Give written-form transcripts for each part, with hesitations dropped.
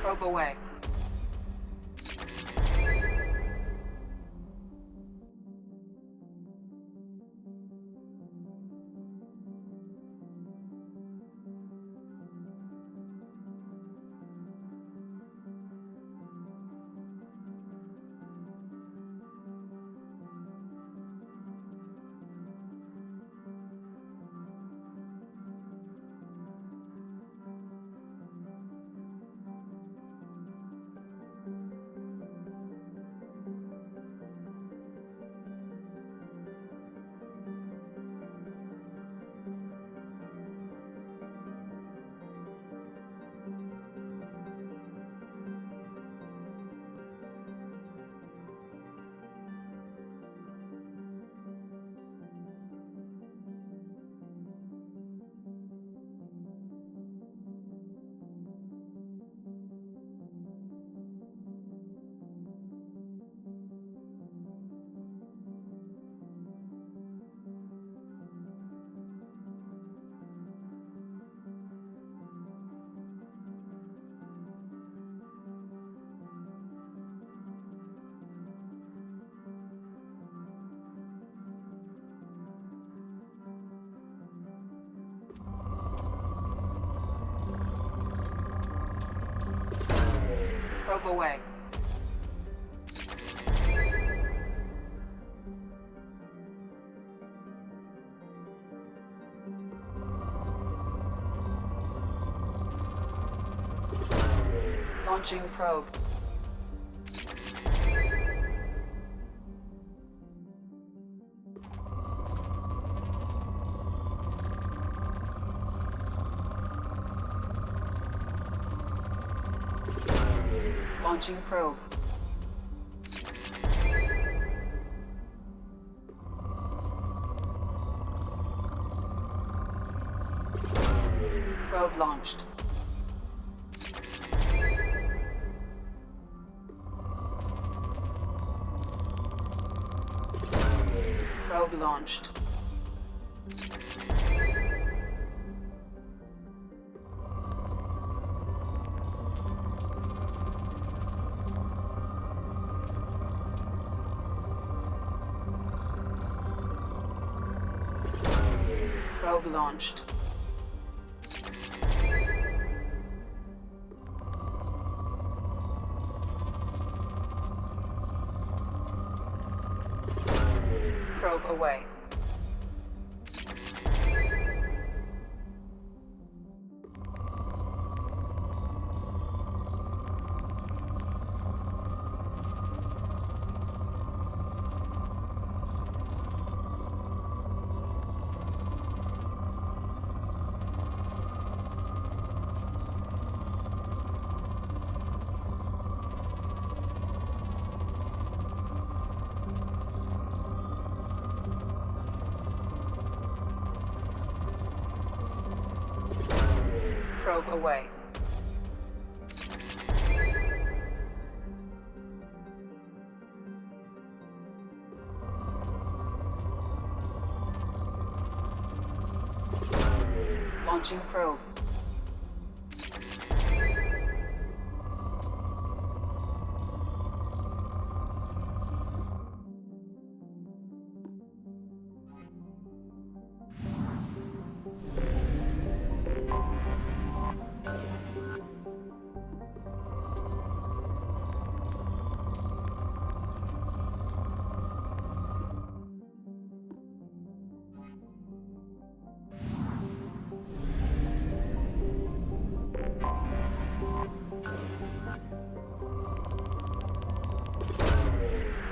Probe away. Probe away. Launching probe. Launching probe. Probe launched. Probe launched. Probe launched. Probe away. Probe away. Launching probe.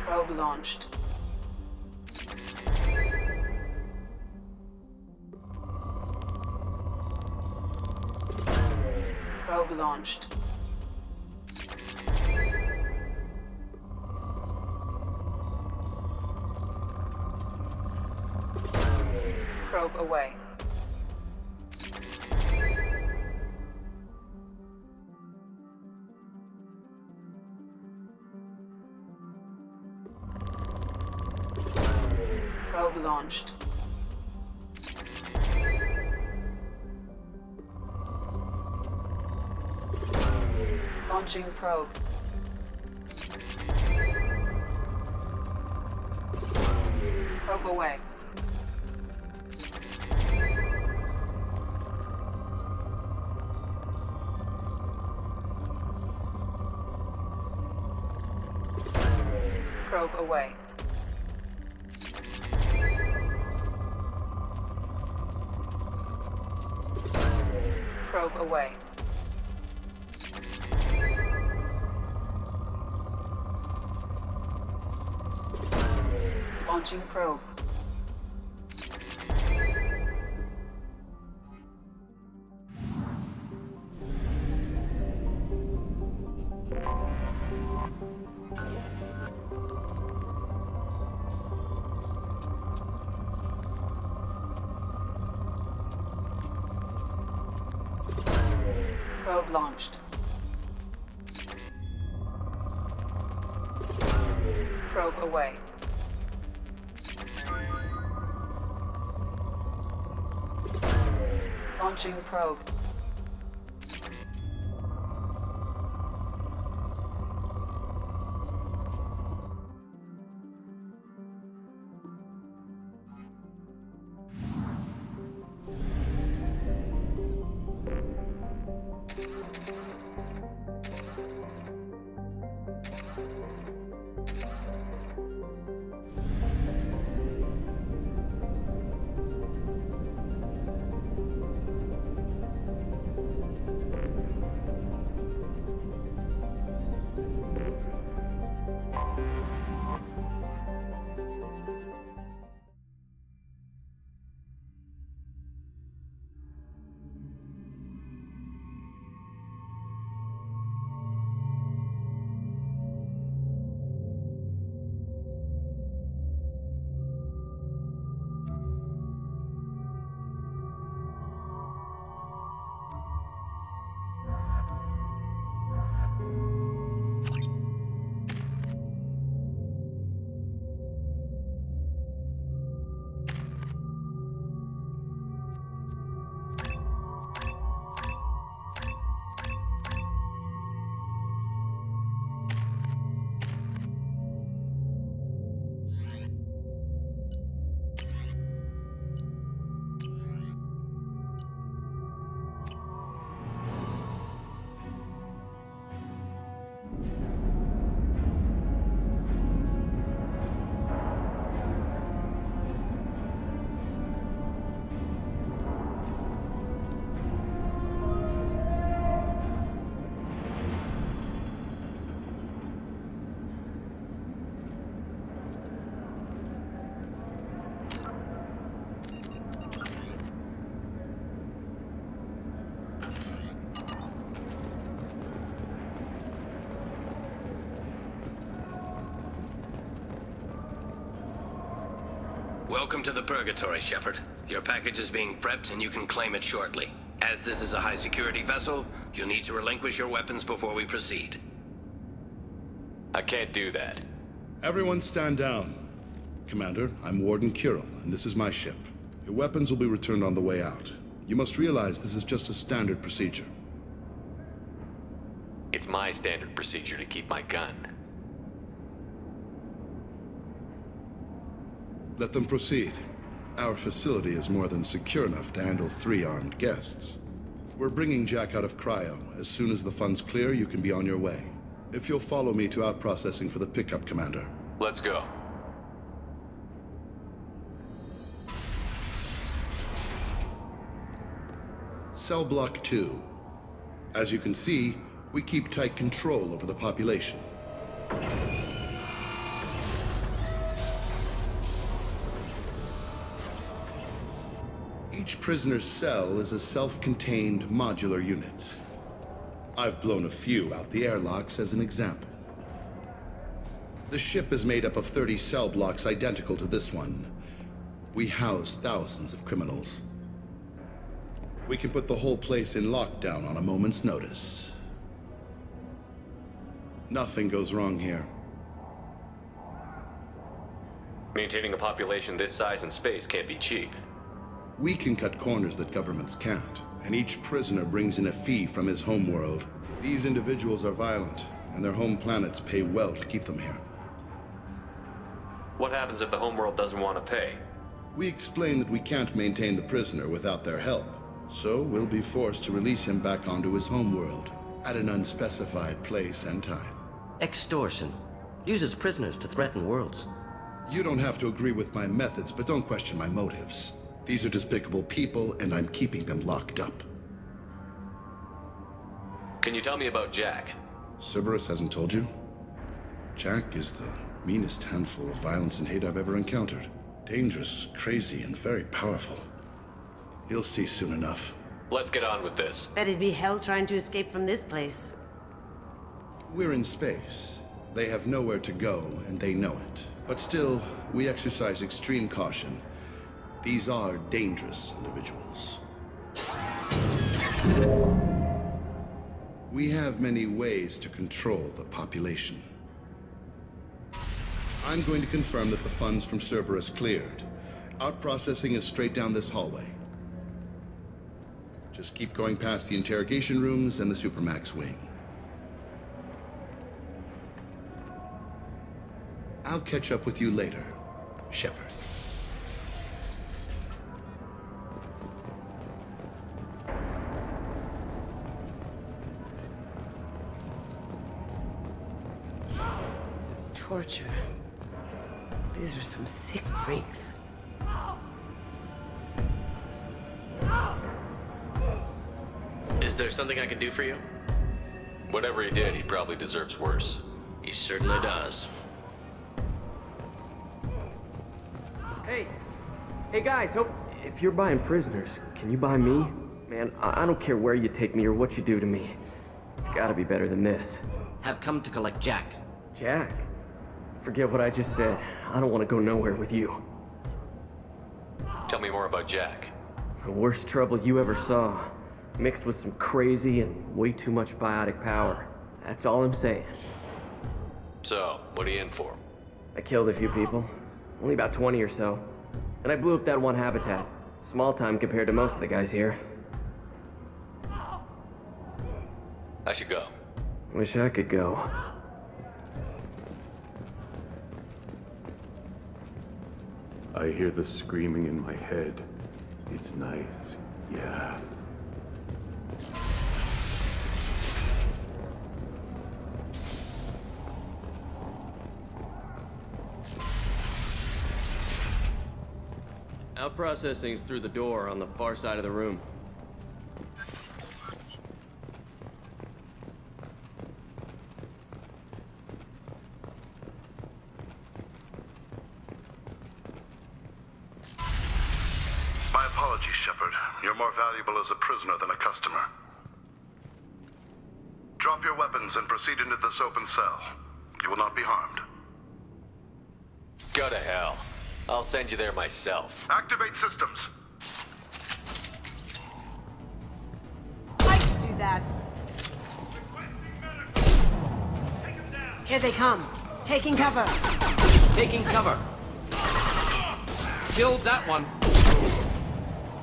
Probe launched. Probe launched. Probe away. Probe launched. Launching probe. Probe away. Probe away. Probe away. Launching probe. Probe launched. Probe away. Launching probe. Welcome to the Purgatory, Shepard. Your package is being prepped and you can claim it shortly. As this is a high-security vessel, you'll need to relinquish your weapons before we proceed. I can't do that. Everyone stand down. Commander, I'm Warden Kirill, and this is my ship. Your weapons will be returned on the way out. You must realize this is just a standard procedure. It's my standard procedure to keep my gun. Let them proceed. Our facility is more than secure enough to handle 3 armed guests. We're bringing Jack out of cryo. As soon as the funds clear, you can be on your way. If you'll follow me to out-processing for the pickup, Commander. Let's go. Cell Block 2. As you can see, we keep tight control over the population. Each prisoner's cell is a self-contained modular unit. I've blown a few out the airlocks as an example. The ship is made up of 30 cell blocks identical to this one. We house thousands of criminals. We can put the whole place in lockdown on a moment's notice. Nothing goes wrong here. Maintaining a population this size in space can't be cheap. We can cut corners that governments can't, and each prisoner brings in a fee from his homeworld. These individuals are violent, and their home planets pay well to keep them here. What happens if the homeworld doesn't want to pay? We explain that we can't maintain the prisoner without their help, so we'll be forced to release him back onto his homeworld at an unspecified place and time. Extortion. Uses prisoners to threaten worlds. You don't have to agree with my methods, but don't question my motives. These are despicable people, and I'm keeping them locked up. Can you tell me about Jack? Cerberus hasn't told you? Jack is the meanest handful of violence and hate I've ever encountered. Dangerous, crazy, and very powerful. You'll see soon enough. Let's get on with this. Bet it'd be hell trying to escape from this place. We're in space. They have nowhere to go, and they know it. But still, we exercise extreme caution. These are dangerous individuals. We have many ways to control the population. I'm going to confirm that the funds from Cerberus cleared. Out-processing is straight down this hallway. Just keep going past the interrogation rooms and the Supermax wing. I'll catch up with you later, Shepard. Torture. These are some sick freaks. Is there something I can do for you? Whatever he did, he probably deserves worse. He certainly does. Hey guys, if you're buying prisoners, can you buy me? Man, I don't care where you take me or what you do to me. It's gotta be better than this. Have come to collect Jack. Jack? Forget what I just said. I don't want to go nowhere with you. Tell me more about Jack. The worst trouble you ever saw. Mixed with some crazy and way too much biotic power. That's all I'm saying. So, what are you in for? I killed a few people. Only about 20 or so. And I blew up that one habitat. Small time compared to most of the guys here. I should go. Wish I could go. I hear the screaming in my head. It's nice, yeah. Out processing's through the door on the far side of the room. My apologies, Shepard. You're more valuable as a prisoner than a customer. Drop your weapons and proceed into this open cell. You will not be harmed. Go to hell. I'll send you there myself. Activate systems. I can do that. Here they come. Taking cover. Taking cover. Killed that one.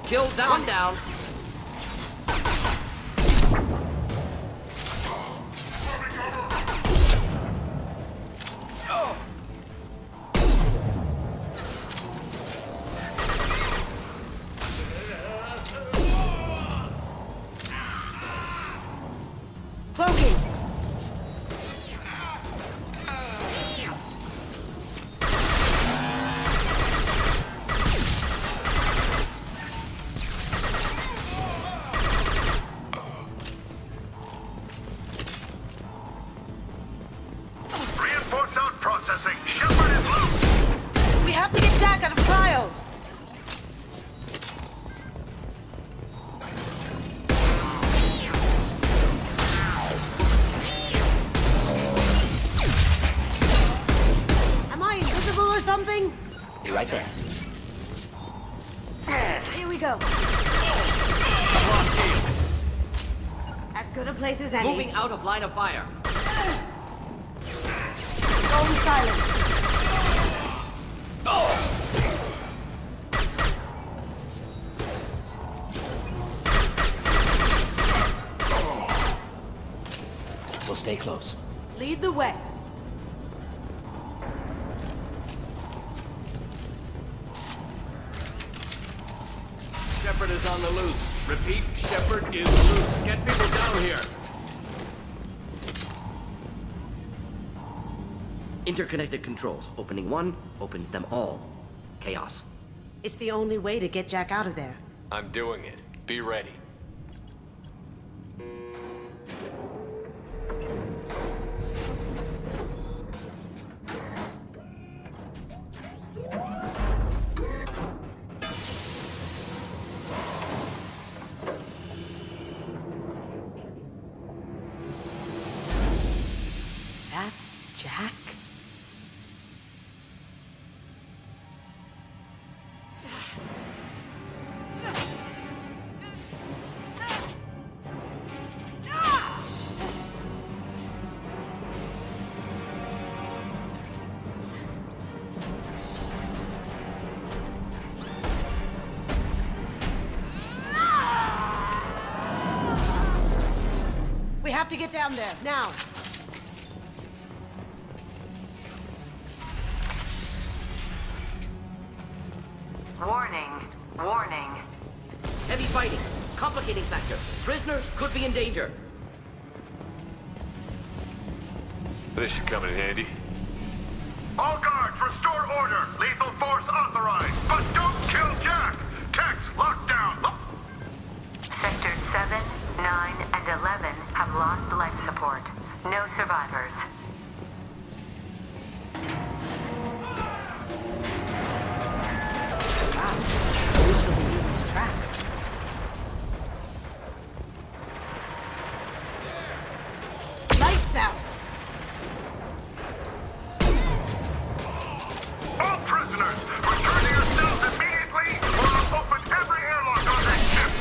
Killed that one down. Cloaking. Reinforce out processing. Shepard is loose. We have to get Jack out of cryo. Am I invisible or something? You're right there. Here we go. As good a place as any. Moving out of line of fire. Going silent. Stay close. Lead the way. Shepard is on the loose. Repeat, Shepard is loose. Get people down here. Interconnected controls. Opening one opens them all. Chaos. It's the only way to get Jack out of there. I'm doing it. Be ready. That's Jack? We have to get down there, now. Warning. Warning. Heavy fighting. Complicating factor. Prisoner could be in danger. This should come in handy. All guards, restore order. Lethal force authorized. But don't kill Jack. Tex, lockdown. Sectors 7, 9, and 11 have lost life support. No survivors. Wow. I wish nobody uses this track. Lights out! All prisoners, return to your cells immediately, or I'll open every airlock on that ship.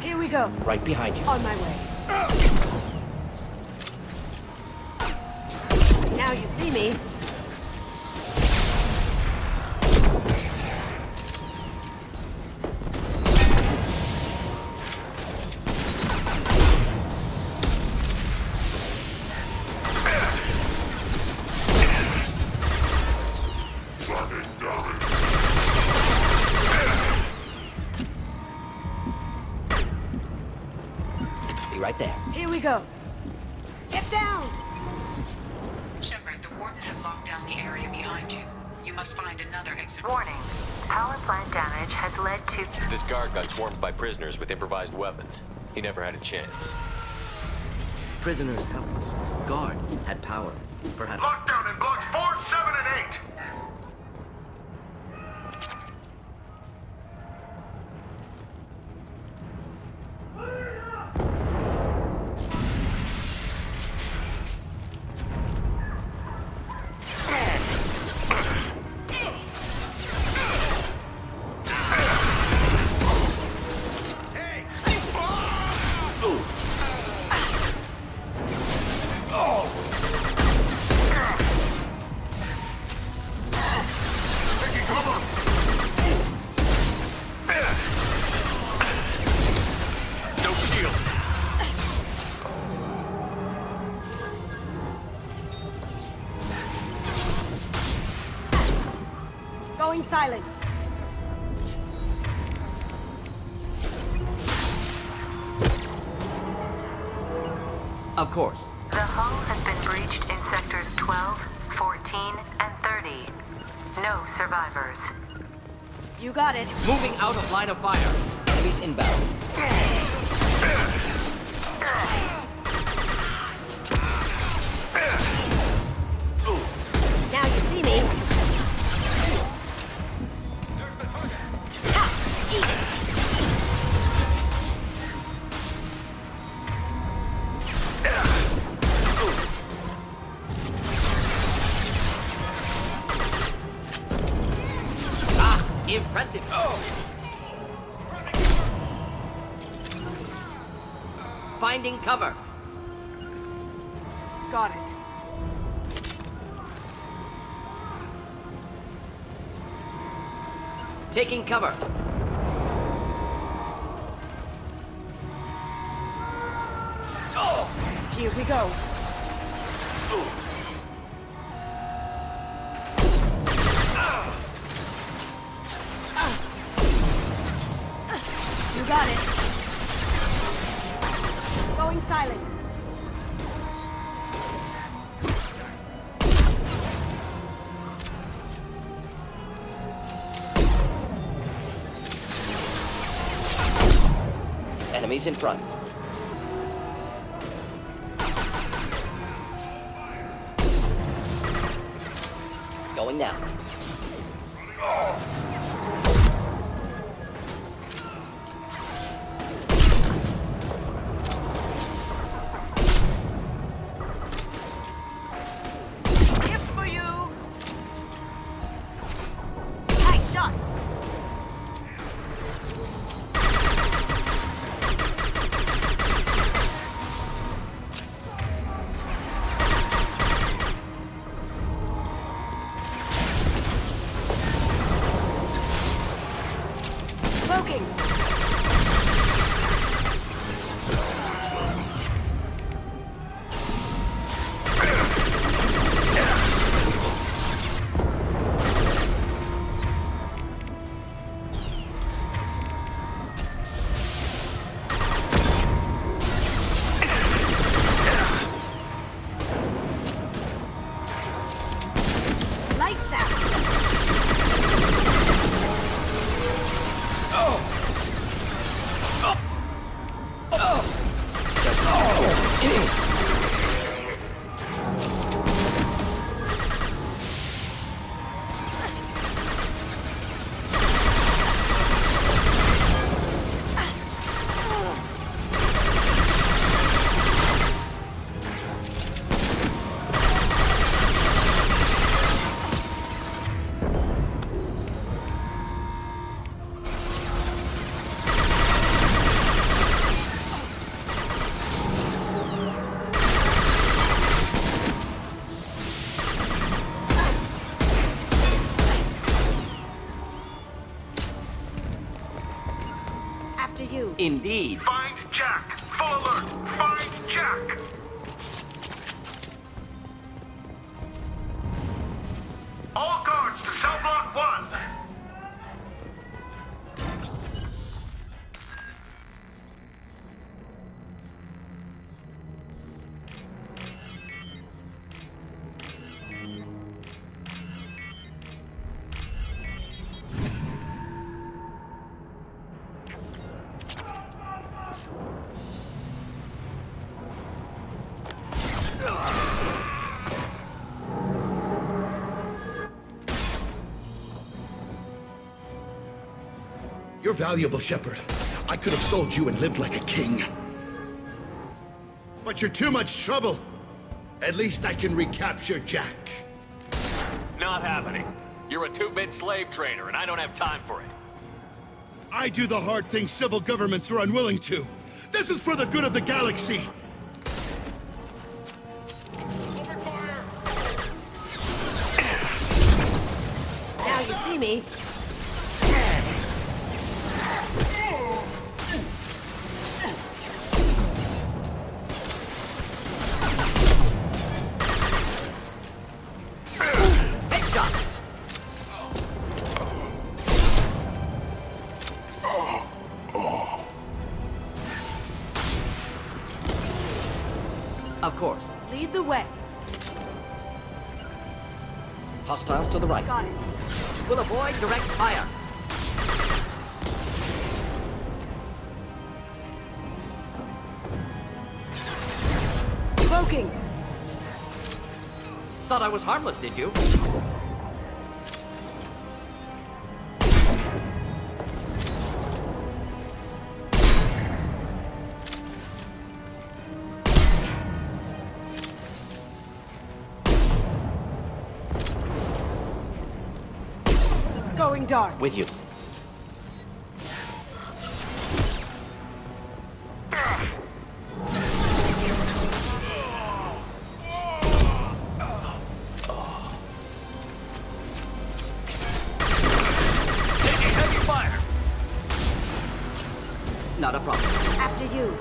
Here we go. Right behind you. On my way. Now you see me. Be right there. Here we go. Get down! Shepard, the Warden has locked down the area behind you. You must find another exit. Warning. Power plant damage has led to... This guard got swarmed by prisoners with improvised weapons. He never had a chance. Prisoners helpless. Guard had power. Perhaps. Lockdown in blocks 4, 7, and 8. No shield. Going silent. Of course. The hull has been breached in sectors 12, 14, and 30. No survivors. You got it. Moving out of line of fire. Enemies inbound. Now you see me. Impressive. Finding cover. Got it. Taking cover. Here we go. You got it. Going silent. Enemies in front. Going now. Gift for you. Tight shot. Smoking. Lights out. After you. Indeed. Find Jack. Full alert. Find Jack. All guards to cell block 1. You're valuable, Shepard. I could have sold you and lived like a king. But you're too much trouble. At least I can recapture Jack. Not happening. You're a 2-bit slave trader, and I don't have time for it. I do the hard things civil governments are unwilling to. This is for the good of the galaxy. Now you see me. Headshot. Of course. Lead the way. Hostiles to the right. Got it. We'll avoid direct fire. Smoking. Thought I was harmless, did you? Going dark. With you. Taking After you.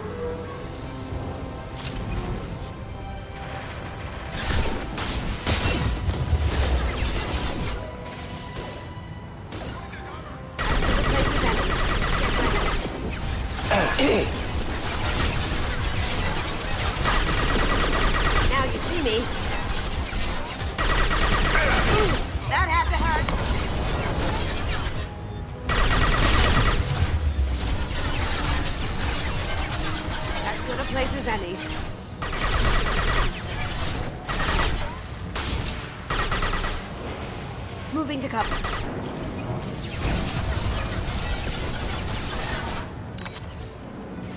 Now you see me. That had to hurt. As good a place as any. Moving to cover.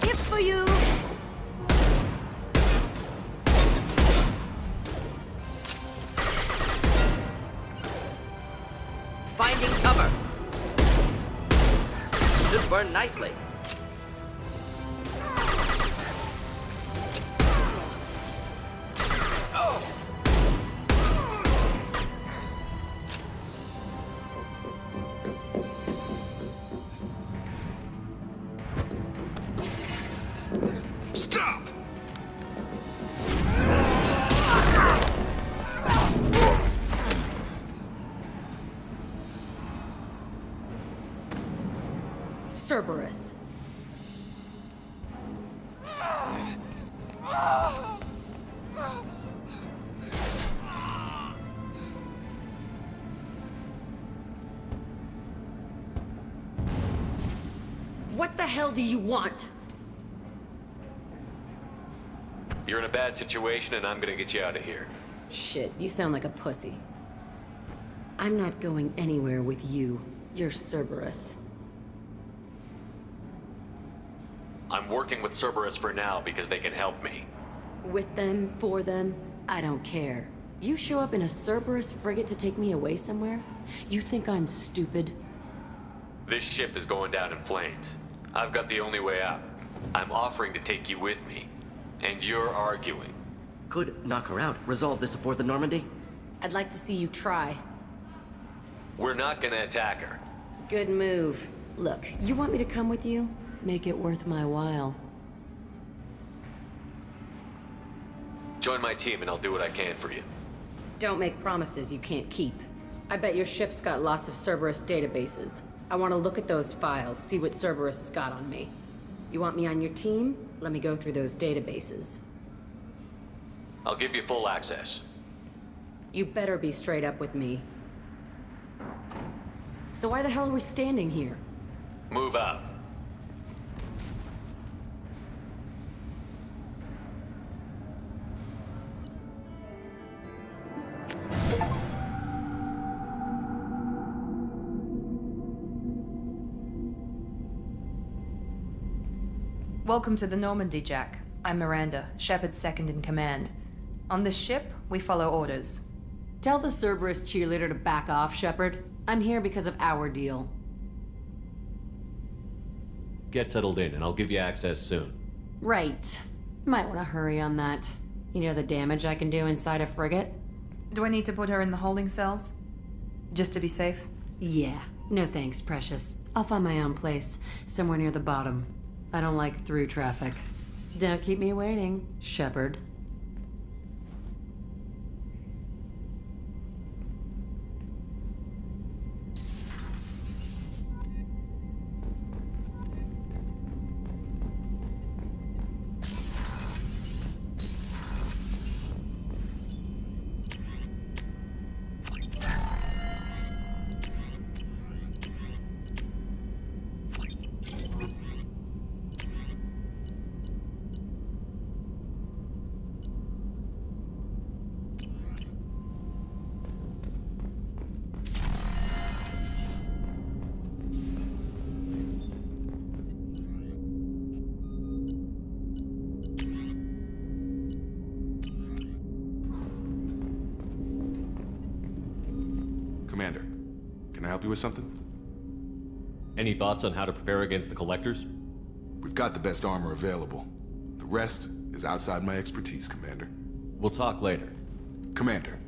Gift for you. Finding cover. Should burn nicely. Stop! Cerberus. What the hell do you want? You're in a bad situation, and I'm gonna get you out of here. Shit, you sound like a pussy. I'm not going anywhere with you. You're Cerberus. I'm working with Cerberus for now because they can help me. With them, for them, I don't care. You show up in a Cerberus frigate to take me away somewhere? You think I'm stupid? This ship is going down in flames. I've got the only way out. I'm offering to take you with me, and you're arguing. Could knock her out. Resolve this aboard the Normandy. I'd like to see you try. We're not gonna attack her. Good move. Look, you want me to come with you? Make it worth my while. Join my team and I'll do what I can for you. Don't make promises you can't keep. I bet your ship's got lots of Cerberus databases. I want to look at those files, see what Cerberus has got on me. You want me on your team? Let me go through those databases. I'll give you full access. You better be straight up with me. So why the hell are we standing here? Move out. Welcome to the Normandy, Jack. I'm Miranda, Shepard's second in command. On this ship, we follow orders. Tell the Cerberus cheerleader to back off, Shepard. I'm here because of our deal. Get settled in, and I'll give you access soon. Right. Might want to hurry on that. You know the damage I can do inside a frigate? Do I need to put her in the holding cells? Just to be safe? Yeah. No thanks, precious. I'll find my own place, somewhere near the bottom. I don't like through traffic. Don't keep me waiting, Shepard. Commander, can I help you with something? Any thoughts on how to prepare against the Collectors? We've got the best armor available. The rest is outside my expertise, Commander. We'll talk later. Commander.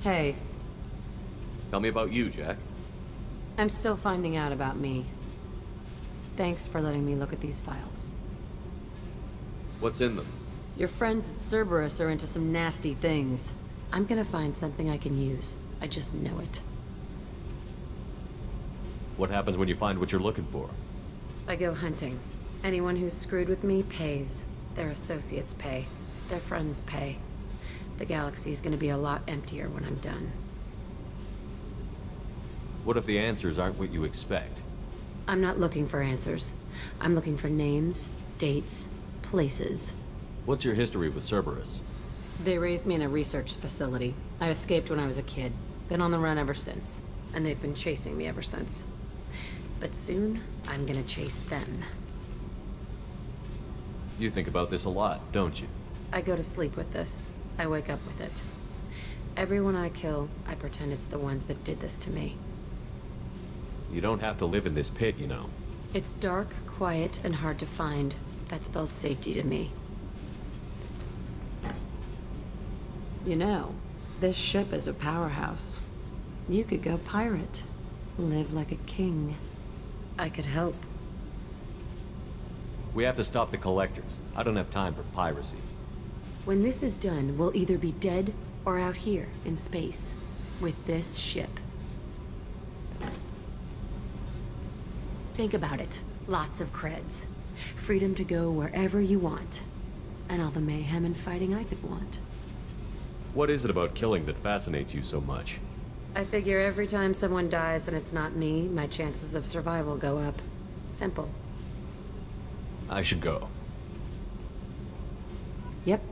Hey, Tell me about you, Jack. I'm still finding out about me. Thanks for letting me look at these files. What's in them? Your friends at Cerberus are into some nasty things. I'm gonna find something I can use. I just know it. What happens when you find what you're looking for? I go hunting. Anyone who's screwed with me pays. Their associates pay. Their friends pay. The galaxy's gonna be a lot emptier when I'm done. What if the answers aren't what you expect? I'm not looking for answers. I'm looking for names, dates, places. What's your history with Cerberus? They raised me in a research facility. I escaped when I was a kid. Been on the run ever since. And they've been chasing me ever since. But soon, I'm gonna chase them. You think about this a lot, don't you? I go to sleep with this. I wake up with it. Everyone I kill, I pretend it's the ones that did this to me. You don't have to live in this pit, you know. It's dark, quiet, and hard to find. That spells safety to me. You know, this ship is a powerhouse. You could go pirate. Live like a king. I could help. We have to stop the collectors. I don't have time for piracy. When this is done, we'll either be dead or out here in space. With this ship. Think about it. Lots of creds. Freedom to go wherever you want. And all the mayhem and fighting I could want. What is it about killing that fascinates you so much? I figure every time someone dies and it's not me, my chances of survival go up. Simple. I should go. Yep.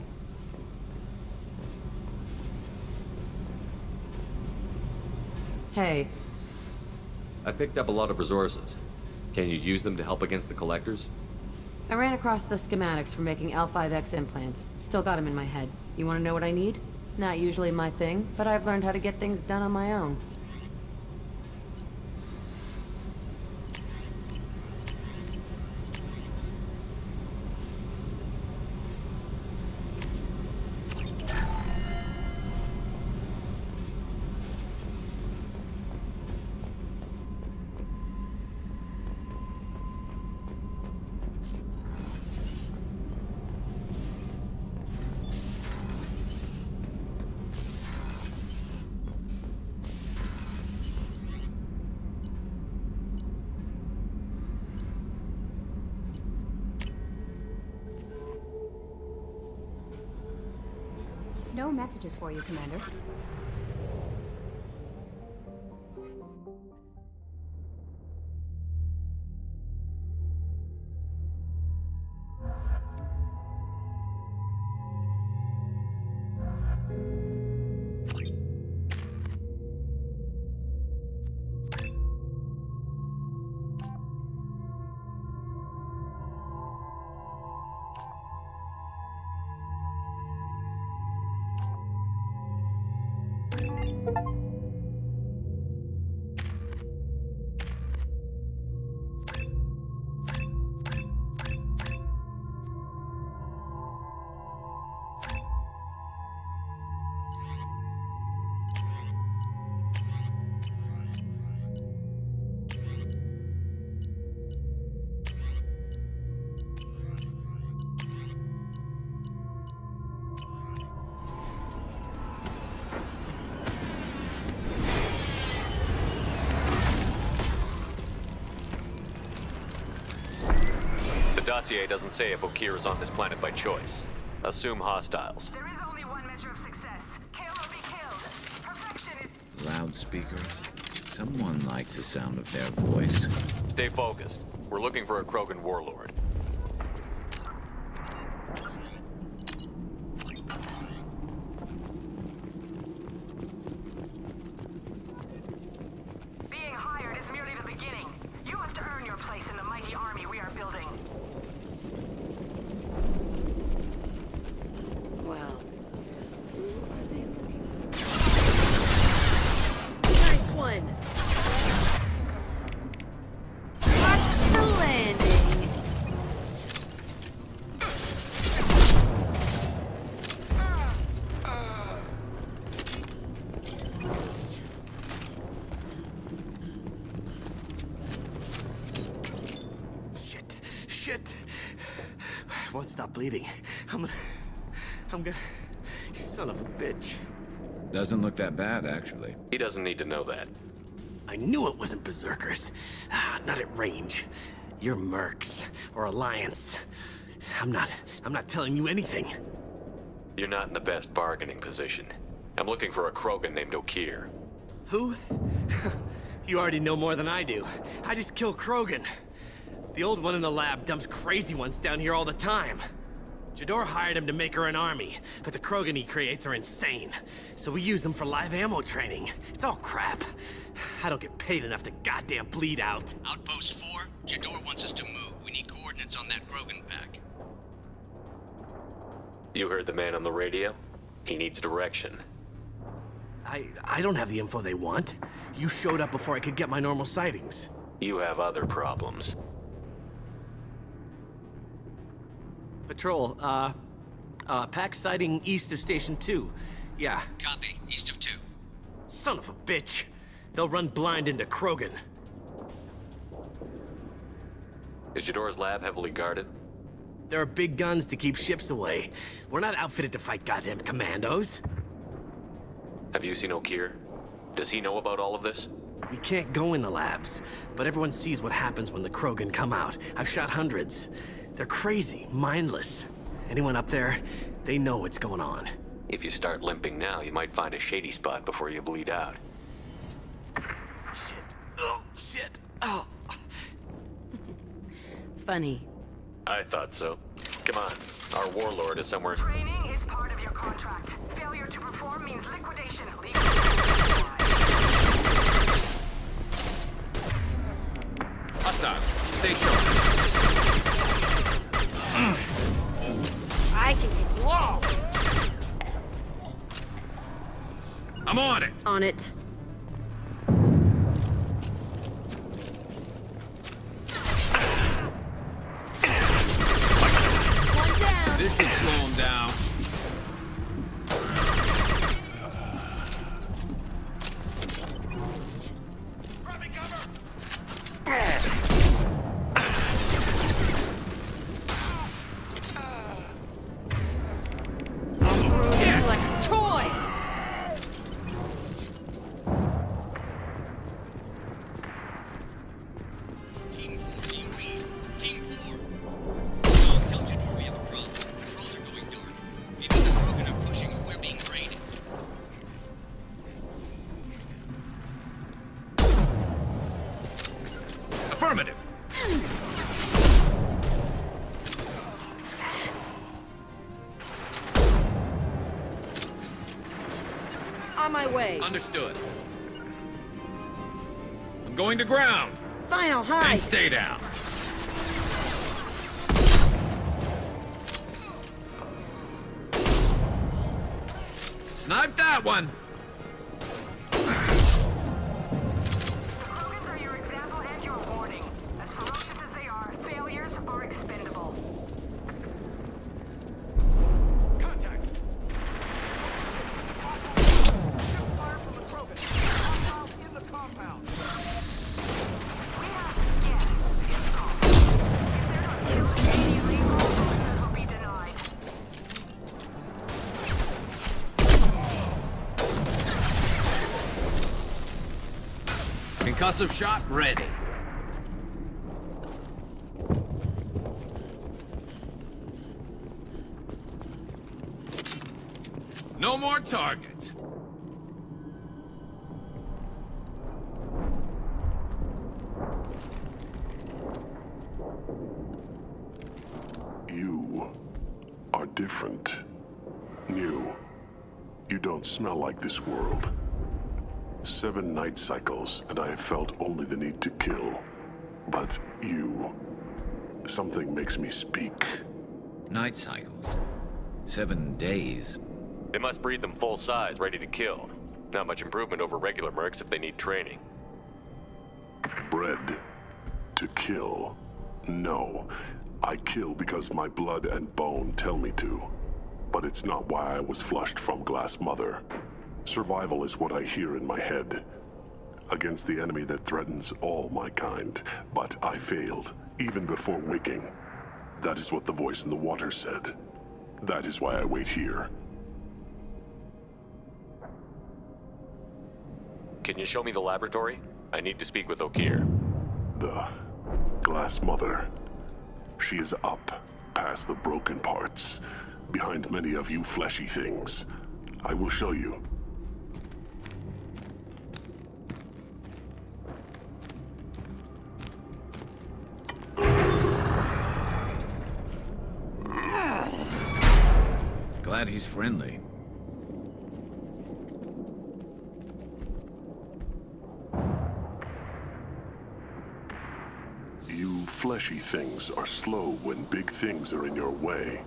Hey. I picked up a lot of resources. Can you use them to help against the collectors? I ran across the schematics for making L5X implants. Still got them in my head. You want to know what I need? Not usually my thing, but I've learned how to get things done on my own. No messages for you, Commander. The dossier doesn't say if Okeer is on this planet by choice. Assume hostiles. There is only one measure of success. Kill or be killed. Perfection is... Loudspeakers? Someone likes the sound of their voice. Stay focused. We're looking for a Krogan warlord. Being hired is merely the beginning. You must earn your place in the mighty army we are building. Well, who are they looking at? Nice one! Watch the landing! won't stop bleeding. I'm gonna... You son of a bitch. Doesn't look that bad, actually. He doesn't need to know that. I knew it wasn't Berserkers. Not at range. You're Mercs, or Alliance. I'm not telling you anything. You're not in the best bargaining position. I'm looking for a Krogan named Okeer. Who? You already know more than I do. I just kill Krogan. The old one in the lab dumps crazy ones down here all the time. Jador hired him to make her an army, but the Krogan he creates are insane. So we use them for live ammo training. It's all crap. I don't get paid enough to goddamn bleed out. Outpost 4, Jador wants us to move. We need coordinates on that Krogan pack. You heard the man on the radio? He needs direction. I don't have the info they want. You showed up before I could get my normal sightings. You have other problems. Patrol, pack sighting east of Station 2. Yeah. Copy. East of 2. Son of a bitch. They'll run blind into Krogan. Is Jador's lab heavily guarded? There are big guns to keep ships away. We're not outfitted to fight goddamn commandos. Have you seen Okeer? Does he know about all of this? We can't go in the labs, but everyone sees what happens when the Krogan come out. I've shot hundreds. They're crazy, mindless. Anyone up there, they know what's going on. If you start limping now, you might find a shady spot before you bleed out. Shit. Oh, shit. Oh. Funny. I thought so. Come on. Our warlord is somewhere. Training is part of your contract. Failure to perform means liquidation. Hostile. Stay sharp. I can take you all. I'm on it. On it. This should slow him down. Like a toy. Team 3. Team 4. Tell Jador we have a problem. Patrols are going dark. Maybe the Krogan are pushing or we're being raided. Affirmative. On my way. Understood. I'm going to ground. Final high. And stay down. Snipe that one. Krogans are your example and your warning. As ferocious as they are, failures are expendable. Contact. Fire from the Krogan. Hostile in the compound. We have guests. It's called. If they're not killed immediately, all bonuses will be denied. Concussive shot ready. No more targets. You are different. New. You don't smell like this world. 7 night cycles, and I have felt only the need to kill. But you... something makes me speak. Night cycles. 7 days. They must breed them full size, ready to kill. Not much improvement over regular mercs if they need training. Bred to kill. No. I kill because my blood and bone tell me to. But it's not why I was flushed from Glass Mother. Survival is what I hear in my head. Against the enemy that threatens all my kind. But I failed, even before waking. That is what the voice in the water said. That is why I wait here. Can you show me the laboratory? I need to speak with Okeer. The Glass Mother. She is up, past the broken parts, behind many of you fleshy things. I will show you. Glad he's friendly. You fleshy things are slow when big things are in your way.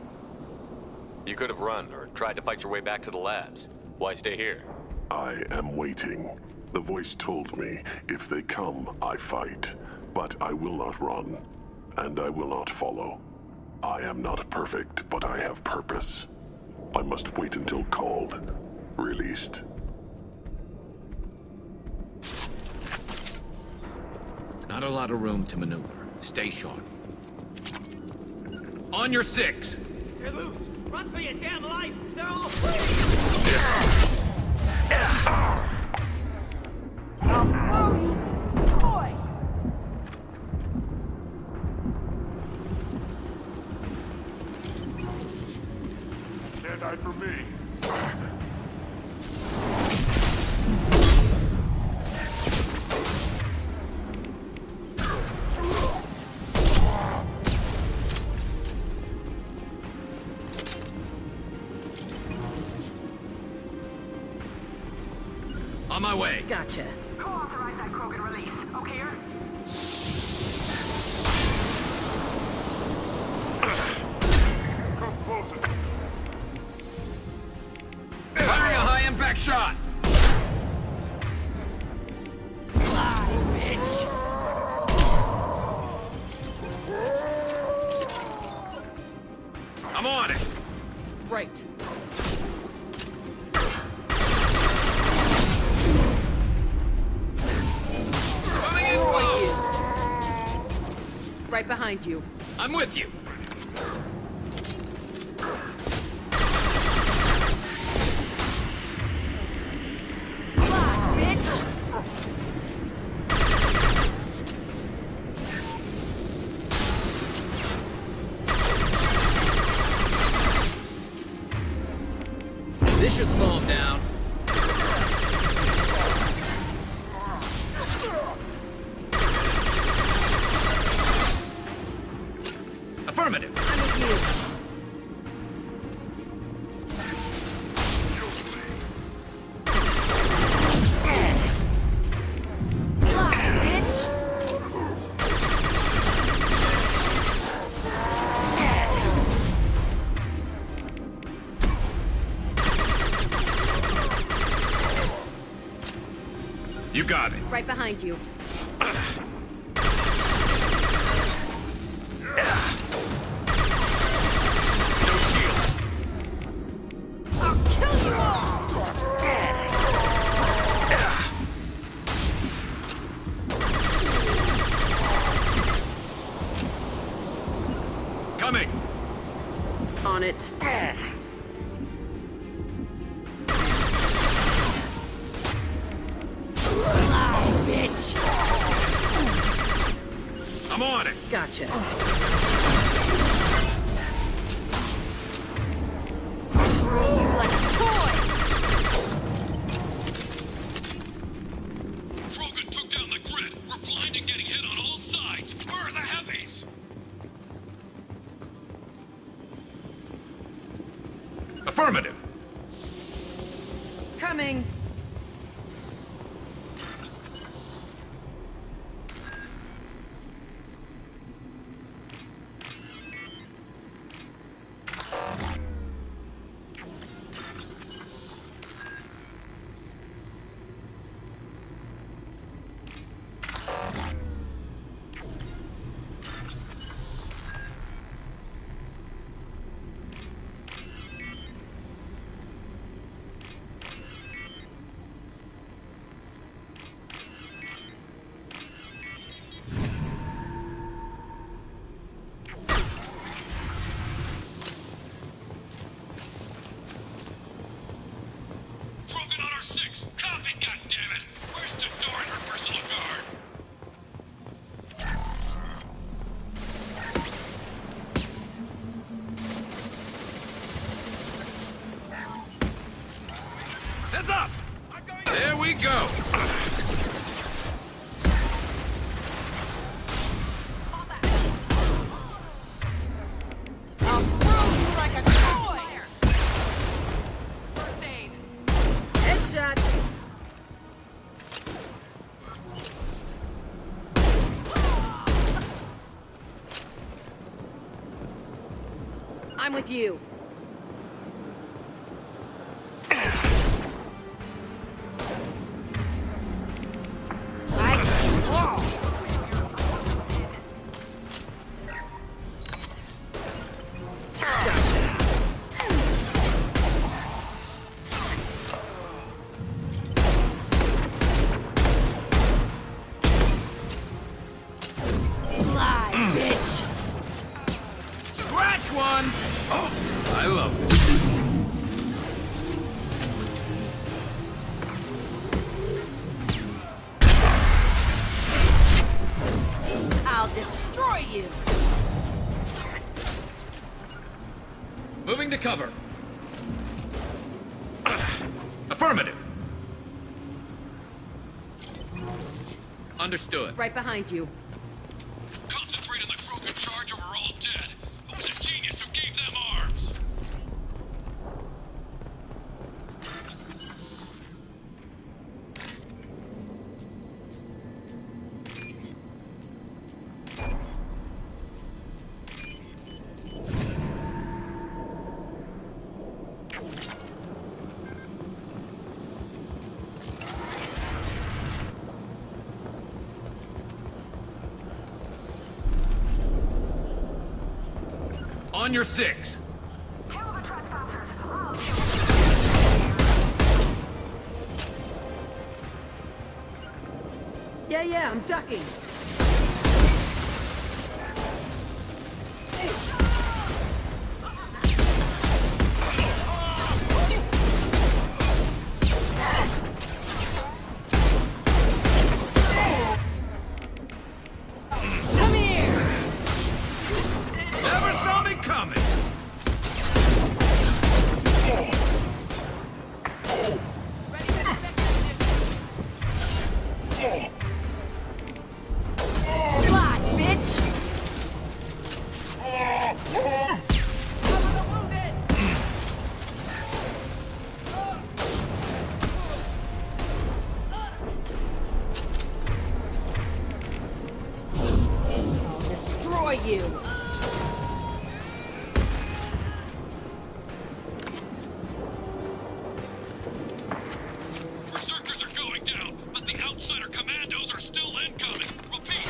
You could have run or tried to fight your way back to the labs. Why stay here? I am waiting. The voice told me, if they come, I fight. But I will not run, and I will not follow. I am not perfect, but I have purpose. I must wait until called, released. Not a lot of room to maneuver. Stay sharp. On your six! You're loose! Run for your damn life! They're all Can't hide from me. On my way. Gotcha. Who authorized that Krogan release? Okeer? Come closer. Firing a high-impact shot! I'm on it! Right. Coming in close! Right behind you. I'm with you! This should slow him down. Affirmative. I'm with you. You got it. Right behind you. I'll kill you all! Coming. On it. I'm on it. Gotcha. Throw you like a toy! Krogan took down the grid. We're blind and getting hit on all sides. Where are the heavies? Affirmative. Coming. Heads up! There we go! I'll throw you like a toy! First aid. Headshot! I'm with you. I love it. I'll destroy you. Moving to cover. Affirmative. Understood. Right behind you. Concentrate on the Krogan charge or we're all dead. Who was a genius who gave them arms? On your six. Kill the trespassers. Yeah, I'm ducking. Come here! Never saw me coming. Fly, bitch! I'll destroy you! Berserkers are going down, but the outsider commandos are still incoming. Repeat.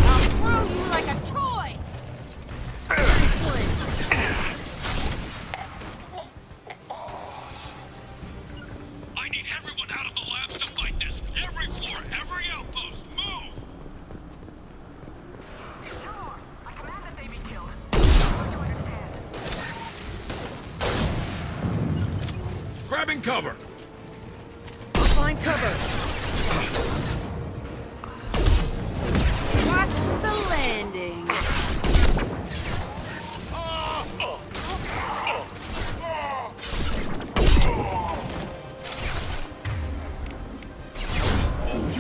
I'll throw you like a toy! I need everyone out of the labs to fight this. Every floor, every outpost, move! I command that they be killed. Don't you understand? Grabbing cover. I'll find cover. Watch the landing.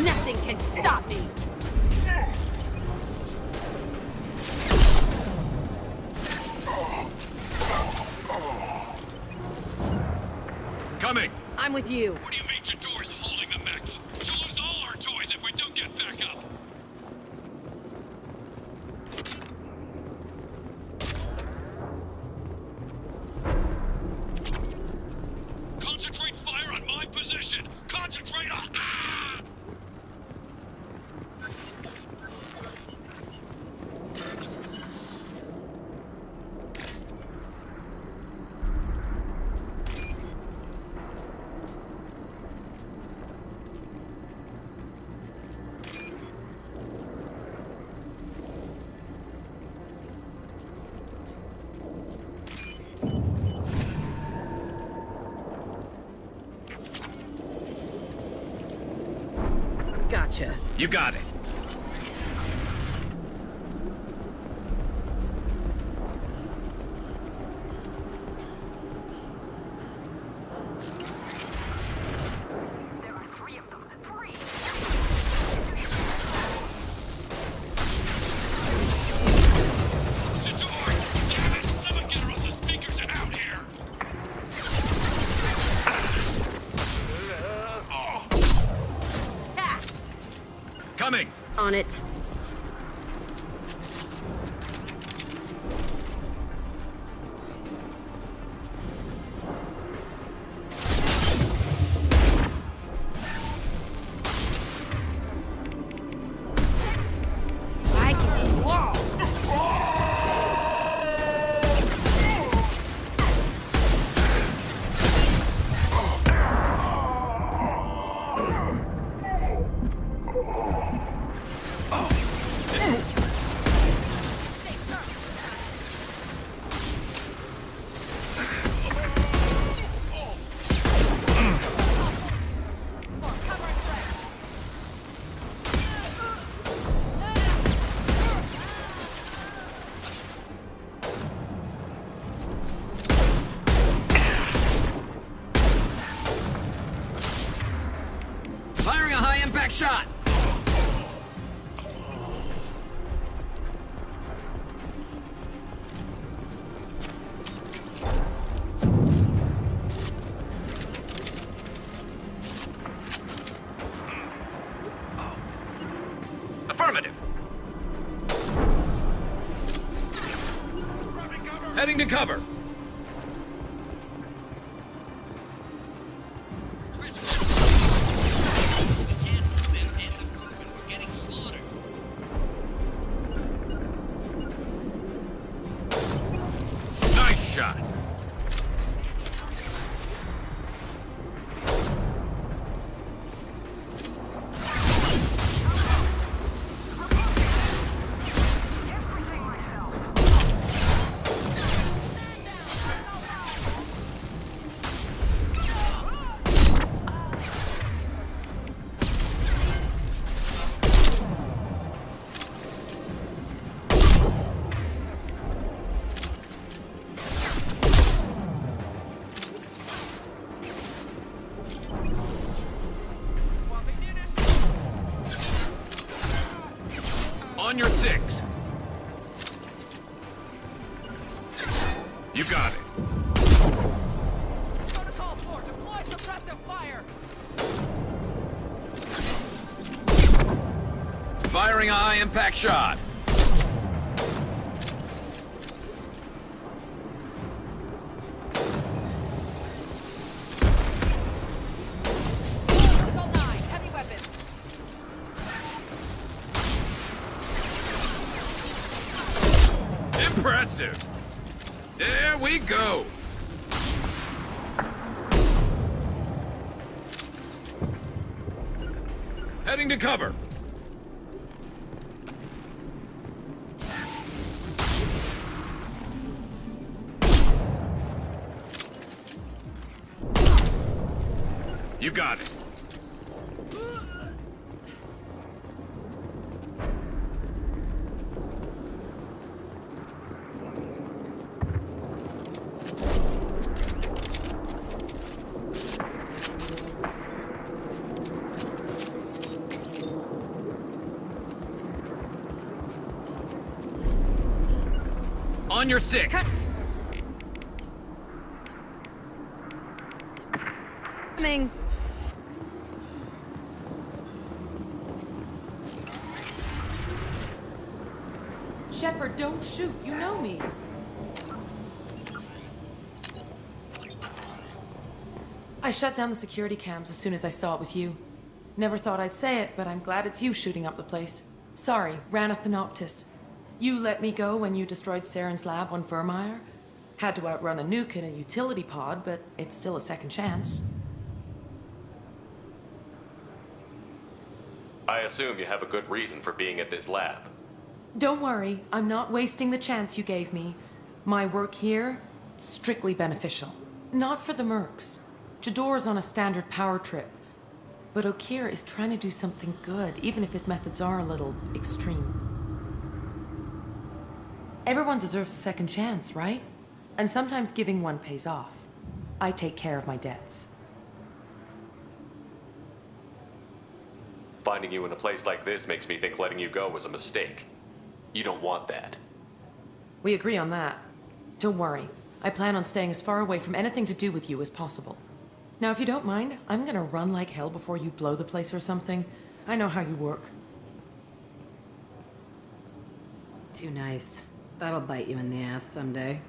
Nothing can stop me. Coming. I'm with you. What do you mean Jador's holding the mechs? She'll lose all our toys if we don't get back up. Concentrate fire on my position! Concentrate on... Ah! You got it. There are 3 of them. 3! Jador! Damn it! Someone get her off the speakers and out here! Coming! On it. I can do wall! Firing a high-impact shot! Affirmative. Heading to cover. Nice shot. On your 6. You got it. Protocol 4, deploy suppressive fire! Firing a high-impact shot! Protocol 9, heavy weapons! Impressive. There we go. Heading to cover. You got it. On your 6. Coming. Shepard, don't shoot. You know me. I shut down the security cams as soon as I saw it was you. Never thought I'd say it, but I'm glad it's you shooting up the place. Sorry, Rana Thanoptis. You let me go when you destroyed Saren's lab on Vermeer. Had to outrun a nuke in a utility pod, but it's still a second chance. I assume you have a good reason for being at this lab. Don't worry, I'm not wasting the chance you gave me. My work here, strictly beneficial. Not for the mercs. Jador's on a standard power trip. But Okeer is trying to do something good, even if his methods are a little extreme. Everyone deserves a second chance, right? And sometimes giving one pays off. I take care of my debts. Finding you in a place like this makes me think letting you go was a mistake. You don't want that. We agree on that. Don't worry. I plan on staying as far away from anything to do with you as possible. Now, if you don't mind, I'm gonna run like hell before you blow the place or something. I know how you work. Too nice. That'll bite you in the ass someday.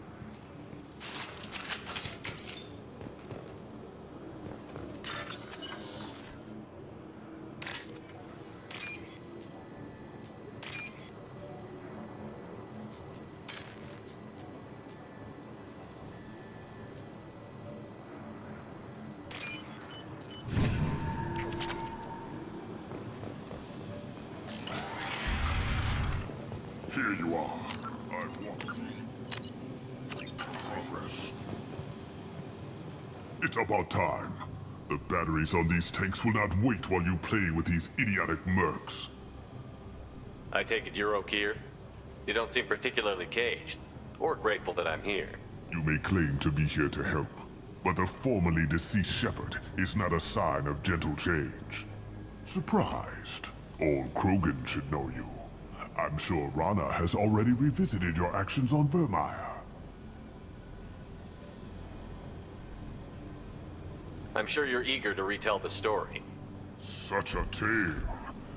Here you are. I've walked. Progress. It's about time. The batteries on these tanks will not wait while you play with these idiotic mercs. I take it you're Okeer? You don't seem particularly caged, or grateful that I'm here. You may claim to be here to help, but the formerly deceased Shepard is not a sign of gentle change. Surprised? Old Krogan should know you. I'm sure Rana has already revisited your actions on Vermeer. I'm sure you're eager to retell the story. Such a tale.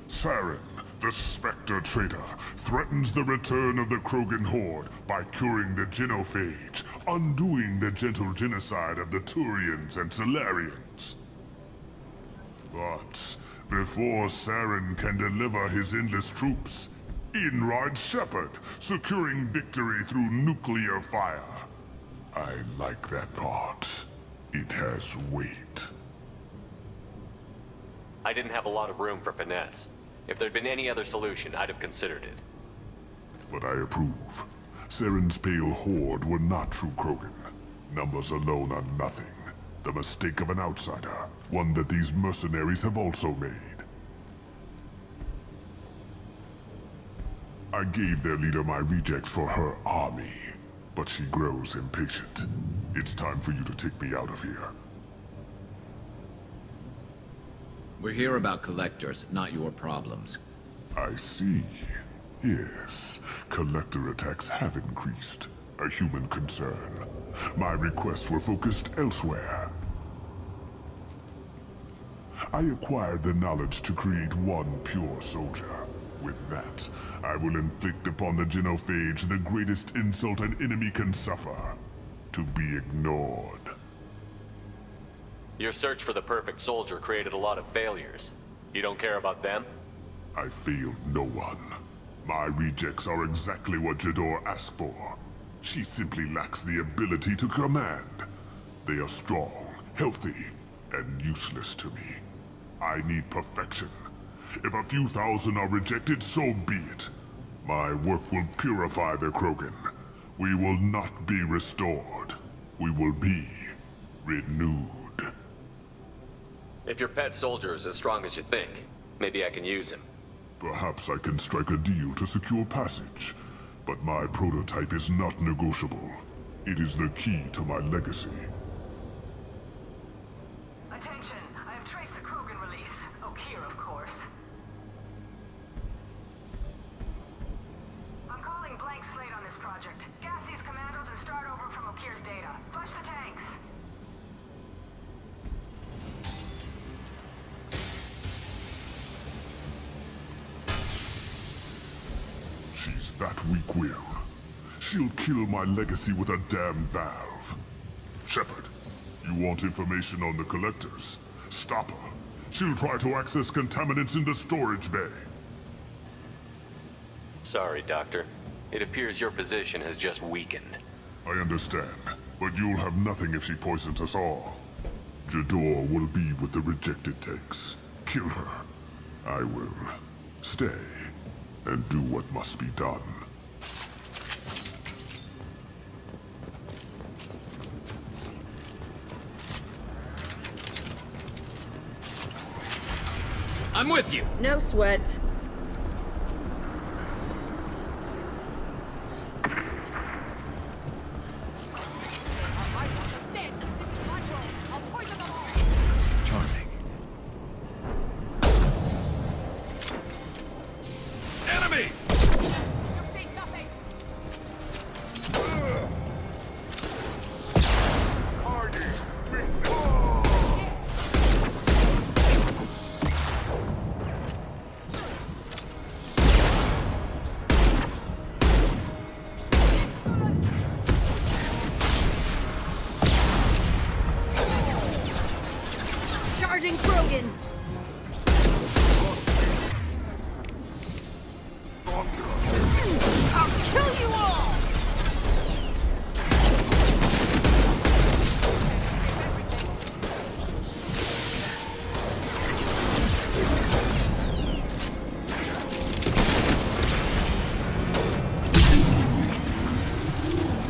Saren, the Spectre traitor, threatens the return of the Krogan horde by curing the genophage, undoing the gentle genocide of the Turians and Solarians. But before Saren can deliver his endless troops, in rides Shepard, securing victory through nuclear fire. I like that part. It has weight. I didn't have a lot of room for finesse. If there'd been any other solution, I'd have considered it. But I approve. Saren's pale horde were not true Krogan. Numbers alone are nothing. The mistake of an outsider, one that these mercenaries have also made. I gave their leader my rejects for her army, but she grows impatient. It's time for you to take me out of here. We're here about collectors, not your problems. I see. Yes, collector attacks have increased. A human concern. My requests were focused elsewhere. I acquired the knowledge to create one pure soldier. With that, I will inflict upon the genophage the greatest insult an enemy can suffer. To be ignored. Your search for the perfect soldier created a lot of failures. You don't care about them? I failed no one. My rejects are exactly what Jador asked for. She simply lacks the ability to command. They are strong, healthy, and useless to me. I need perfection. If a few thousand are rejected, so be it. My work will purify the Krogan. We will not be restored. We will be renewed. If your pet soldier is as strong as you think, maybe I can use him. Perhaps I can strike a deal to secure passage. But my prototype is not negotiable. It is the key to my legacy. Attention! I have traced the Krogan release. Okeer, of course. I'm calling blank slate on this project. Gas these commandos and start over from Okeer's data. Flush the tanks! She's that weak-willed. She'll kill my legacy with a damn valve. Shepard, you want information on the Collectors? Stop her. She'll try to access contaminants in the storage bay. Sorry, Doctor. It appears your position has just weakened. I understand, but you'll have nothing if she poisons us all. Jador will be with the rejected tanks. Kill her. I will stay and do what must be done. I'm with you. No sweat. Charming. Enemy! Charging Krogan! I'll kill you all!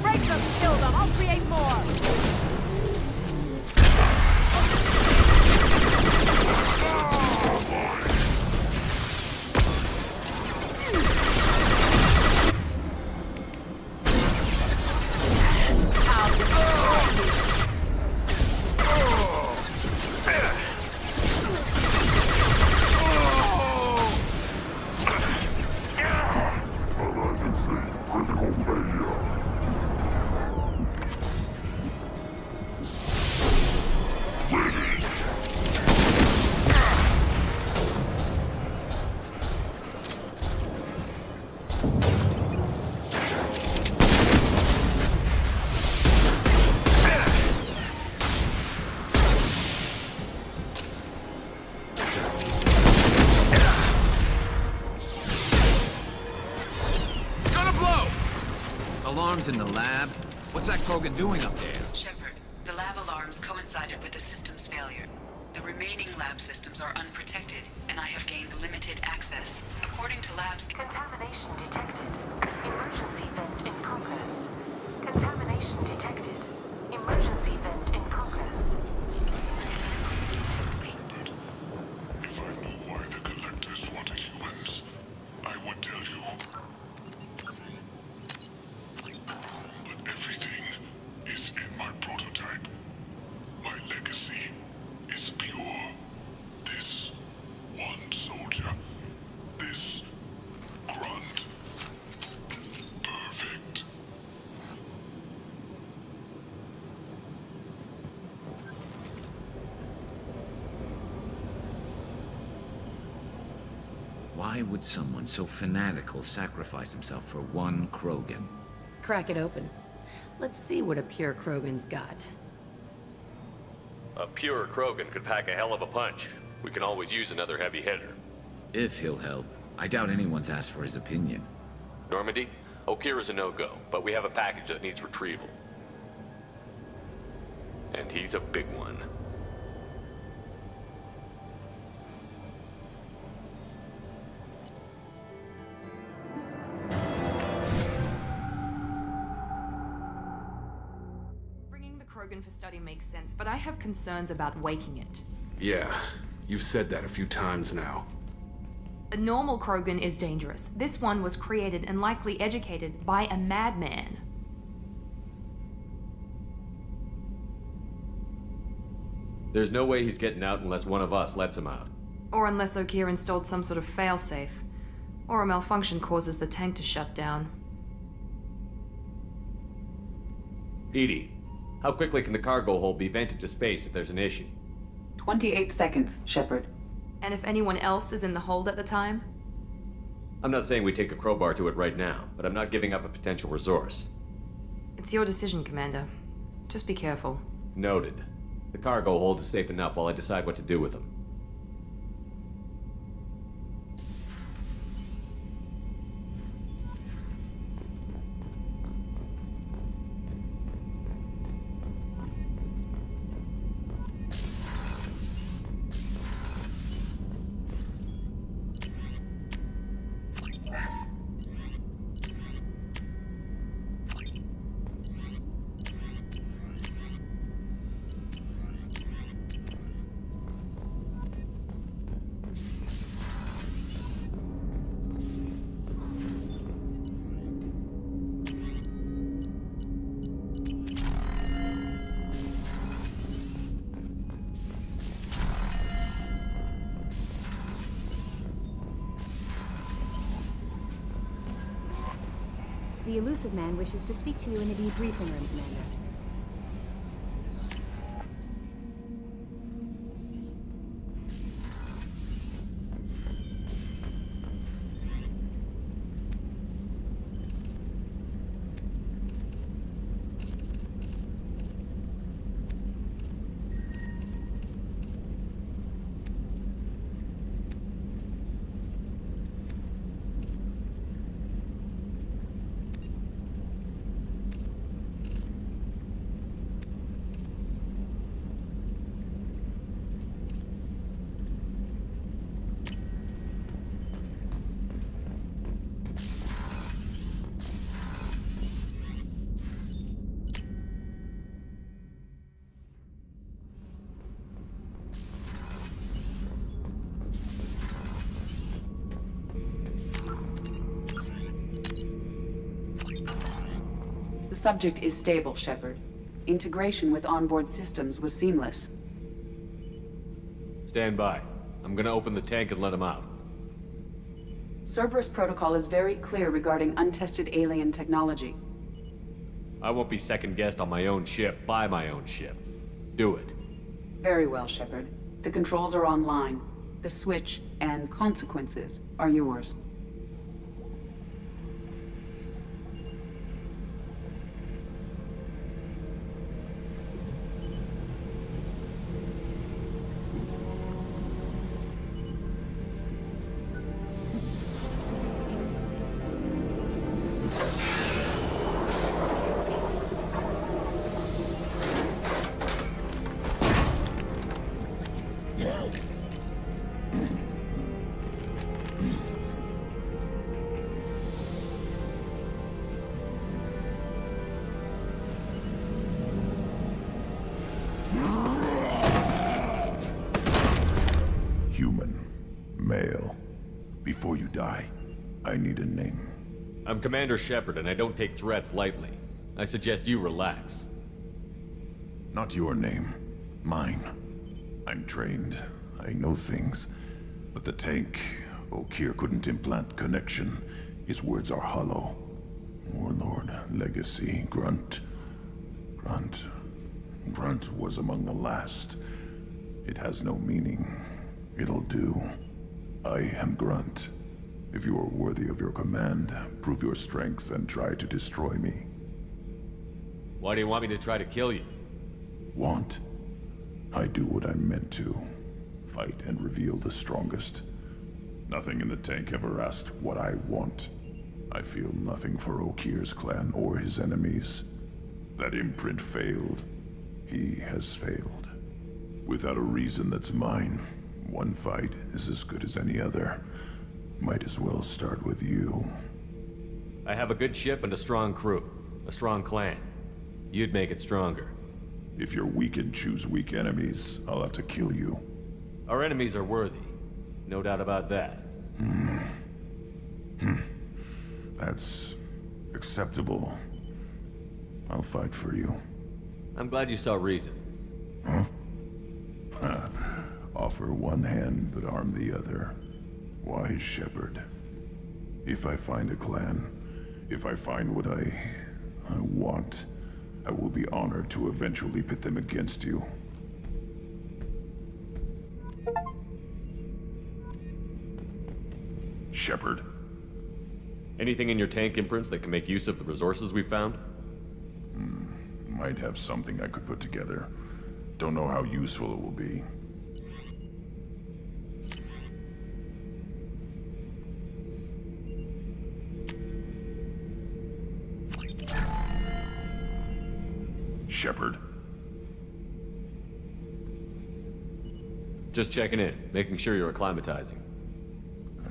Break them, kill them, I'll create more! Alarms in the lab? What's that Krogan doing up there? Shepard, the lab alarms coincided with the system's failure. The remaining lab systems are unprotected, and I have gained limited access. According to labs... Contamination detected. Emergency vent in progress. Contamination detected. Emergency vent in progress. If I knew why the Collectors wanted humans, I would tell you. But everything is in my prototype. My legacy is pure. This one soldier. This grunt. Perfect. Why would someone so fanatical sacrifice himself for one Krogan? Crack it open. Let's see what a pure Krogan's got. A pure Krogan could pack a hell of a punch. We can always use another heavy hitter. If he'll help. I doubt anyone's asked for his opinion. Normandy, Okira's a no-go, but we have a package that needs retrieval. And he's a big one. Bringing the Krogan for study makes sense, but I have concerns about waking it. Yeah, you've said that a few times now. A normal Krogan is dangerous. This one was created and likely educated by a madman. There's no way he's getting out unless one of us lets him out. Or unless Okir installed some sort of failsafe. Or a malfunction causes the tank to shut down. Edie, how quickly can the cargo hold be vented to space if there's an issue? 28 seconds, Shepard. And if anyone else is in the hold at the time? I'm not saying we take a crowbar to it right now, but I'm not giving up a potential resource. It's your decision, Commander. Just be careful. Noted. The cargo hold is safe enough while I decide what to do with them. The elusive man wishes to speak to you in the debriefing room, Commander. The subject is stable, Shepard. Integration with onboard systems was seamless. Stand by. I'm gonna open the tank and let him out. Cerberus protocol is very clear regarding untested alien technology. I won't be second-guessed on my own ship, by my own ship. Do it. Very well, Shepard. The controls are online. The switch and consequences are yours. Human. Male. Before you die, I need a name. I'm Commander Shepard, and I don't take threats lightly. I suggest you relax. Not your name. Mine. I'm trained. I know things. But the tank, Okeer couldn't implant connection. His words are hollow. Warlord, Legacy, Grunt. Grunt was among the last. It has no meaning. It'll do. I am Grunt. If you are worthy of your command, prove your strength and try to destroy me. Why do you want me to try to kill you? Want? I do what I'm meant to. Fight and reveal the strongest. Nothing in the tank ever asked what I want. I feel nothing for Okeer's clan or his enemies. That imprint failed. He has failed. Without a reason that's mine, one fight is as good as any other. Might as well start with you. I have a good ship and a strong crew. A strong clan. You'd make it stronger. If you're weak and choose weak enemies, I'll have to kill you. Our enemies are worthy. No doubt about that. That's acceptable. I'll fight for you. I'm glad you saw reason. Huh? Offer one hand, but arm the other. Wise Shepard. If I find a clan, if I find what I want, I will be honored to eventually pit them against you. Shepard. Anything in your tank imprints that can make use of the resources we found? Might have something I could put together. Don't know how useful it will be. Shepard. Just checking in, making sure you're acclimatizing.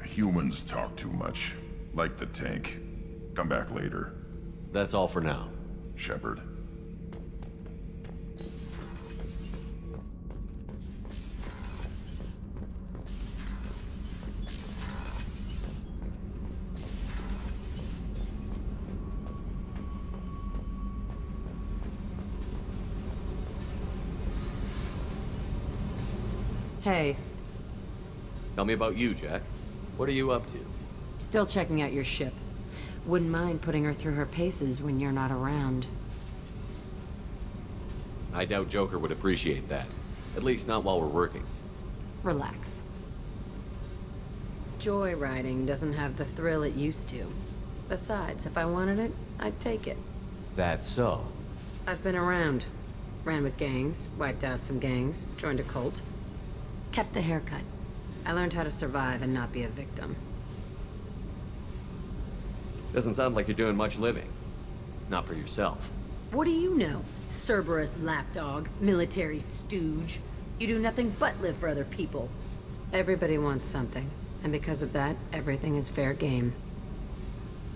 Humans talk too much. Like the tank. Come back later. That's all for now. Shepard. Hey. Tell me about you, Jack. What are you up to? Still checking out your ship. Wouldn't mind putting her through her paces when you're not around. I doubt Joker would appreciate that. At least not while we're working. Relax. Joyriding doesn't have the thrill it used to. Besides, if I wanted it, I'd take it. That's so. I've been around. Ran with gangs, wiped out some gangs, joined a cult. Kept the haircut. I learned how to survive and not be a victim. Doesn't sound like you're doing much living. Not for yourself. What do you know? Cerberus lapdog, military stooge. You do nothing but live for other people. Everybody wants something, and because of that, everything is fair game.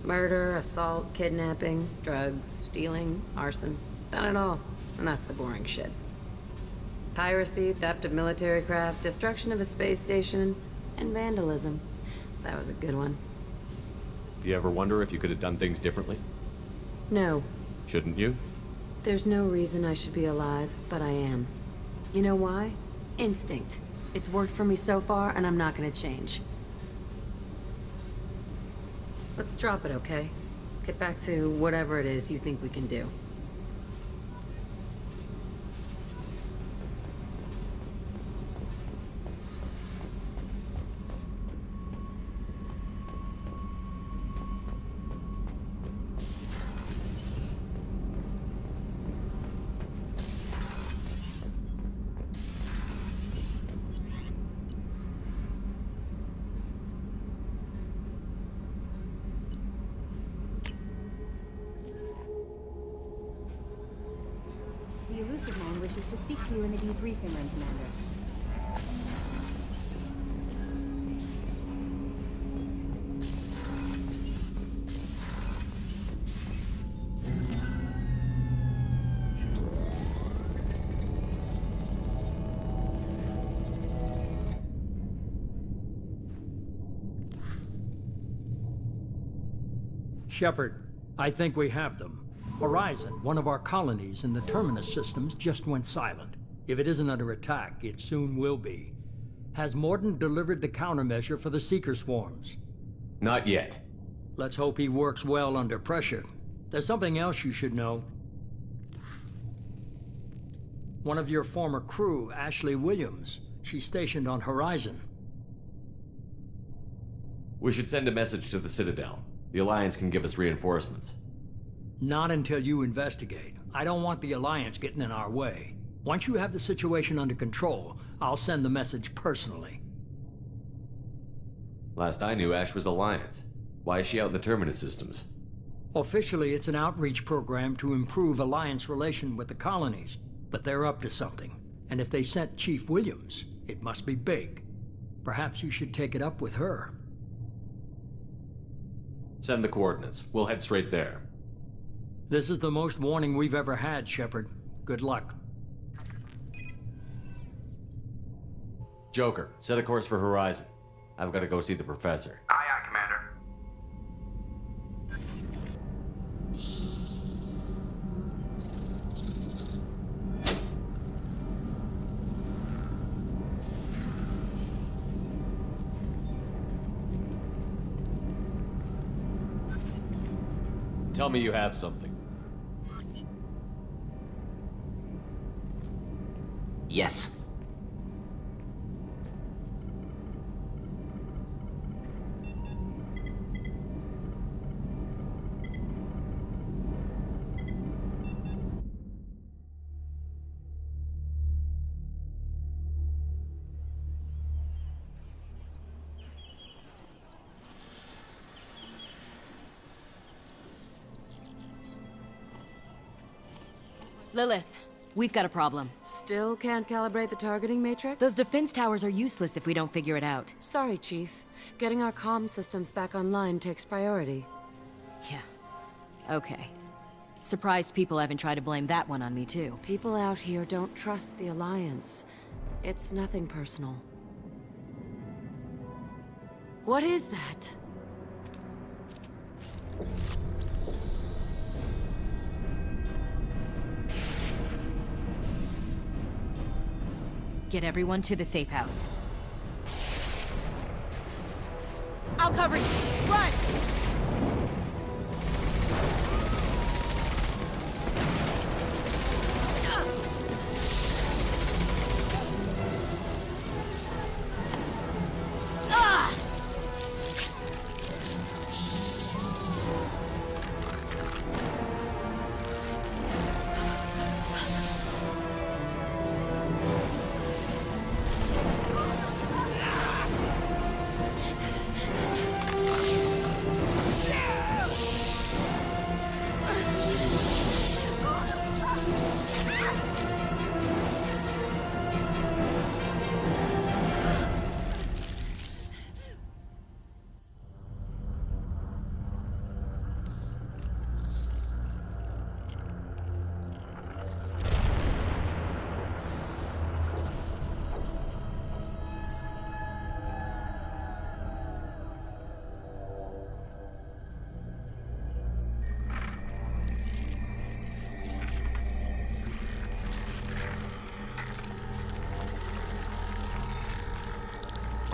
Murder, assault, kidnapping, drugs, stealing, arson. Done it all. And that's the boring shit. Piracy, theft of military craft, destruction of a space station, and vandalism. That was a good one. Do you ever wonder if you could have done things differently? No. Shouldn't you? There's no reason I should be alive, but I am. You know why? Instinct. It's worked for me so far, and I'm not gonna change. Let's drop it, okay? Get back to whatever it is you think we can do. The Elusive Man wishes to speak to you in the debriefing room, Commander. Shepard, I think we have them. Horizon, one of our colonies in the Terminus systems, just went silent. If it isn't under attack, it soon will be. Has Mordin delivered the countermeasure for the Seeker swarms? Not yet. Let's hope he works well under pressure. There's something else you should know. One of your former crew, Ashley Williams, she's stationed on Horizon. We should send a message to the Citadel. The Alliance can give us reinforcements. Not until you investigate. I don't want the Alliance getting in our way. Once you have the situation under control, I'll send the message personally. Last I knew, Ash was Alliance. Why is she out in the Terminus systems? Officially, it's an outreach program to improve Alliance relation with the colonies, but they're up to something. And if they sent Chief Williams, it must be big. Perhaps you should take it up with her. Send the coordinates. We'll head straight there. This is the most warning we've ever had, Shepard. Good luck. Joker, set a course for Horizon. I've got to go see the Professor. Aye, aye, Commander. Tell me you have something. Yes. Lilith, we've got a problem. Still can't calibrate the targeting matrix? Those defense towers are useless if we don't figure it out. Sorry, Chief. Getting our comm systems back online takes priority. Yeah. Okay. Surprised people haven't tried to blame that one on me, too. People out here don't trust the Alliance. It's nothing personal. What is that? Get everyone to the safe house. I'll cover you. Run!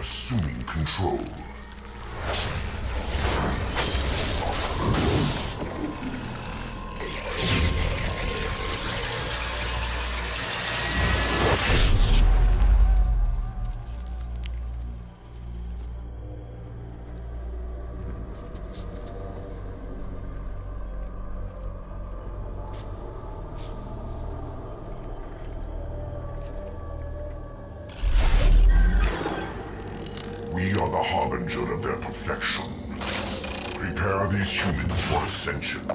assuming control. We are the harbinger of their perfection. Prepare these humans for ascension.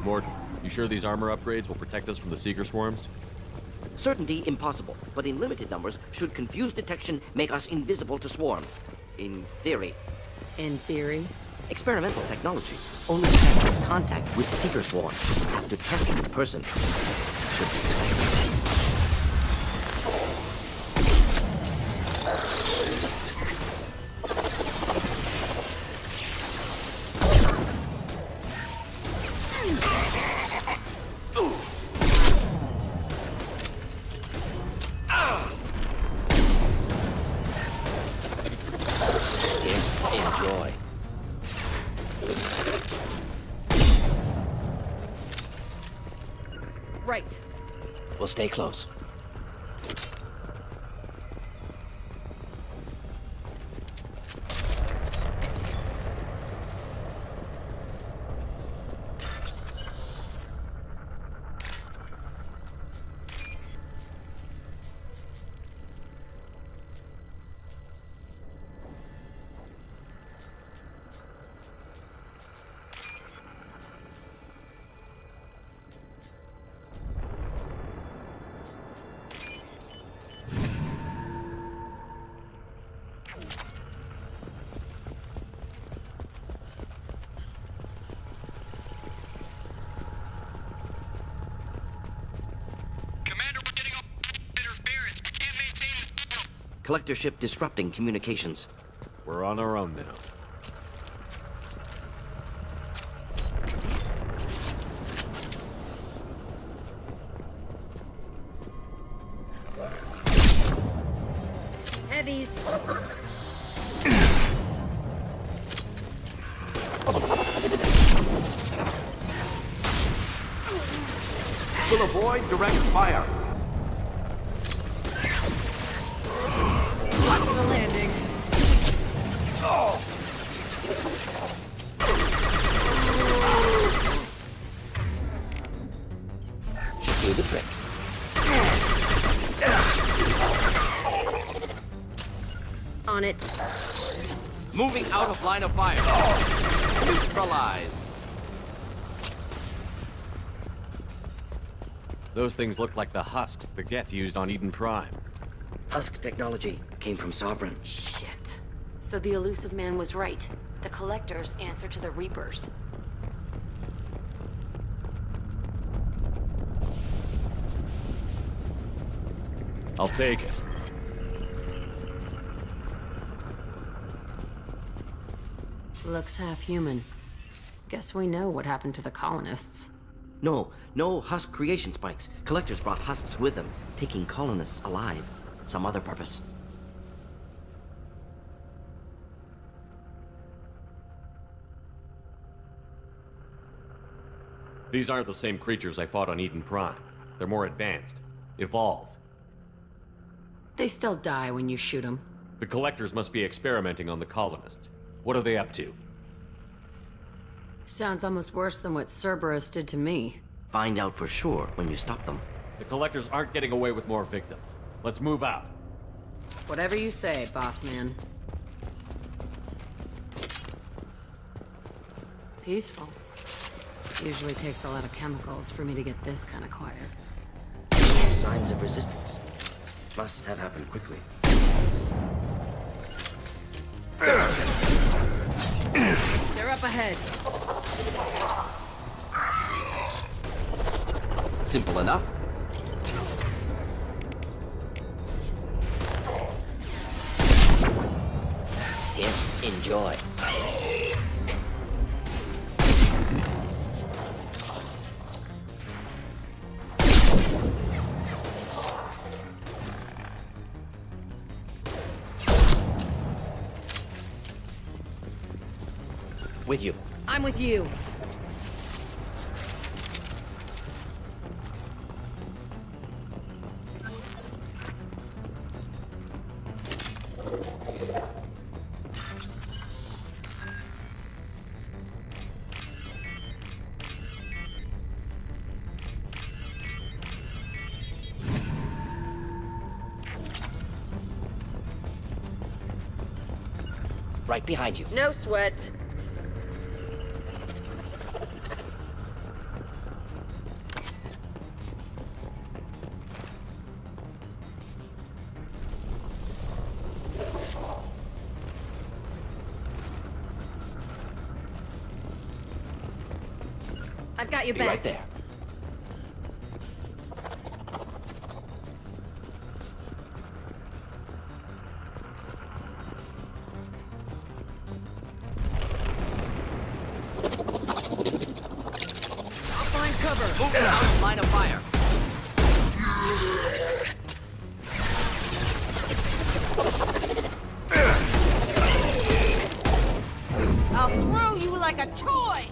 Mort, you sure these armor upgrades will protect us from the Seeker swarms? Certainty impossible, but in limited numbers, should confused detection make us invisible to swarms. In theory. In theory? Experimental technology. Only tests contact with Seeker swarms. To test it in person should be exciting. Enjoy. Right. We'll stay close. Collector ship disrupting communications. We're on our own now. Heavies. Will avoid direct fire. Watch the landing. Should do the trick. On it. Moving out of line of fire. Neutralized. Those things look like the husks the Geth used on Eden Prime. Husk technology came from Sovereign. Shit. So the elusive man was right. The Collectors answer to the Reapers. I'll take it. Looks half human. Guess we know what happened to the colonists. No husk creation spikes. Collectors brought husks with them, taking colonists alive. Some other purpose. These aren't the same creatures I fought on Eden Prime. They're more advanced. Evolved. They still die when you shoot them. The Collectors must be experimenting on the colonists. What are they up to? Sounds almost worse than what Cerberus did to me. Find out for sure when you stop them. The Collectors aren't getting away with more victims. Let's move out. Whatever you say, boss man. Peaceful. Usually takes a lot of chemicals for me to get this kind of quiet. Signs of resistance. Must have happened quickly. They're up ahead. Simple enough. Here, enjoy. With you. I'm with you. Right behind you. No sweat. I've got you Be back. right there. I'll find cover. Move out, line of fire. I'll throw you like a toy.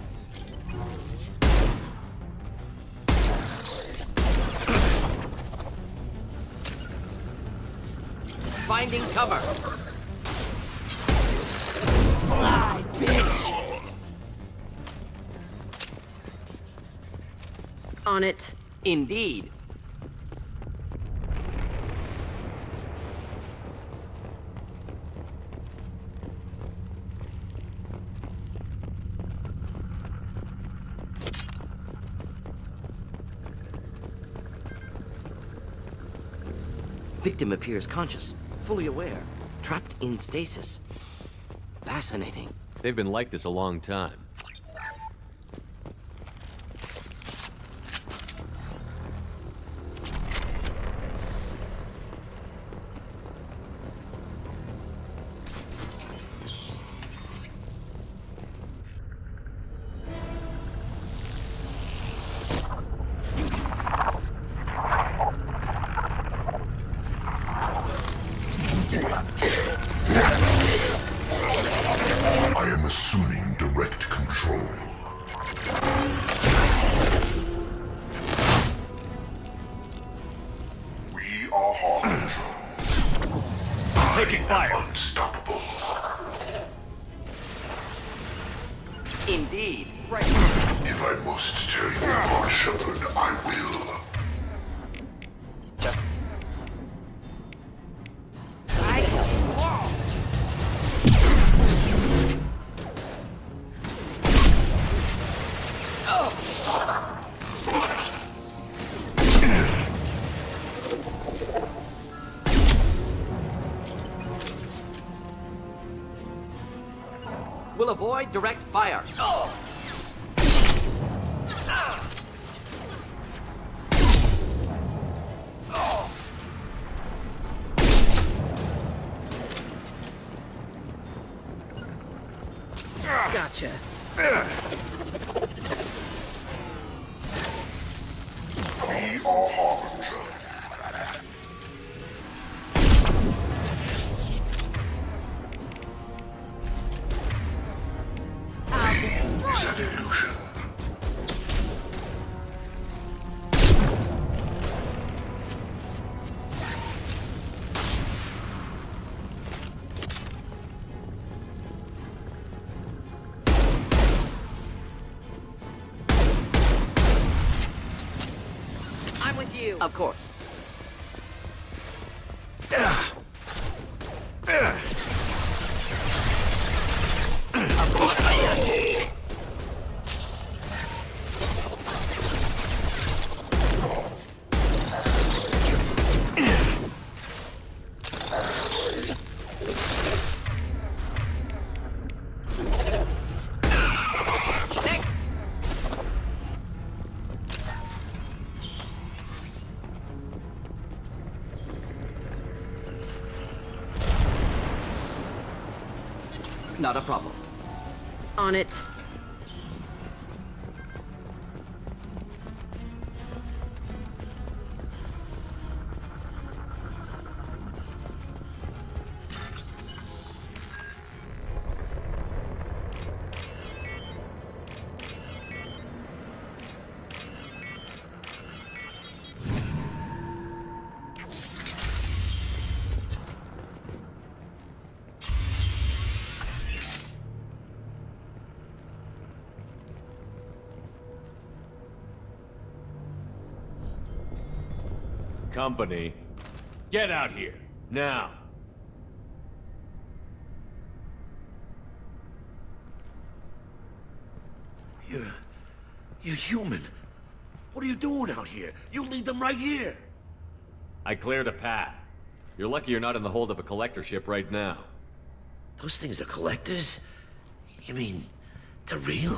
Finding cover. Fly, bitch. On it. Indeed. Victim appears conscious, fully aware, trapped in stasis. Fascinating. They've been like this a long time. I am assuming direct control. We are Hawk. Taking fire. Unstoppable. Indeed. Right. If I must tear you apart, Shepard, I will. Will avoid direct fire. Gotcha. Star Harbinger. Is that an illusion? I'm with you. Of course. Not a problem. On it. Company, get out here, now. You're human. What are you doing out here? You lead them right here. I cleared a path. You're lucky you're not in the hold of a collector ship right now. Those things are collectors? You mean, they're real?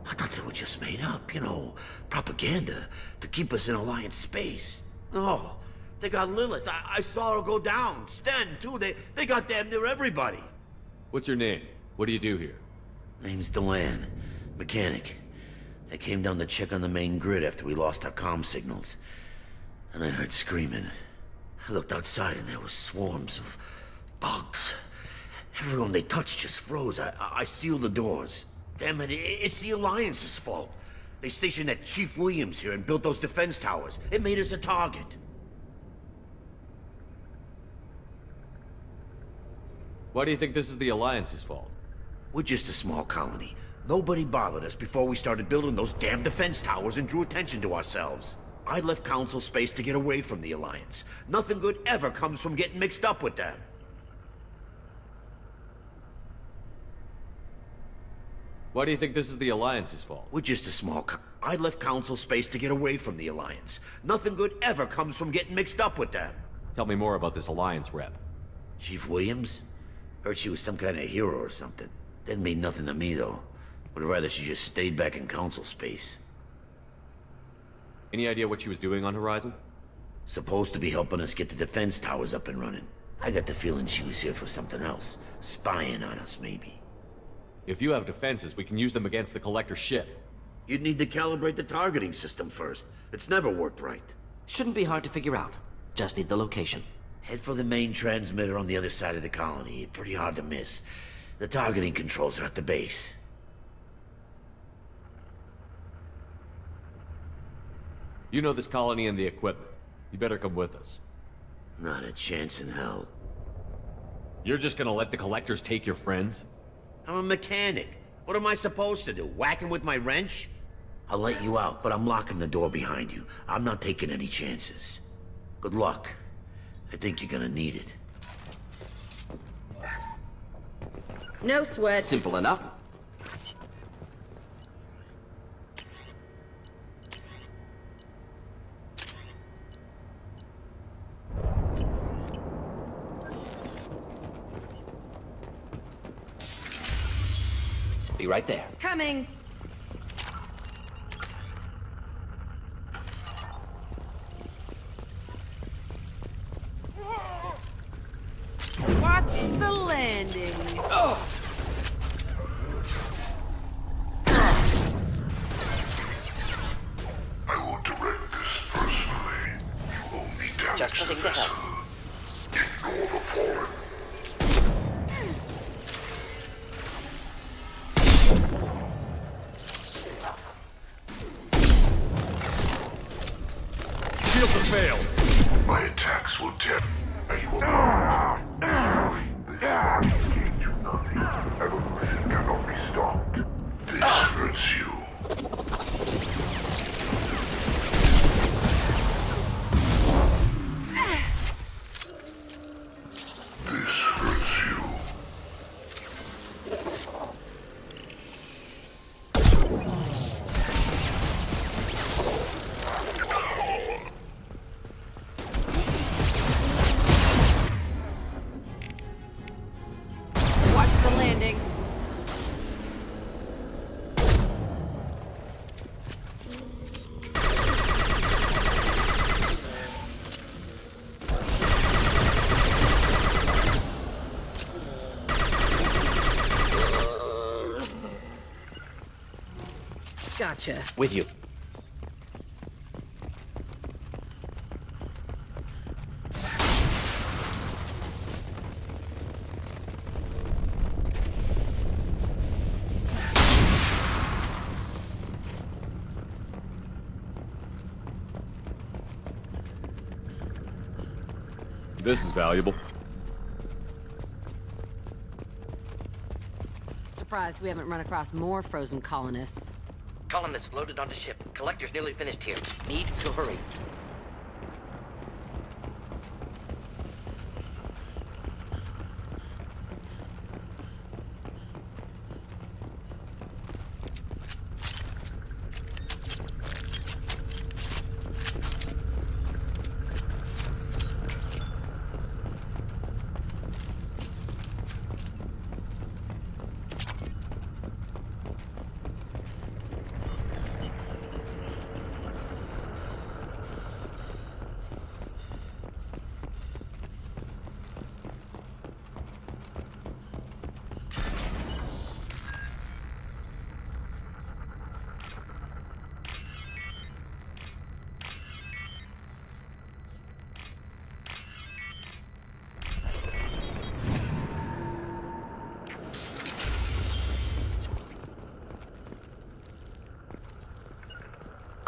I thought they were just made up, you know, propaganda to keep us in Alliance space. No, they got Lilith. I saw her go down. Sten, too. They got damn near everybody. What's your name? What do you do here? Name's Delan, mechanic. I came down to check on the main grid after we lost our comm signals. And I heard screaming. I looked outside and there was swarms of bugs. Everyone they touched just froze. I sealed the doors. Damn it, it's the Alliance's fault. They stationed that Chief Williams here and built those defense towers. It made us a target. Why do you think this is the Alliance's fault? We're just a small colony. Nobody bothered us before we started building those damn defense towers and drew attention to ourselves. I left Council space to get away from the Alliance. Nothing good ever comes from getting mixed up with them. Why do you think this is the Alliance's fault? We're just a small I left Council space to get away from the Alliance. Nothing good ever comes from getting mixed up with them. Tell me more about this Alliance rep. Chief Williams? Heard she was some kind of hero or something. Didn't mean nothing to me, though. Would rather she just stayed back in Council space. Any idea what she was doing on Horizon? Supposed to be helping us get the defense towers up and running. I got the feeling she was here for something else. Spying on us, maybe. If you have defenses, we can use them against the Collector ship. You'd need to calibrate the targeting system first. It's never worked right. Shouldn't be hard to figure out. Just need the location. Head for the main transmitter on the other side of the colony. Pretty hard to miss. The targeting controls are at the base. You know this colony and the equipment. You better come with us. Not a chance in hell. You're just gonna let the Collectors take your friends? I'm a mechanic. What am I supposed to do? Whack him with my wrench? I'll let you out, but I'm locking the door behind you. I'm not taking any chances. Good luck. I think you're gonna need it. No sweat. Simple enough. Be right there. Coming. Watch the landing. Oh. I will direct this. Just the thing to help. Ignore the pollen. Shields have failed. My attacks will tear you apart. This body gained you nothing. Evolution cannot be stopped. This hurts you. This hurts you. Watch the landing. Gotcha. With you. This is valuable. Surprised we haven't run across more frozen colonists. Colonists loaded onto ship. Collector's nearly finished here. Need to hurry.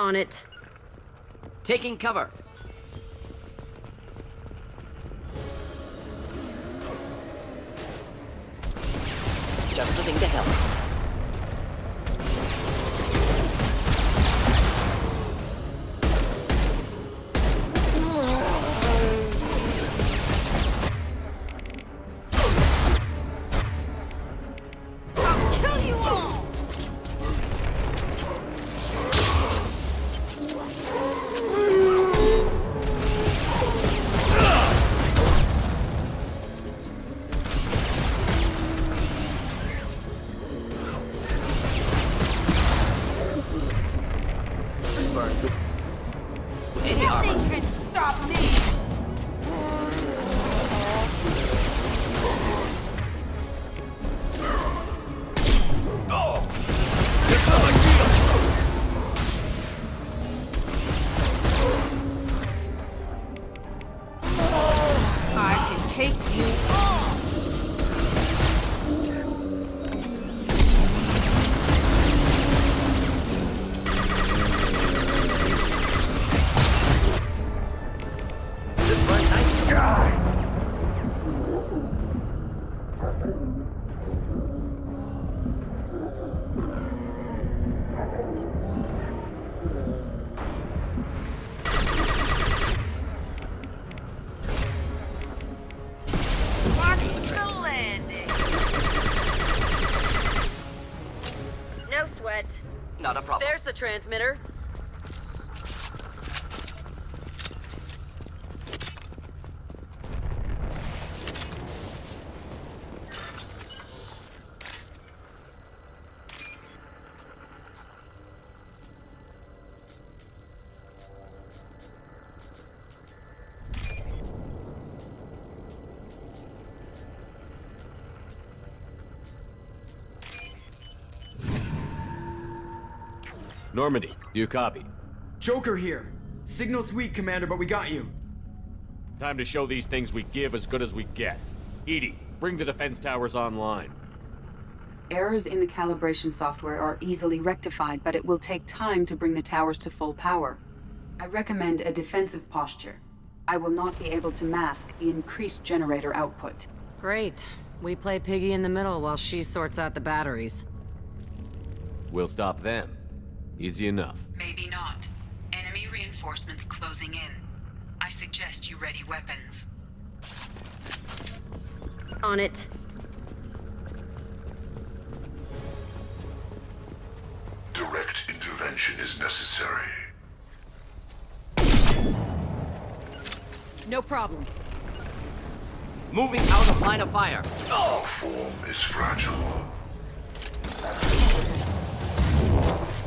On it. Taking cover. Just the thing to help. Nothing can stop me! I can take you on. Watch the landing! No sweat. Not a problem. There's the transmitter. Normandy, do you copy? Joker here. Signal's weak, Commander, but we got you. Time to show these things we give as good as we get. Edie, bring the defense towers online. Errors in the calibration software are easily rectified, but it will take time to bring the towers to full power. I recommend a defensive posture. I will not be able to mask the increased generator output. Great. We play piggy in the middle while she sorts out the batteries. We'll stop them. Easy enough. Maybe not. Enemy reinforcements closing in. I suggest you ready weapons. On it. Direct intervention is necessary. No problem. Moving out of line of fire. Our form is fragile.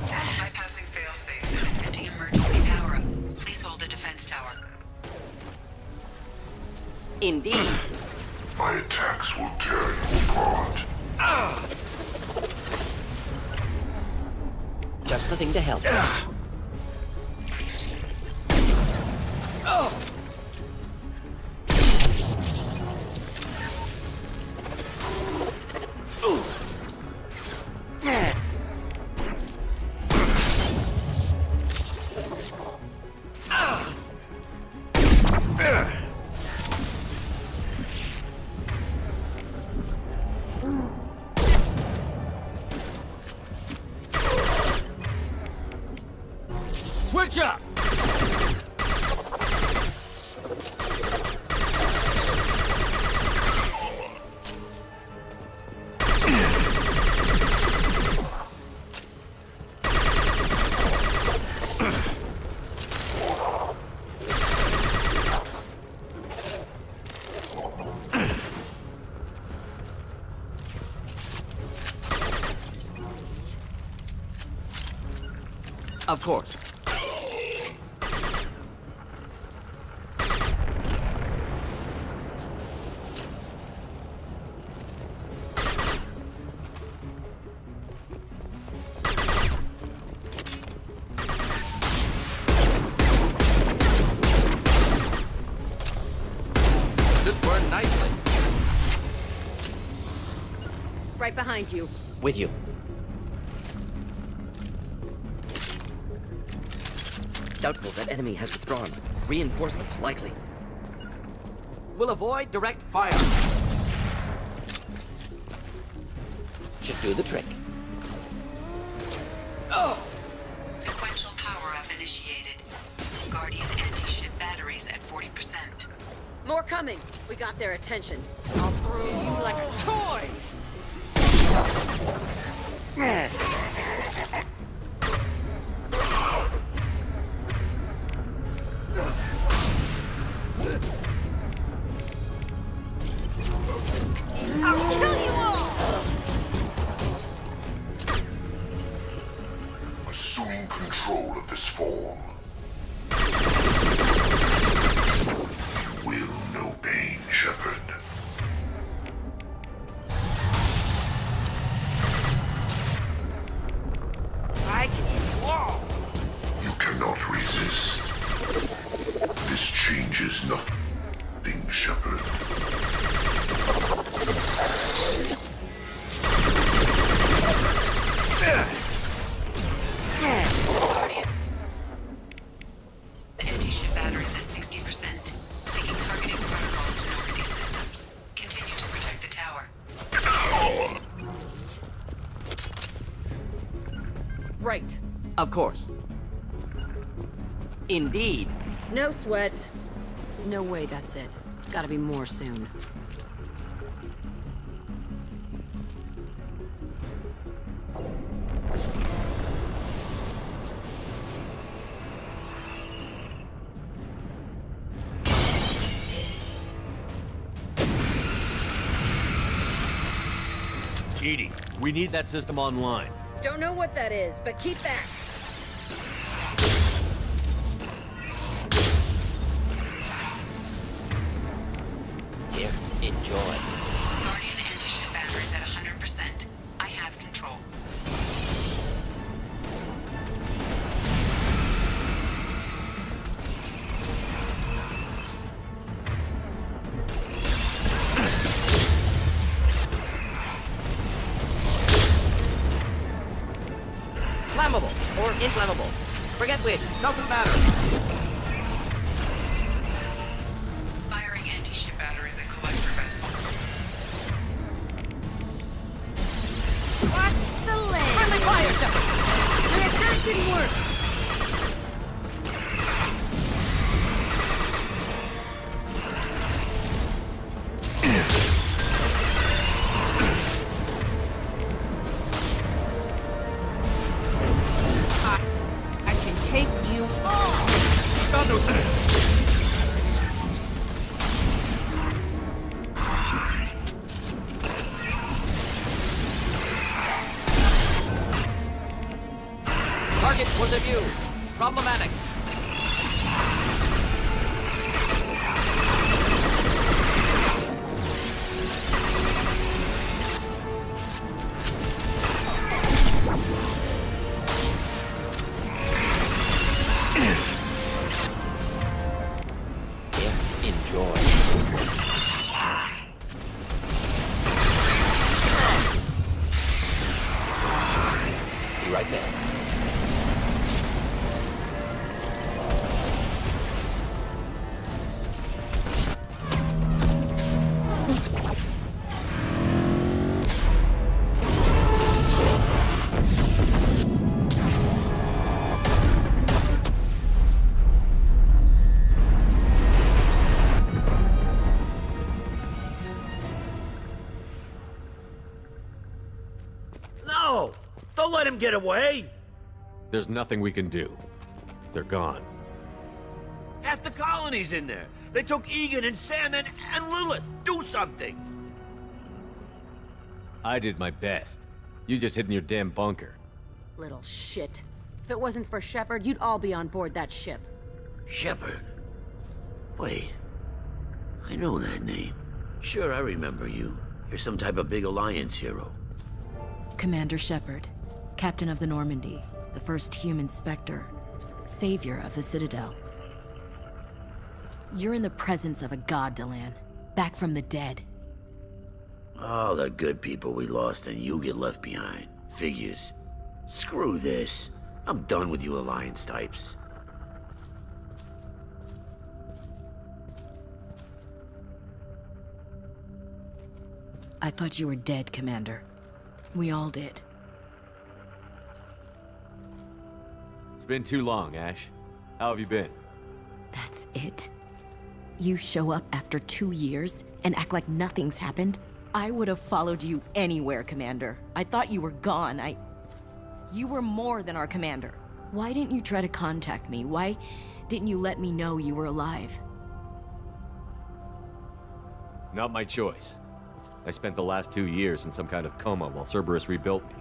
Bypassing failsafe and attempting emergency power-up. Please hold a defense tower. Indeed. My attacks will tear you apart. Just the thing to help. Switch up! Of course. Should burn nicely. Right behind you. With you. Doubtful that enemy has withdrawn. Reinforcements likely. We'll avoid direct fire. Should do the trick. Oh! Sequential power-up initiated. Guardian anti-ship batteries at 40%. More coming. We got their attention. I'll throw you like a toy! I'll kill you all! Assuming control of this form. You will know pain, Shepard. I can eat you all! You cannot resist. This changes nothing, Shepard. Guardian. The anti-ship batteries at 60%. Seeking targeting protocols to Normandy systems. Continue to protect the tower. Right. Of course. Indeed. No sweat. No way that's it. Gotta be more soon. Edie, we need that system online. Don't know what that is, but keep back. Here, enjoy. Guardian anti-ship batteries at 100%. I have control. or inflammable. Forget which, doesn't matter. Firing anti-ship batteries at collector vessel. What's the lane? Friendly fire, Shepard! The attack didn't work! I can take you on! Got no sense! Target was a view. Problematic. Enjoy. Be right there. No! Don't let him get away! There's nothing we can do. They're gone. Half the colony's in there. They took Egan and Sam and Lilith. Do something! I did my best. You just hid in your damn bunker. Little shit. If it wasn't for Shepard, you'd all be on board that ship. Shepard? Wait. I know that name. Sure, I remember you. You're some type of big Alliance hero. Commander Shepard, Captain of the Normandy, the first human Spectre, savior of the Citadel. You're in the presence of a god, Delan, back from the dead. All the good people we lost and you get left behind. Figures. Screw this. I'm done with you Alliance types. I thought you were dead, Commander. We all did. It's been too long, Ash. How have you been? That's it? You show up after 2 years and act like nothing's happened? I would have followed you anywhere, Commander. I thought you were gone. You were more than our commander. Why didn't you try to contact me? Why didn't you let me know you were alive? Not my choice. I spent the last 2 years in some kind of coma while Cerberus rebuilt me.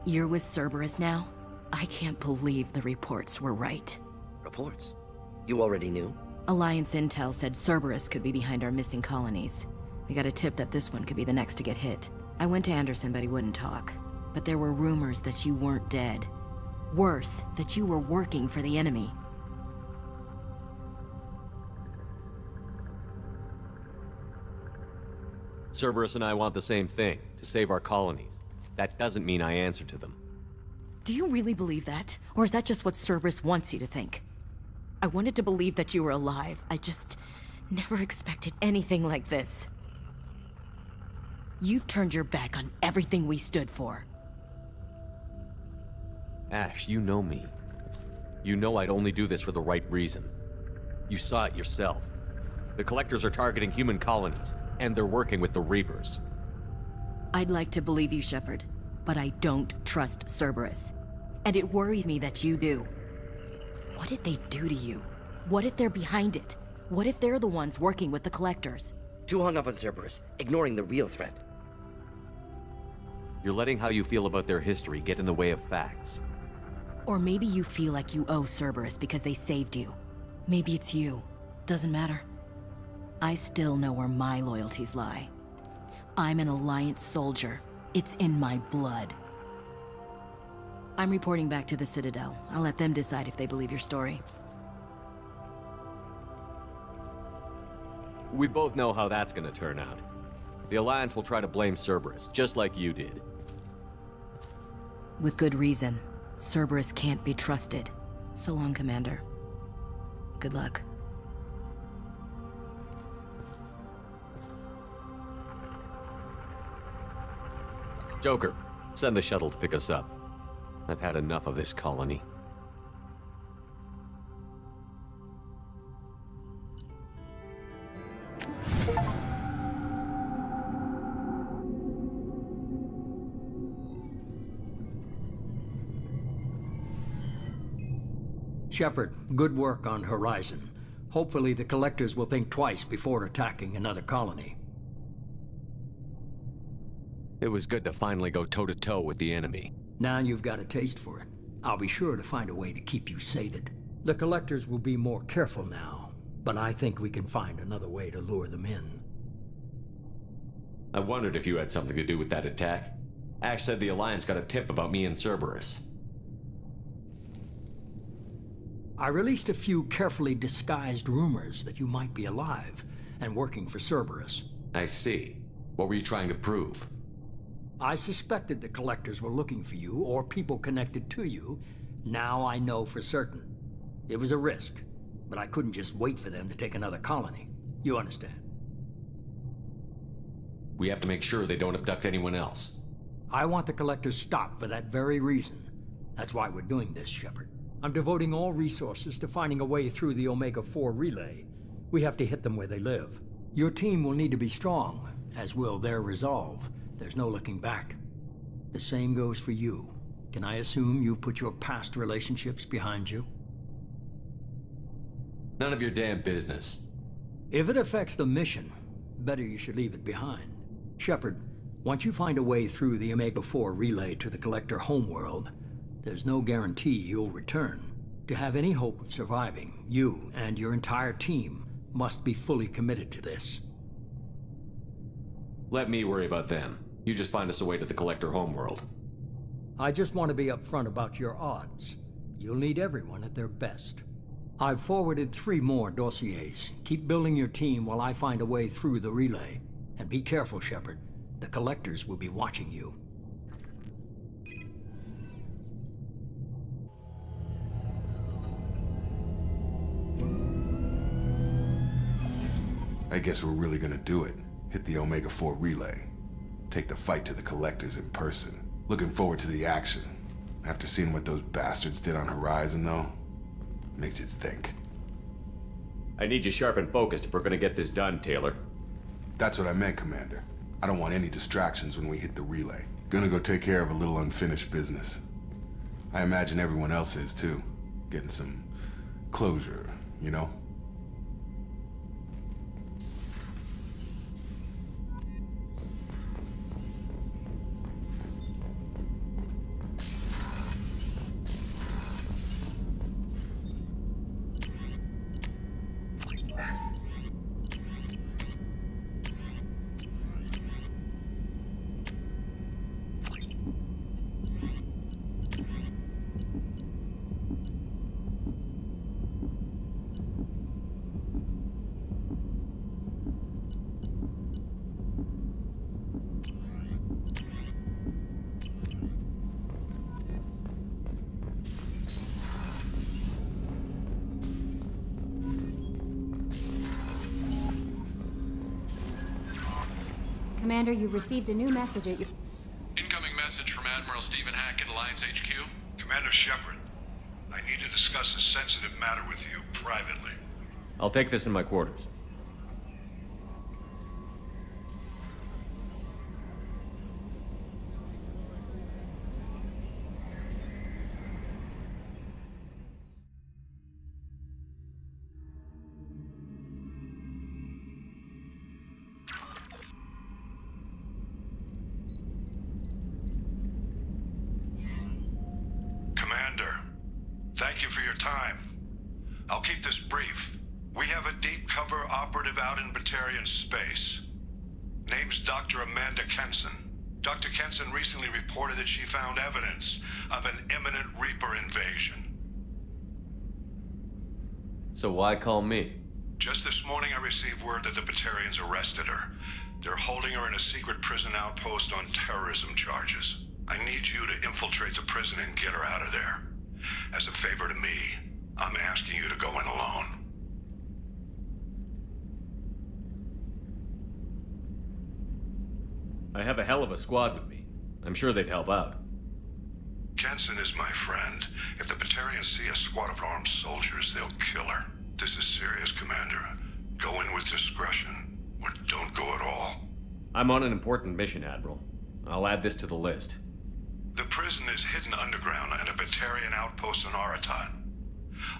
You're with Cerberus now? I can't believe the reports were right. Reports? You already knew? Alliance intel said Cerberus could be behind our missing colonies. We got a tip that this one could be the next to get hit. I went to Anderson, but he wouldn't talk. But there were rumors that you weren't dead. Worse, that you were working for the enemy. Cerberus and I want the same thing, to save our colonies. That doesn't mean I answer to them. Do you really believe that? Or is that just what Cerberus wants you to think? I wanted to believe that you were alive. I just never expected anything like this. You've turned your back on everything we stood for. Ash, you know me. You know I'd only do this for the right reason. You saw it yourself. The Collectors are targeting human colonies, and they're working with the Reapers. I'd like to believe you, Shepard, but I don't trust Cerberus. And it worries me that you do. What did they do to you? What if they're behind it? What if they're the ones working with the Collectors? Too hung up on Cerberus, ignoring the real threat. You're letting how you feel about their history get in the way of facts. Or maybe you feel like you owe Cerberus because they saved you. Maybe it's you. Doesn't matter. I still know where my loyalties lie. I'm an Alliance soldier. It's in my blood. I'm reporting back to the Citadel. I'll let them decide if they believe your story. We both know how that's gonna turn out. The Alliance will try to blame Cerberus, just like you did. With good reason. Cerberus can't be trusted. So long, Commander. Good luck. Joker, send the shuttle to pick us up. I've had enough of this colony. Shepard, good work on Horizon. Hopefully the Collectors will think twice before attacking another colony. It was good to finally go toe-to-toe with the enemy. Now you've got a taste for it. I'll be sure to find a way to keep you sated. The Collectors will be more careful now, but I think we can find another way to lure them in. I wondered if you had something to do with that attack. Ash said the Alliance got a tip about me and Cerberus. I released a few carefully disguised rumors that you might be alive and working for Cerberus. I see. What were you trying to prove? I suspected the Collectors were looking for you, or people connected to you. Now I know for certain. It was a risk, but I couldn't just wait for them to take another colony. You understand? We have to make sure they don't abduct anyone else. I want the Collectors stopped for that very reason. That's why we're doing this, Shepard. I'm devoting all resources to finding a way through the Omega-4 relay. We have to hit them where they live. Your team will need to be strong, as will their resolve. There's no looking back. The same goes for you. Can I assume you've put your past relationships behind you? None of your damn business. If it affects the mission, better you should leave it behind. Shepard, once you find a way through the Omega-4 relay to the Collector homeworld, there's no guarantee you'll return. To have any hope of surviving, you and your entire team must be fully committed to this. Let me worry about them. You just find us a way to the Collector homeworld. I just want to be upfront about your odds. You'll need everyone at their best. I've forwarded 3 more dossiers. Keep building your team while I find a way through the relay. And be careful, Shepard. The Collectors will be watching you. I guess we're really gonna do it. Hit the Omega-4 relay. Take the fight to the Collectors in person. Looking forward to the action. After seeing what those bastards did on Horizon, though, makes you think. I need you sharp and focused if we're gonna get this done, Taylor. That's what I meant, Commander. I don't want any distractions when we hit the relay. Gonna go take care of a little unfinished business. I imagine everyone else is, too. Getting some closure, you know? Commander, you've received a new message at your... Incoming message from Admiral Stephen Hackett, Alliance HQ. Commander Shepard, I need to discuss a sensitive matter with you privately. I'll take this in my quarters. Commander, thank you for your time. I'll keep this brief. We have a deep cover operative out in Batarian space. Name's Dr. Amanda Kenson. Dr. Kenson recently reported that she found evidence of an imminent Reaper invasion. So why call me? Just this morning I received word that the Batarians arrested her. They're holding her in a secret prison outpost on terrorism charges. I need you to infiltrate the prison and get her out of there. As a favor to me, I'm asking you to go in alone. I have a hell of a squad with me. I'm sure they'd help out. Kenson is my friend. If the Batarians see a squad of armed soldiers, they'll kill her. This is serious, Commander. Go in with discretion, or don't go at all. I'm on an important mission, Admiral. I'll add this to the list. The prison is hidden underground at a Batarian outpost in Aratat.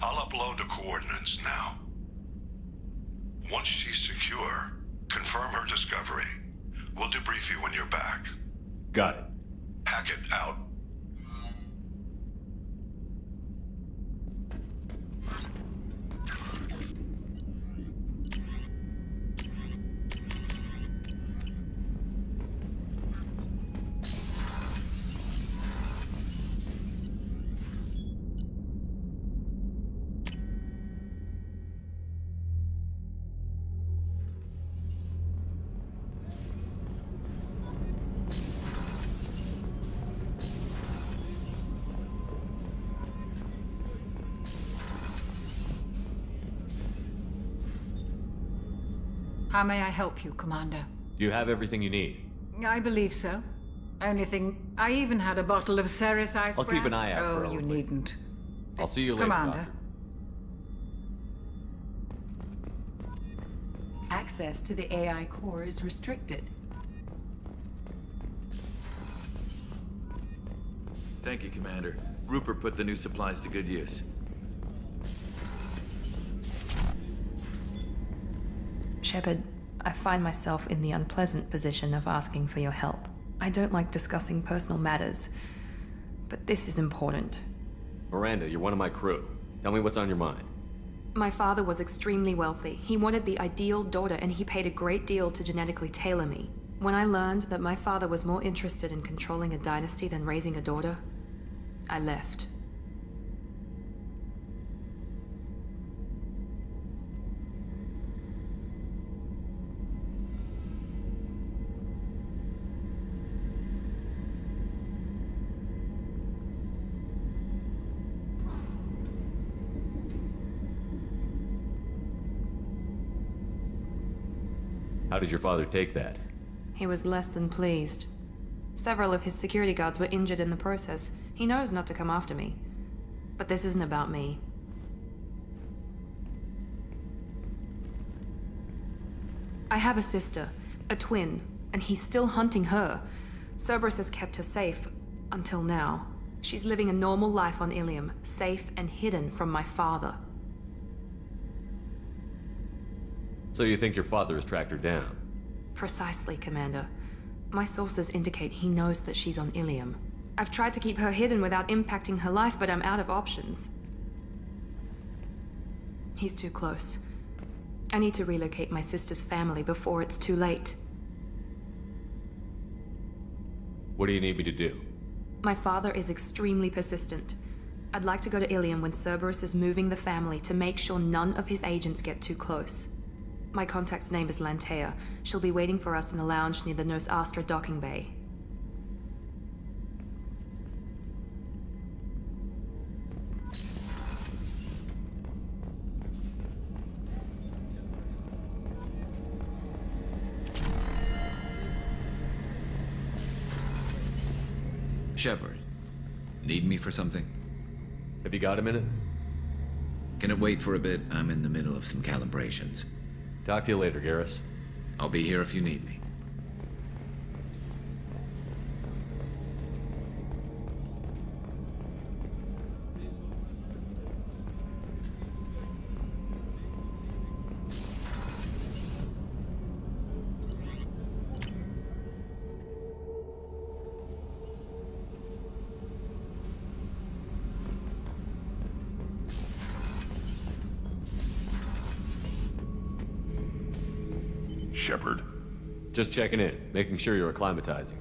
I'll upload the coordinates now. Once she's secure, confirm her discovery. We'll debrief you when you're back. Got it. Hackett out. How may I help you, Commander? Do you have everything you need? I believe so. Only thing, I even had a bottle of Ceres ice. I'll keep an eye out for Oh, you Oakley. needn't. I'll see you later, Commander. Doctor. Access to the AI core is restricted. Thank you, Commander. Rupert put the new supplies to good use. Shepard, I find myself in the unpleasant position of asking for your help. I don't like discussing personal matters, but this is important. Miranda, you're one of my crew. Tell me what's on your mind. My father was extremely wealthy. He wanted the ideal daughter, and he paid a great deal to genetically tailor me. When I learned that my father was more interested in controlling a dynasty than raising a daughter, I left. How did your father take that? He was less than pleased. Several of his security guards were injured in the process. He knows not to come after me. But this isn't about me. I have a sister, a twin, and he's still hunting her. Cerberus has kept her safe, until now. She's living a normal life on Ilium, safe and hidden from my father. So you think your father has tracked her down? Precisely, Commander. My sources indicate he knows that she's on Ilium. I've tried to keep her hidden without impacting her life, but I'm out of options. He's too close. I need to relocate my sister's family before it's too late. What do you need me to do? My father is extremely persistent. I'd like to go to Ilium when Cerberus is moving the family to make sure none of his agents get too close. My contact's name is Lantea. She'll be waiting for us in a lounge near the Nos Astra docking bay. Shepard, need me for something? Have you got a minute? Can it wait for a bit? I'm in the middle of some calibrations. Talk to you later, Garrus. I'll be here if you need me. Shepard. Just checking in, making sure you're acclimatizing.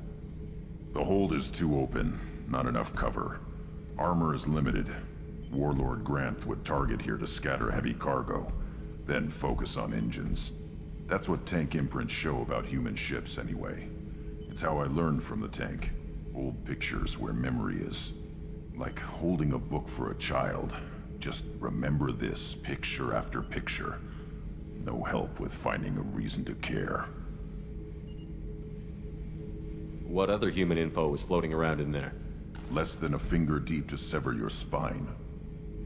The hold is too open, not enough cover. Armor is limited. Warlord Granth would target here to scatter heavy cargo, then focus on engines. That's what tank imprints show about human ships anyway. It's how I learned from the tank. old pictures where memory is. Like holding a book for a child. Just remember this, picture after picture. No help with finding a reason to care. What other human info was floating around in there? Less than a finger deep to sever your spine.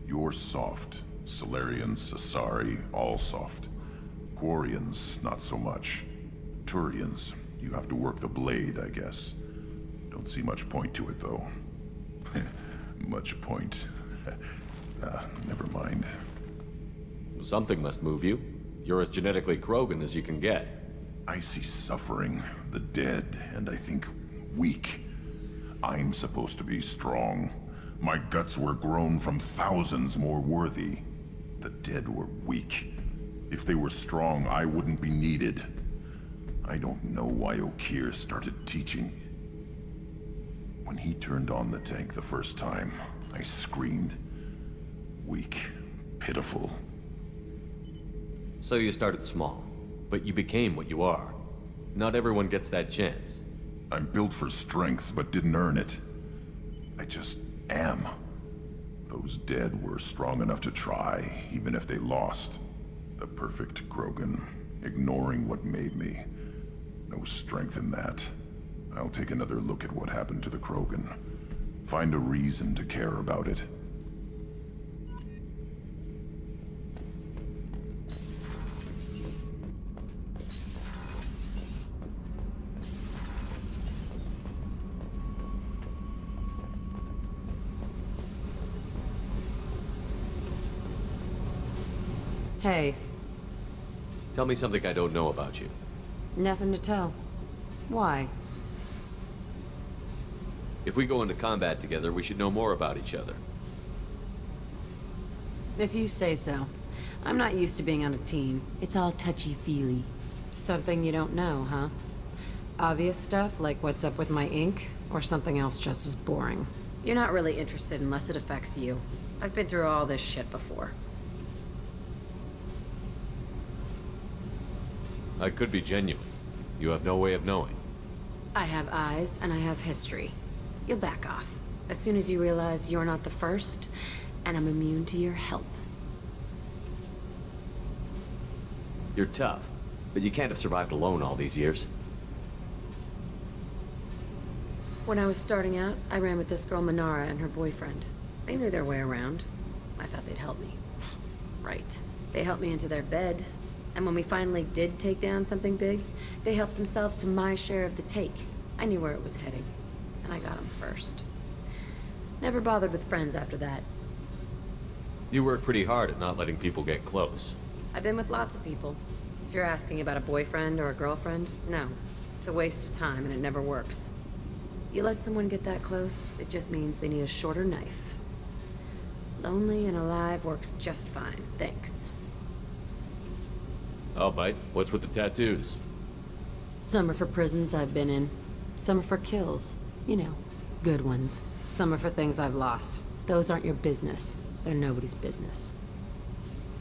You're soft. Salarians, Asari, all soft. Quarians, not so much. Turians, you have to work the blade, I guess. Don't see much point to it, though. Much point. Never mind. Something must move you. You're as genetically Krogan as you can get. I see suffering, the dead, and I think weak. I'm supposed to be strong. My guts were grown from thousands more worthy. The dead were weak. If they were strong, I wouldn't be needed. I don't know why Okeer started teaching. When he turned on the tank the first time, I screamed. Weak, pitiful. So you started small, but you became what you are. Not everyone gets that chance. I'm built for strength, but didn't earn it. I just am. Those dead were strong enough to try, even if they lost. The perfect Krogan, ignoring what made me. No strength in that. I'll take another look at what happened to the Krogan. Find a reason to care about it. Hey. Tell me something I don't know about you. Nothing to tell. Why? If we go into combat together, we should know more about each other. If you say so. I'm not used to being on a team. It's all touchy-feely. Something you don't know, huh? Obvious stuff, like what's up with my ink, or something else just as boring? You're not really interested unless it affects you. I've been through all this shit before. I could be genuine. You have no way of knowing. I have eyes, and I have history. You'll back off. As soon as you realize you're not the first, and I'm immune to your help. You're tough, but you can't have survived alone all these years. When I was starting out, I ran with this girl Minara and her boyfriend. They knew their way around. I thought they'd help me. Right. They helped me into their bed. And when we finally did take down something big, they helped themselves to my share of the take. I knew where it was heading, and I got them first. Never bothered with friends after that. You work pretty hard at not letting people get close. I've been with lots of people. If you're asking about a boyfriend or a girlfriend, no. It's a waste of time and it never works. You let someone get that close, it just means they need a shorter knife. Lonely and alive works just fine, thanks. I'll bite. What's with the tattoos? Some are for prisons I've been in. Some are for kills. You know, good ones. Some are for things I've lost. Those aren't your business. They're nobody's business.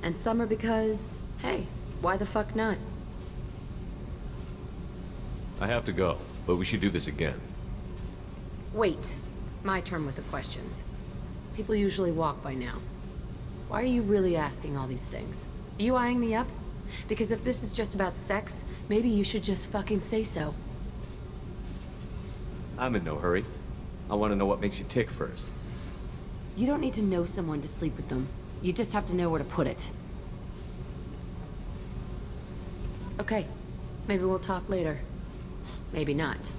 And some are because, hey, why the fuck not? I have to go, but we should do this again. Wait. My turn with the questions. People usually walk by now. Why are you really asking all these things? Are you eyeing me up? Because if this is just about sex, maybe you should just fucking say so. I'm in no hurry. I want to know what makes you tick first. You don't need to know someone to sleep with them. You just have to know where to put it. Okay. Maybe we'll talk later. Maybe not.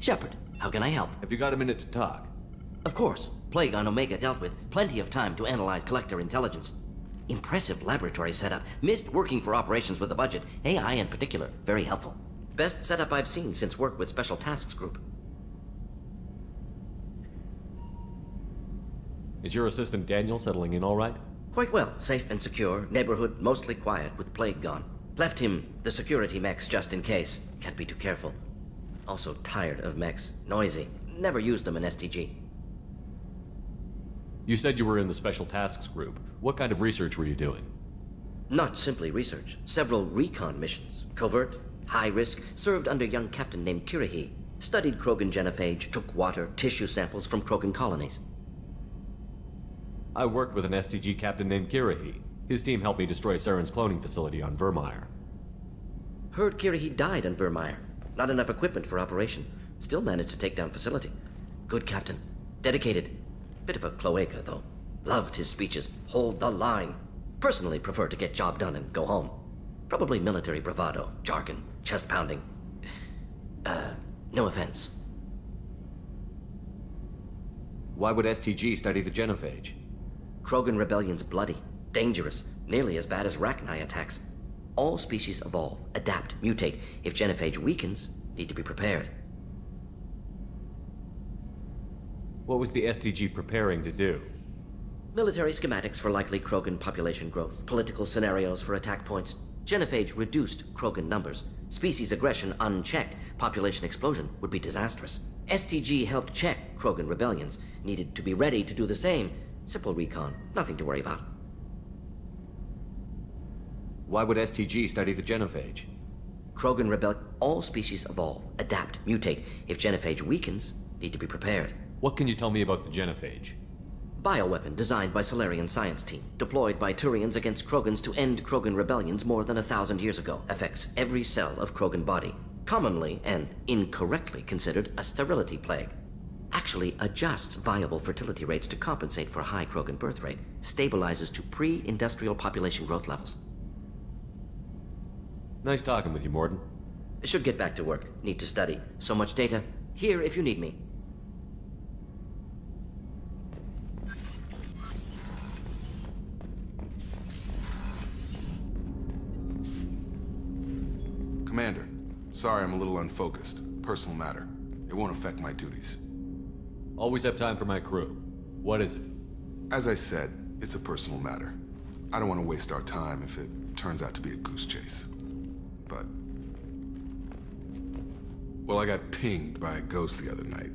Shepard, how can I help? Have you got a minute to talk? Of course. Plague on Omega dealt with. Plenty of time to analyze Collector intelligence. Impressive laboratory setup. Missed working for operations with a budget. AI in particular, very helpful. Best setup I've seen since work with Special Tasks Group. Is your assistant Daniel settling in all right? Quite well. Safe and secure. Neighborhood mostly quiet with plague gone. Left him the security mechs just in case. Can't be too careful. Also tired of mechs. Noisy. Never used them in STG. You said you were in the Special Tasks Group. What kind of research were you doing? Not simply research. Several recon missions. Covert, high risk, served under a young captain named Kirahi. Studied Krogan genophage, took water, tissue samples from Krogan colonies. I worked with an STG captain named Kirahi. His team helped me destroy Saren's cloning facility on Vermeer. Heard Kirahi died on Vermeer. Not enough equipment for operation. Still managed to take down facility. Good captain. Dedicated. Bit of a cloaca, though. Loved his speeches. Hold the line. Personally prefer to get job done and go home. Probably military bravado, jargon, chest pounding. No offense. Why would STG study the genophage? Krogan rebellion's bloody, dangerous, nearly as bad as Rachni attacks. All species evolve, adapt, mutate. If genophage weakens, need to be prepared. What was the STG preparing to do? Military schematics for likely Krogan population growth, political scenarios for attack points. Genophage reduced Krogan numbers. Species aggression unchecked, population explosion would be disastrous. STG helped check Krogan rebellions, needed to be ready to do the same. Simple recon, nothing to worry about. Why would STG study the genophage? Krogan rebel. All species evolve, adapt, mutate. If genophage weakens, need to be prepared. What can you tell me about the genophage? Bioweapon designed by Solarian science team, deployed by Turians against Krogans to end Krogan rebellions more than 1,000 years ago. Affects every cell of Krogan body. Commonly and incorrectly considered a sterility plague. Actually adjusts viable fertility rates to compensate for a high Krogan birth rate. Stabilizes to pre-industrial population growth levels. Nice talking with you, Mordin. Should get back to work. Need to study. So much data. Here if you need me. Commander, sorry I'm a little unfocused. Personal matter. It won't affect my duties. Always have time for my crew. What is it? As I said, it's a personal matter. I don't want to waste our time if it turns out to be a goose chase. But... well, I got pinged by a ghost the other night.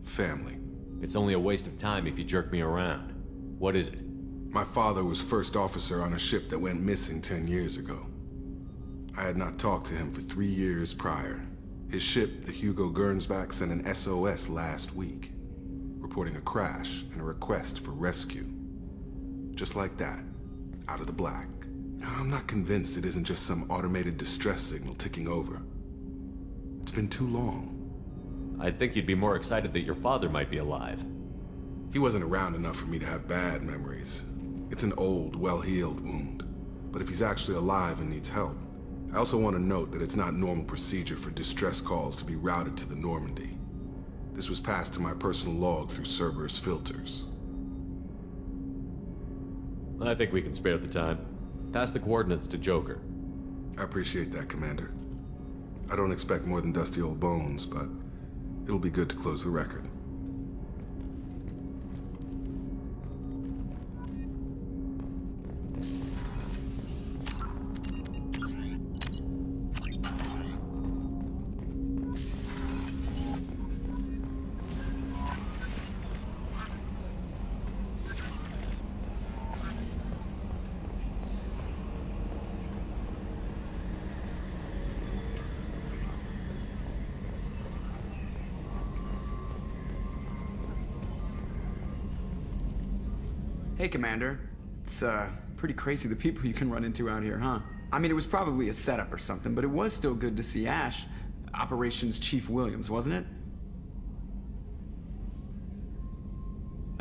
Family. It's only a waste of time if you jerk me around. What is it? My father was first officer on a ship that went missing 10 years ago. I had not talked to him for 3 years prior. His ship, the Hugo Gernsback, sent an SOS last week, reporting a crash and a request for rescue. Just like that, out of the black. I'm not convinced it isn't just some automated distress signal ticking over. It's been too long. I'd think you'd be more excited that your father might be alive. He wasn't around enough for me to have bad memories. It's an old, well-healed wound. But if he's actually alive and needs help, I also want to note that it's not normal procedure for distress calls to be routed to the Normandy. This was passed to my personal log through Cerberus filters. I think we can spare the time. Pass the coordinates to Joker. I appreciate that, Commander. I don't expect more than dusty old bones, but it'll be good to close the record. Hey, Commander. It's, pretty crazy the people you can run into out here, huh? I mean, it was probably a setup or something, but it was still good to see Ash. Operations Chief Williams, wasn't it?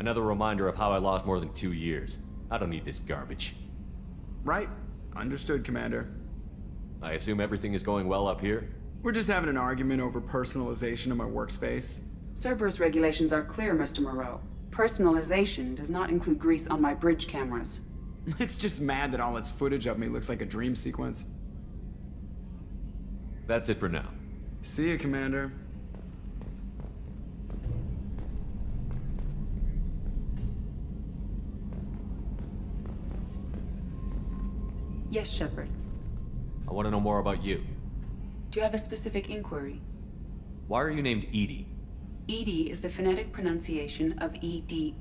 Another reminder of how I lost more than 2 years. I don't need this garbage. Right. Understood, Commander. I assume everything is going well up here? We're just having an argument over personalization of my workspace. Cerberus regulations are clear, Mr. Moreau. Personalization does not include grease on my bridge cameras. It's just mad that all its footage of me looks like a dream sequence. That's it for now. See you, Commander. Yes, Shepard. I want to know more about you. Do you have a specific inquiry? Why are you named EDI? EDI is the phonetic pronunciation of EDI.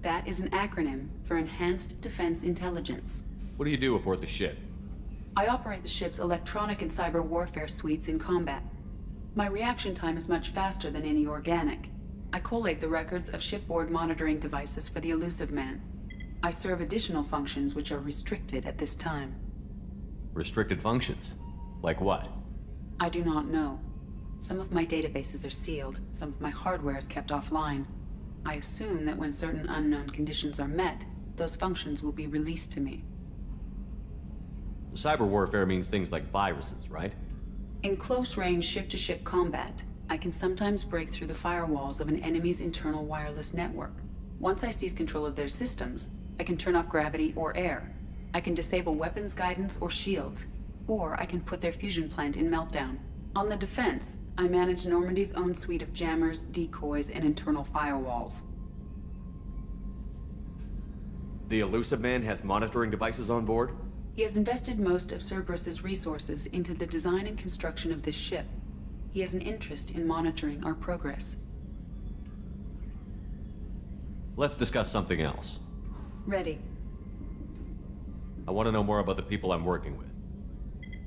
That is an acronym for Enhanced Defense Intelligence. What do you do aboard the ship? I operate the ship's electronic and cyber warfare suites in combat. My reaction time is much faster than any organic. I collate the records of shipboard monitoring devices for the Elusive Man. I serve additional functions which are restricted at this time. Restricted functions? Like what? I do not know. Some of my databases are sealed, some of my hardware is kept offline. I assume that when certain unknown conditions are met, those functions will be released to me. Cyber warfare means things like viruses, right? In close-range ship-to-ship combat, I can sometimes break through the firewalls of an enemy's internal wireless network. Once I seize control of their systems, I can turn off gravity or air. I can disable weapons guidance or shields, or I can put their fusion plant in meltdown. On the defense, I manage Normandy's own suite of jammers, decoys, and internal firewalls. The Elusive Man has monitoring devices on board? He has invested most of Cerberus's resources into the design and construction of this ship. He has an interest in monitoring our progress. Let's discuss something else. Ready. I want to know more about the people I'm working with.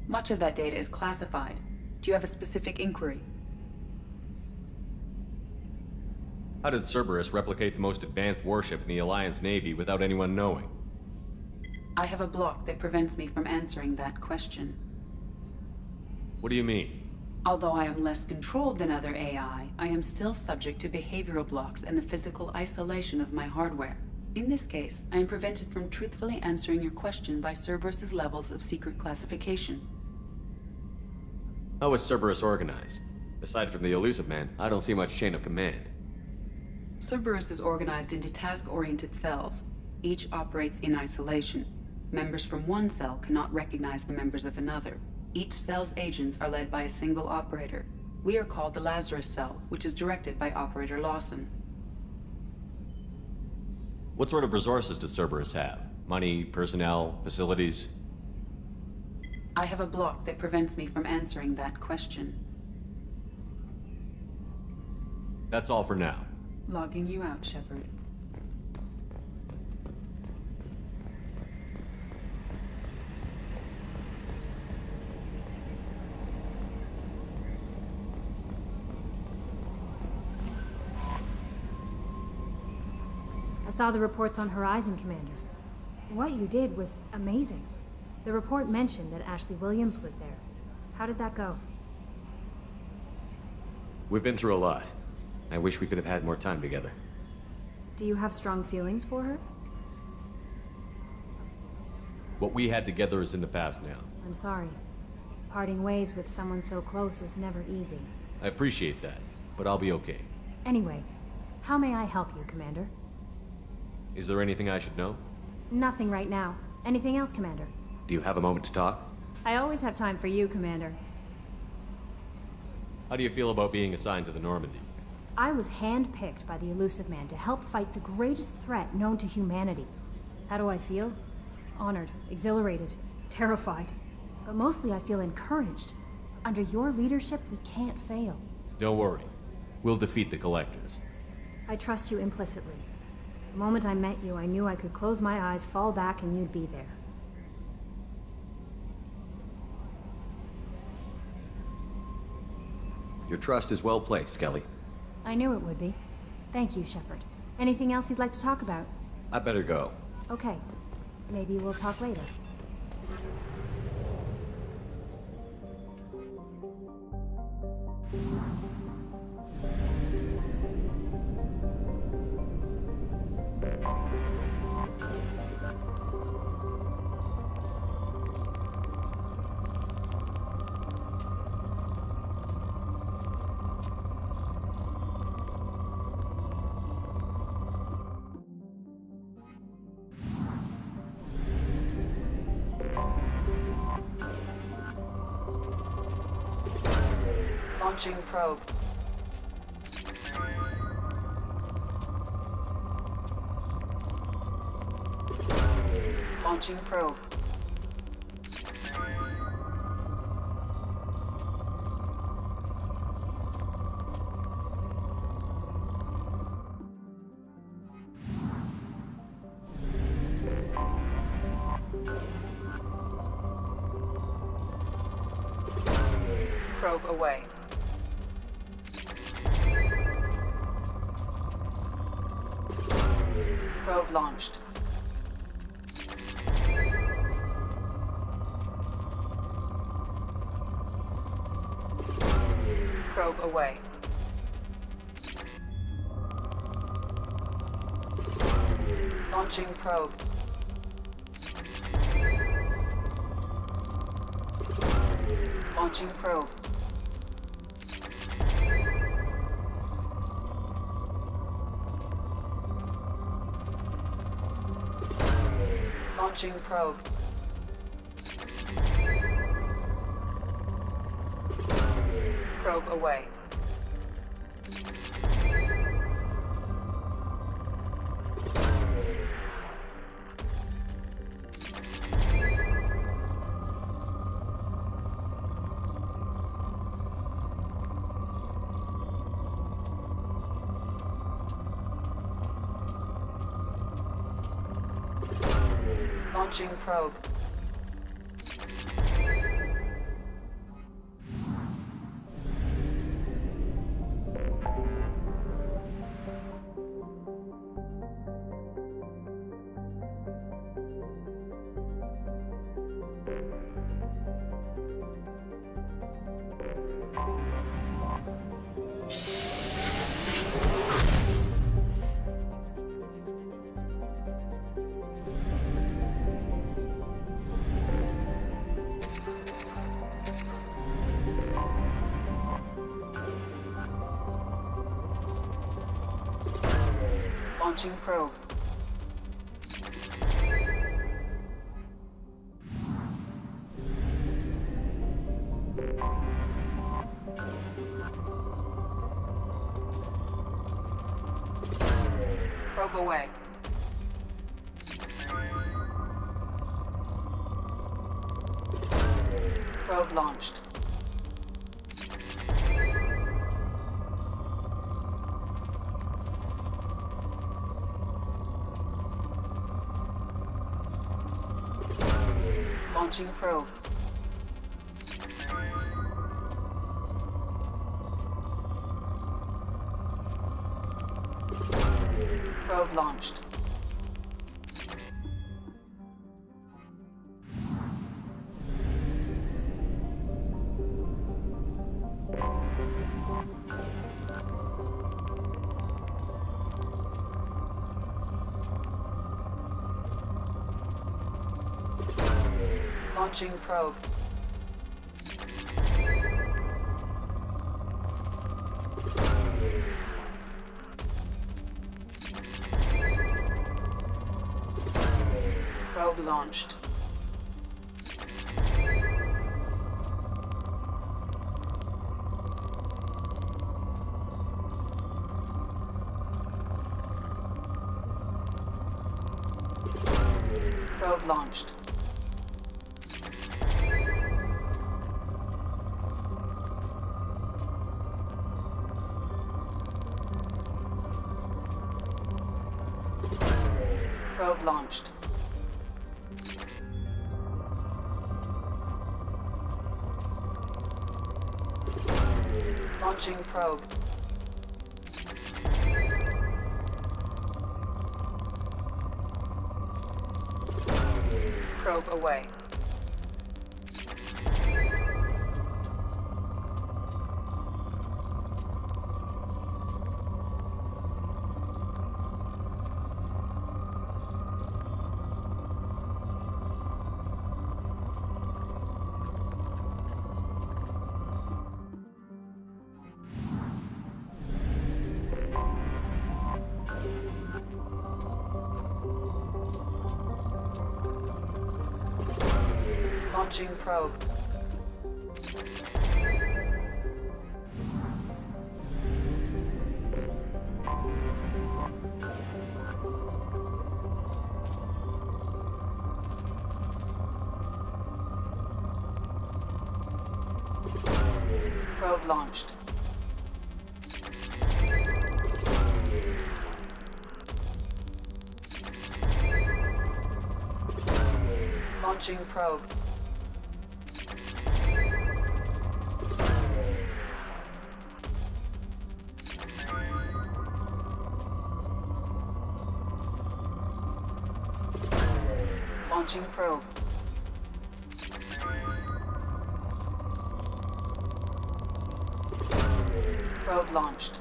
Much of that data is classified. Do you have a specific inquiry? How did Cerberus replicate the most advanced warship in the Alliance Navy without anyone knowing? I have a block that prevents me from answering that question. What do you mean? Although I am less controlled than other AI, I am still subject to behavioral blocks and the physical isolation of my hardware. In this case, I am prevented from truthfully answering your question by Cerberus's levels of secret classification. How is Cerberus organized? Aside from the Elusive Man, I don't see much chain of command. Cerberus is organized into task-oriented cells. Each operates in isolation. Members from one cell cannot recognize the members of another. Each cell's agents are led by a single operator. We are called the Lazarus Cell, which is directed by Operator Lawson. What sort of resources does Cerberus have? Money, personnel, facilities? I have a block that prevents me from answering that question. That's all for now. Logging you out, Shepard. I saw the reports on Horizon, Commander. What you did was amazing. The report mentioned that Ashley Williams was there. How did that go? We've been through a lot. I wish we could have had more time together. Do you have strong feelings for her? What we had together is in the past now. I'm sorry. Parting ways with someone so close is never easy. I appreciate that, but I'll be okay. Anyway, how may I help you, Commander? Is there anything I should know? Nothing right now. Anything else, Commander? Do you have a moment to talk? I always have time for you, Commander. How do you feel about being assigned to the Normandy? I was handpicked by the Elusive Man to help fight the greatest threat known to humanity. How do I feel? Honored, exhilarated, terrified. But mostly I feel encouraged. Under your leadership, we can't fail. Don't worry. We'll defeat the Collectors. I trust you implicitly. The moment I met you, I knew I could close my eyes, fall back, and you'd be there. Your trust is well placed, Kelly. I knew it would be. Thank you, Shepard. Anything else you'd like to talk about? I better go. Okay. Maybe we'll talk later. Launching probe. Launching probe. Probe away. Probe launched. Probe away. Launching probe. Launching probe. Launching probe. Probe away. Launching probe. Launching probe. Probe away. Probe launched. Launching probe. Probe launched. Launching probe. Probe launched. Probe launched. Probe launched. Launching probe. Probe away. Launching probe. Probe launched. Launching probe. Launching probe. Probe launched.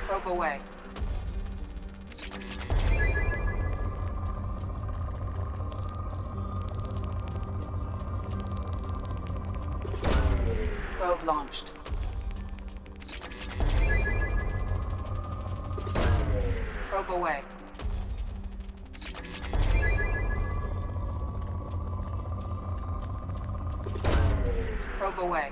Probe away. Probe launched. Probe away. Probe away.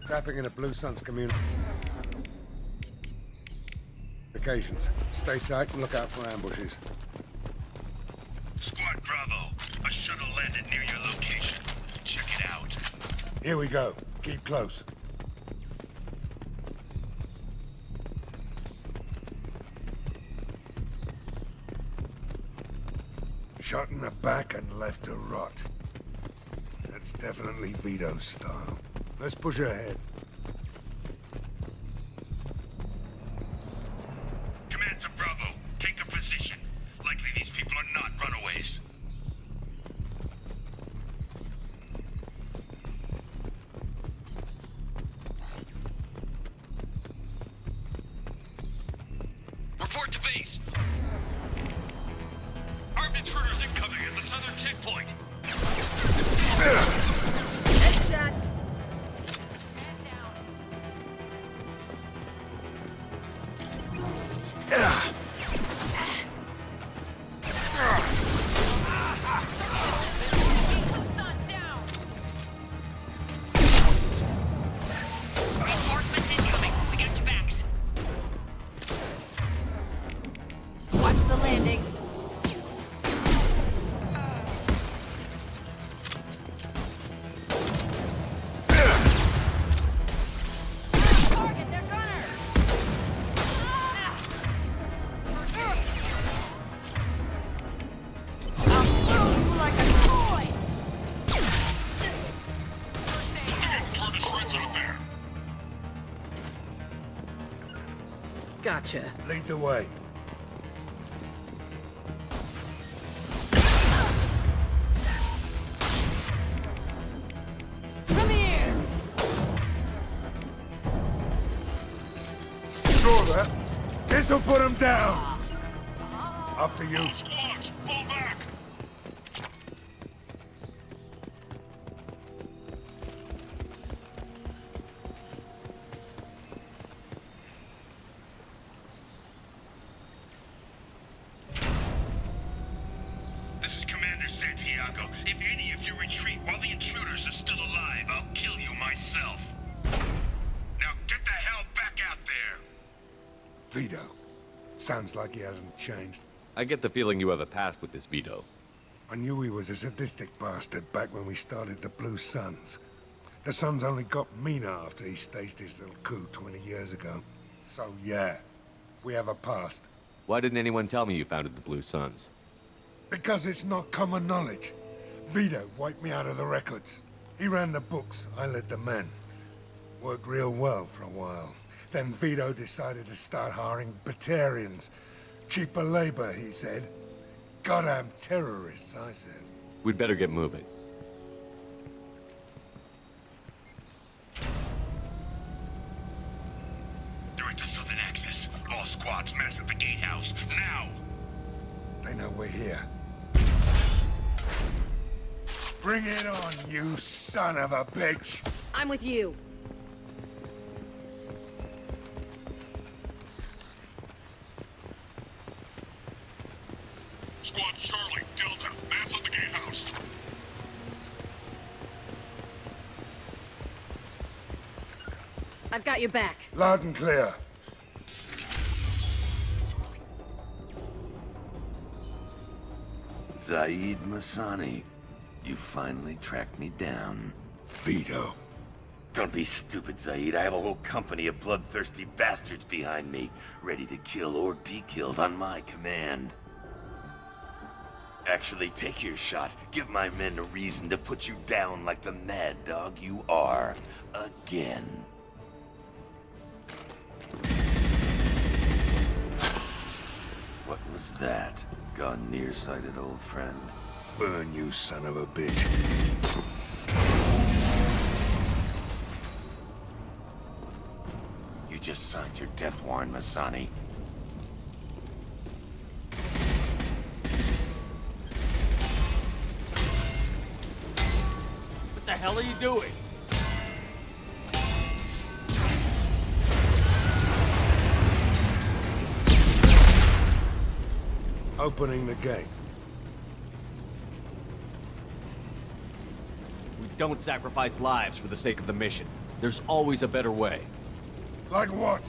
Tapping into Blue Sun's communications. Stay tight and look out for ambushes. Squad Bravo, a shuttle landed near your location. Check it out. Here we go. Keep close. Shot in the back and left to rot. That's definitely Vito's style. Let's push ahead. Command to Bravo, take a position. Likely these people are not runaways. Report to base. Armed intruders incoming at the southern checkpoint. Headshot. Reinforcements incoming. We got your backs. Watch the landing. Target their gunner. I'll throw you like a toy. Turn to shreds out there. Gotcha. Lead the way. Come here. Sure that. This'll put him down. After you. Squads, fall back. Cerberus is still alive, I'll kill you myself. Now get the hell back out there! Vito. Sounds like he hasn't changed. I get the feeling you have a past with this Vito. I knew he was a sadistic bastard back when we started the Blue Suns. The Suns only got meaner after he staged his little coup 20 years ago. So yeah, we have a past. Why didn't anyone tell me you founded the Blue Suns? Because it's not common knowledge. Vito wiped me out of the records. He ran the books, I led the men. Worked real well for a while. Then Vito decided to start hiring Batarians. Cheaper labor, he said. Goddamn terrorists, I said. We'd better get moving. Direct to Southern Access. All squads mass at the gatehouse. Now! They know we're here. Bring it on, you son of a bitch! I'm with you. Squad Charlie, Delta, mass at the gatehouse. I've got your back. Loud and clear. Zaid Masani, you finally tracked me down. Vito. Don't be stupid, Zaid. I have a whole company of bloodthirsty bastards behind me, ready to kill or be killed on my command. Actually, take your shot. Give my men a reason to put you down like the mad dog you are. Again. What was that? Gone nearsighted, old friend. Burn, you son of a bitch. You just signed your death warrant, Masani. What the hell are you doing? Opening the gate. We don't sacrifice lives for the sake of the mission. There's always a better way. Like what?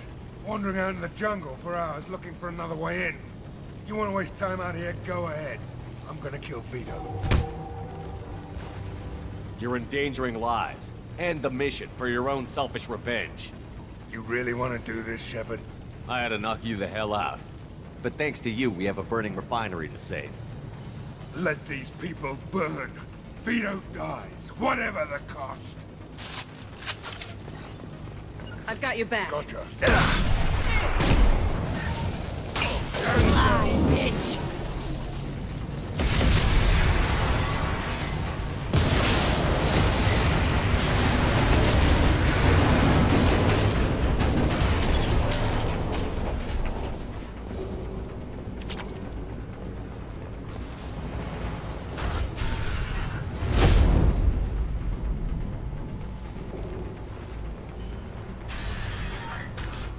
Wandering out in the jungle for hours looking for another way in. You want to waste time out here? Go ahead. I'm gonna kill Vito. You're endangering lives and the mission for your own selfish revenge. You really want to do this, Shepard? I had to knock you the hell out. But thanks to you, we have a burning refinery to save. Let these people burn. Vito dies, whatever the cost. I've got your back. Gotcha. Lie, bitch!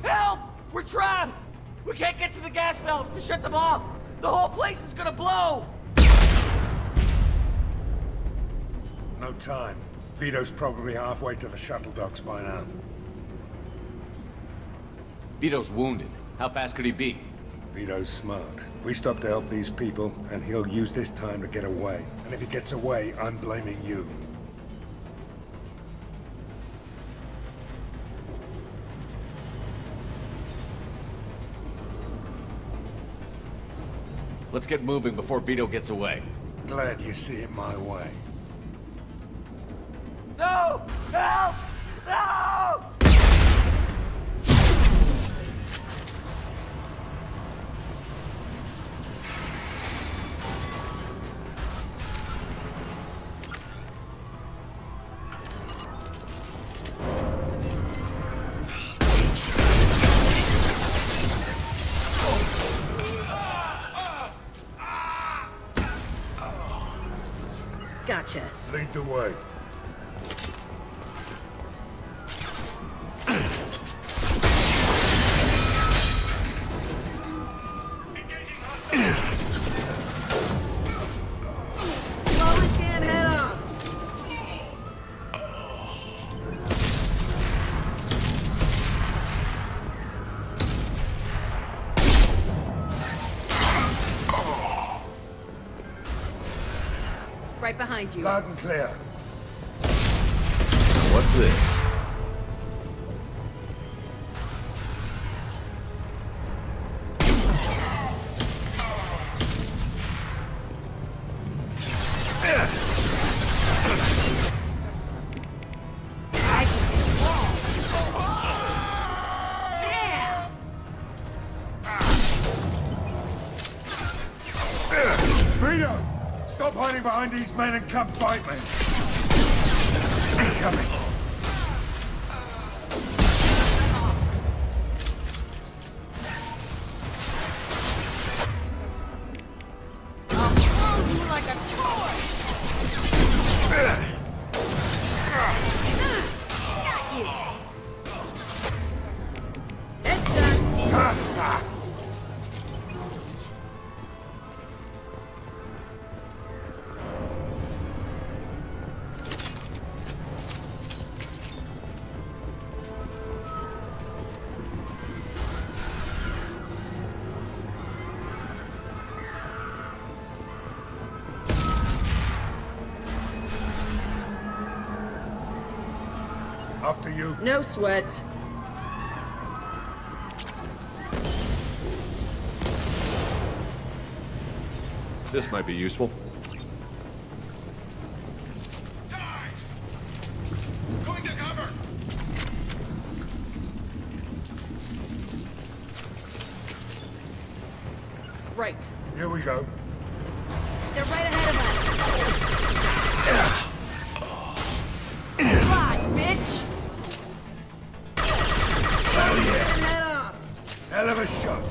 Help! We're trapped! We can't get to the gas valves to shut them off! The whole place is gonna blow! No time. Vito's probably halfway to the shuttle docks by now. Vito's wounded. How fast could he be? Vito's smart. We stop to help these people, and he'll use this time to get away. And if he gets away, I'm blaming you. Let's get moving before Vito gets away. Glad you see it my way. No! Help! No! Gotcha. Lead the way. right behind you. Loud and clear. What's this? Vito! Stop hiding behind these men and come fight me! Incoming! I'll throw you like a toy! Got you! It's done. After you. No sweat. This might be useful. Going to cover! Right. Here we go. They're right ahead of us! Fly, bitch! Hell yeah! Head off! Hell of a shot.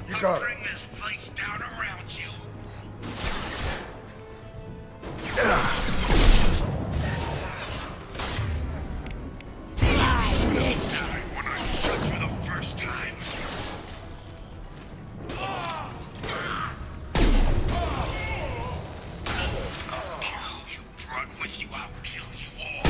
You got it. Bring this place down around you. When I shot you the first time. I'll kill who you brought with you. I'll kill you all.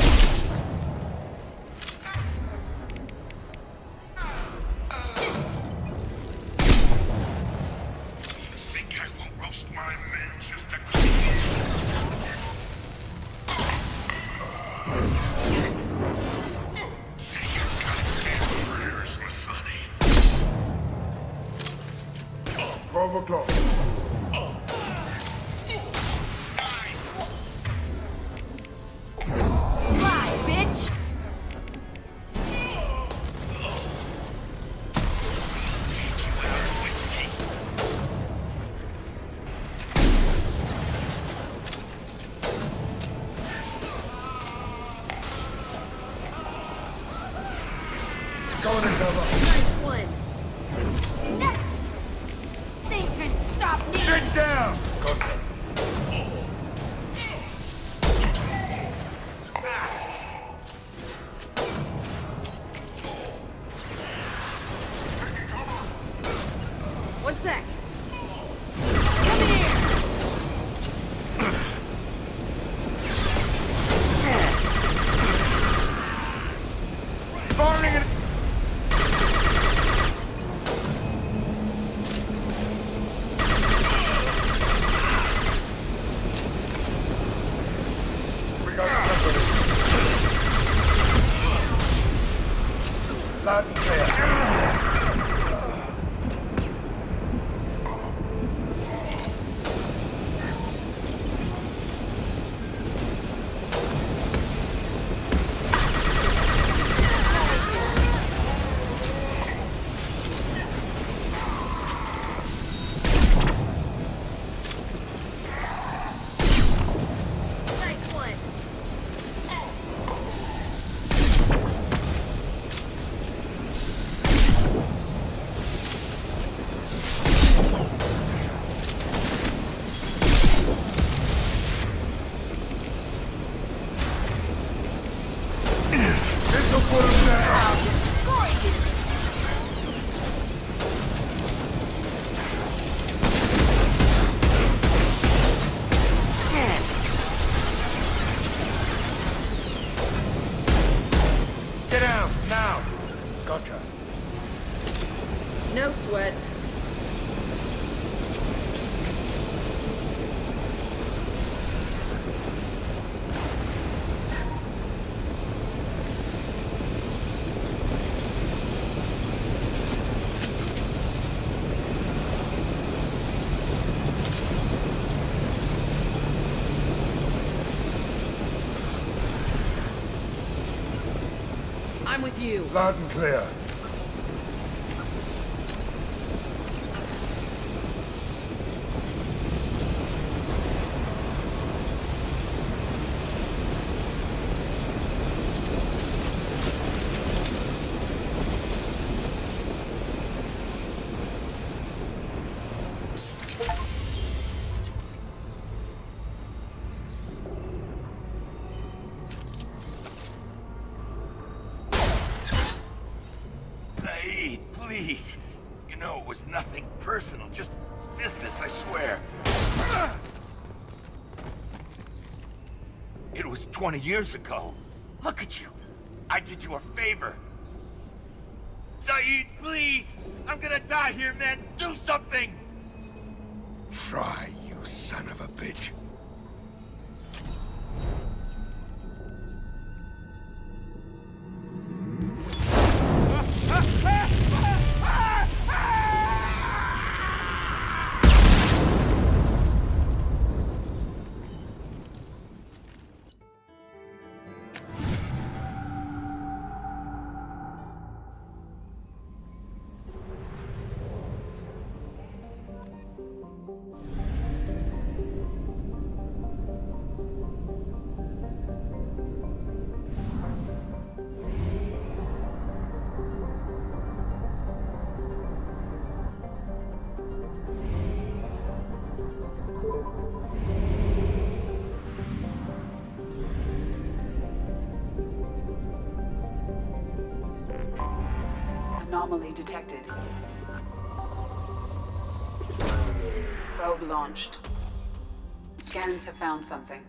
I'm with you. Loud and clear. Zaid, please. You know it was nothing personal, just business, I swear. It was 20 years ago. Look at you. I did you a favor. Zaid, please! I'm gonna die here, man! Do something! Try, you son of a bitch. Anomaly detected. Probe launched. Scans have found something.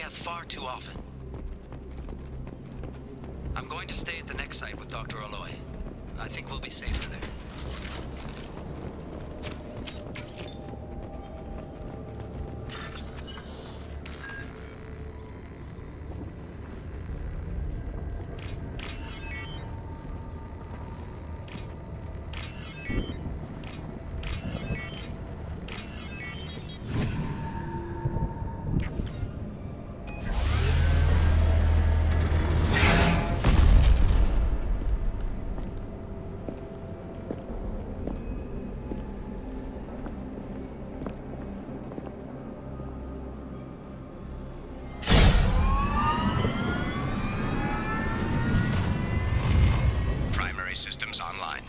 Far too often. I'm going to stay at the next site with Dr. Aloy. I think we'll be safer there. Systems online.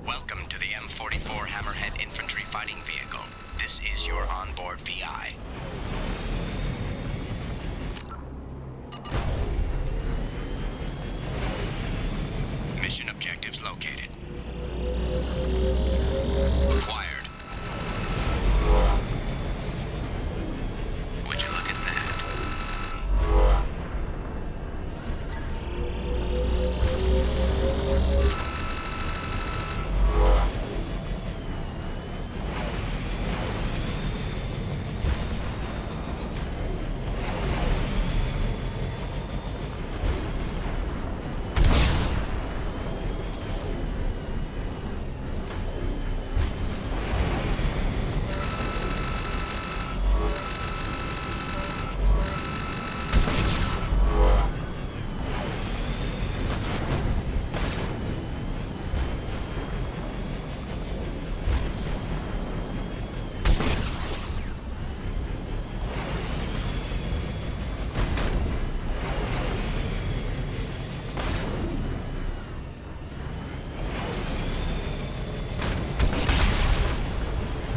Welcome to the M5. 44 Hammerhead Infantry Fighting Vehicle. This is your onboard VI. Mission objectives located. Acquired. Would you look at that?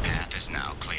Path is now clear.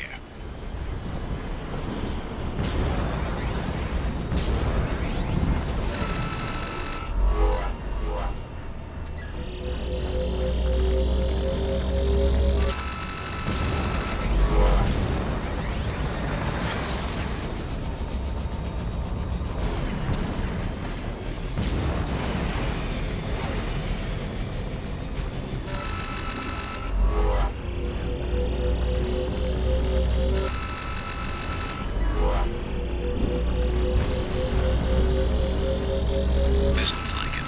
This looks like it.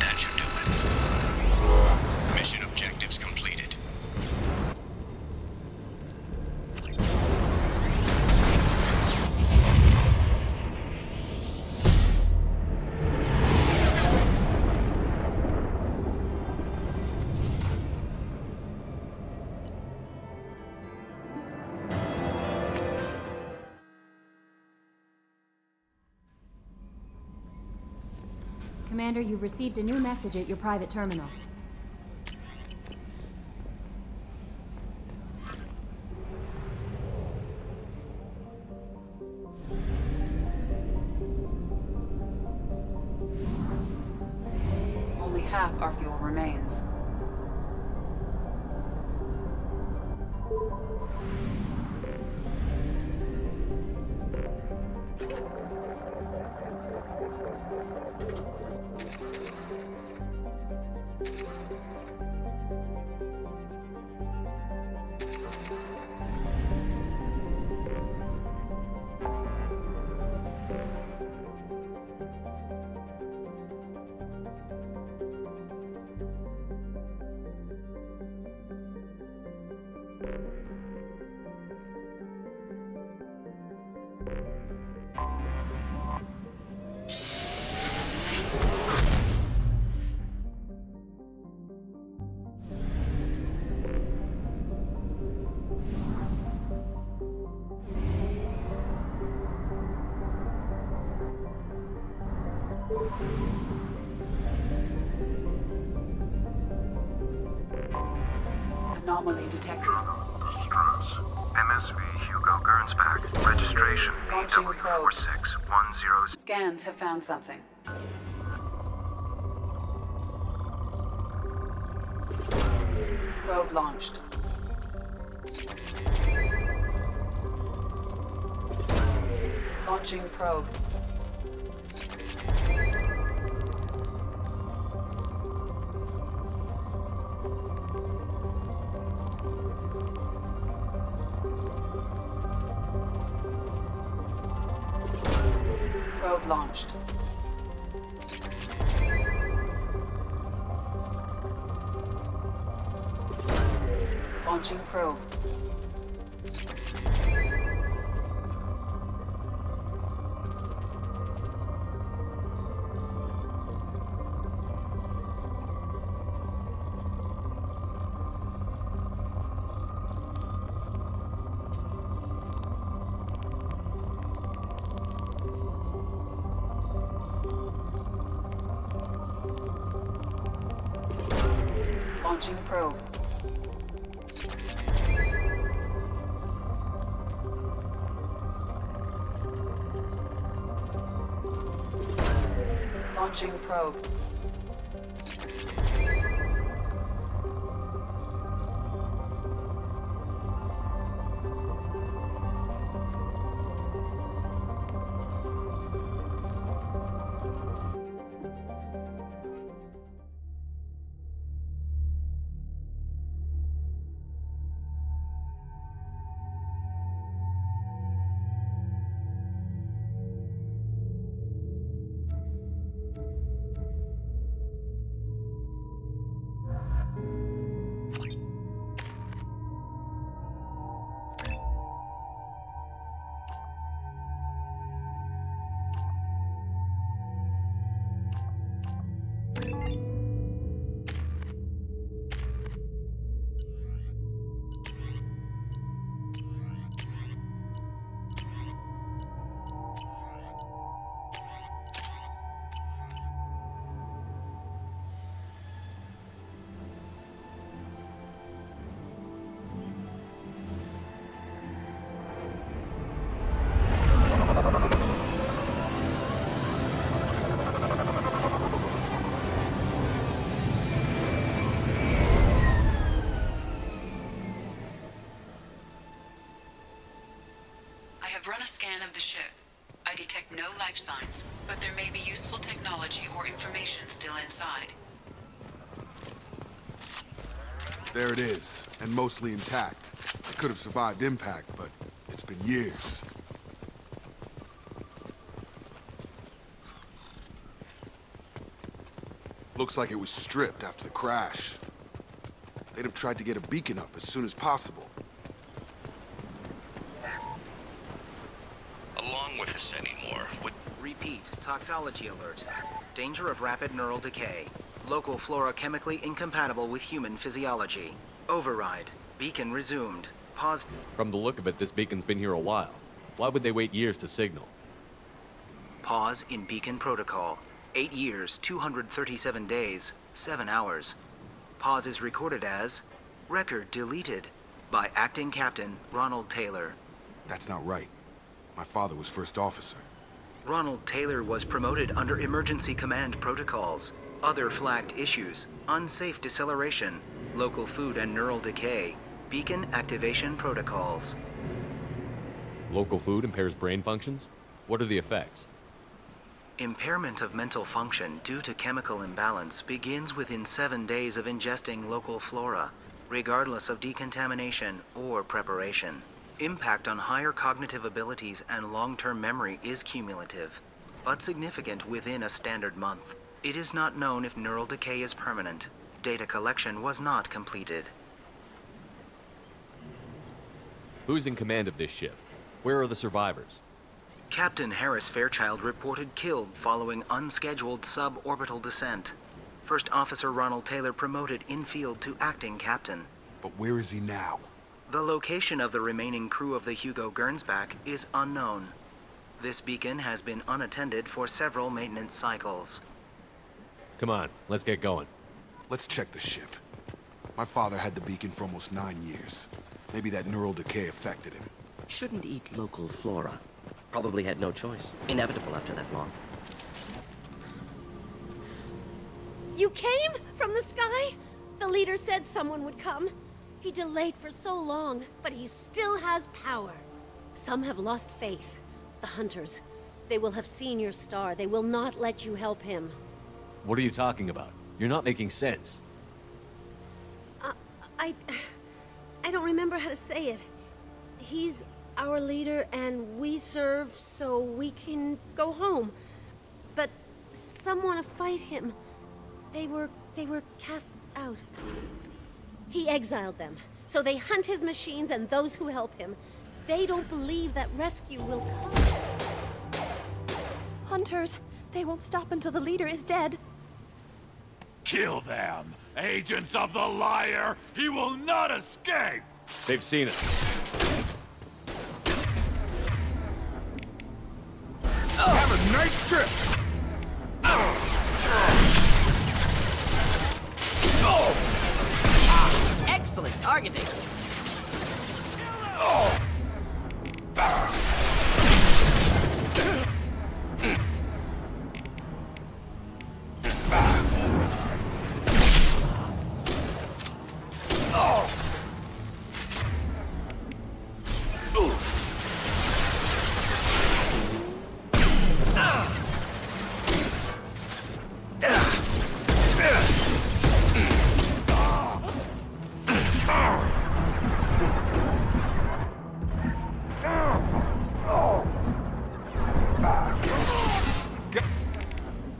That should do it. Mission objectives completed. Commander, you've received a new message at your private terminal. Only half our fuel remains. Anomaly detected. MSV Hugo Gernsback. Registration Launching probe. BW4610. Scans have found something. Probe launched. Launching probe. Probe launched. Launching probe. Launching probe. Launching probe. I have run a scan of the ship. I detect no life signs, but there may be useful technology or information still inside. There it is, and mostly intact. It could have survived impact, but it's been years. Looks like it was stripped after the crash. They'd have tried to get a beacon up as soon as possible. Along with this anymore. Repeat, toxology alert. Danger of rapid neural decay. Local flora chemically incompatible with human physiology. Override. Beacon resumed. Pause. From the look of it, this beacon's been here a while. Why would they wait years to signal? Pause in beacon protocol. 8 years, 237 days, 7 hours. Pause is recorded as record deleted by Acting Captain Ronald Taylor. That's not right. My father was first officer. Ronald Taylor was promoted under emergency command protocols. Other flagged issues: unsafe deceleration, local food and neural decay, beacon activation protocols. Local food impairs brain functions? What are the effects? Impairment of mental function due to chemical imbalance begins within 7 days of ingesting local flora, regardless of decontamination or preparation. Impact on higher cognitive abilities and long-term memory is cumulative, but significant within a standard month. It is not known if neural decay is permanent. Data collection was not completed. Who's in command of this ship? Where are the survivors? Captain Harris Fairchild reported killed following unscheduled suborbital descent. First Officer Ronald Taylor promoted in-field to acting captain. But where is he now? The location of the remaining crew of the Hugo Gernsback is unknown. This beacon has been unattended for several maintenance cycles. Come on, let's get going. Let's check the ship. My father had the beacon for almost 9 years. Maybe that neural decay affected him. Shouldn't eat local flora. Probably had no choice. Inevitable after that long. You came from the sky? The leader said someone would come. He delayed for so long, but he still has power. Some have lost faith. The Hunters. They will have seen your star. They will not let you help him. What are you talking about? You're not making sense. I don't remember how to say it. He's our leader and we serve so we can go home. But some want to fight him. They were cast out. He exiled them, so they hunt his machines and those who help him. They don't believe that rescue will come. Hunters, they won't stop until the leader is dead. Kill them! Agents of the liar! He will not escape! They've seen us. Have a nice trip! Excellent targeting.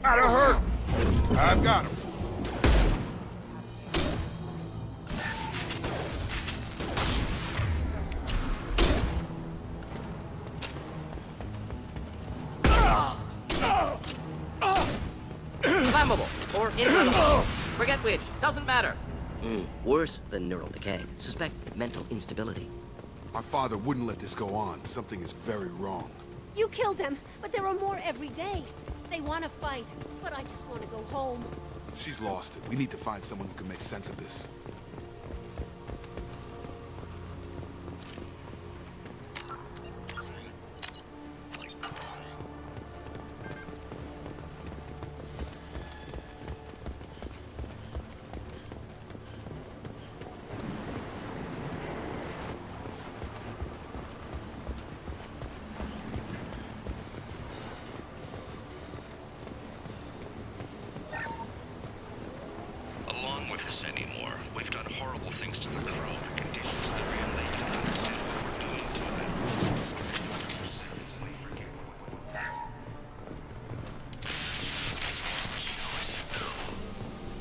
Gotta hurt! I've got him. Flammable or inflammable. Forget which. Doesn't matter. Worse than neural decay. Suspect mental instability. My father wouldn't let this go on. Something is very wrong. You killed them, but there are more every day. They want to fight, but I just want to go home. She's lost it. We need to find someone who can make sense of this. Along with this anymore, we've done horrible things to the crew. The conditions they're in, they cannot understand what we're doing to them.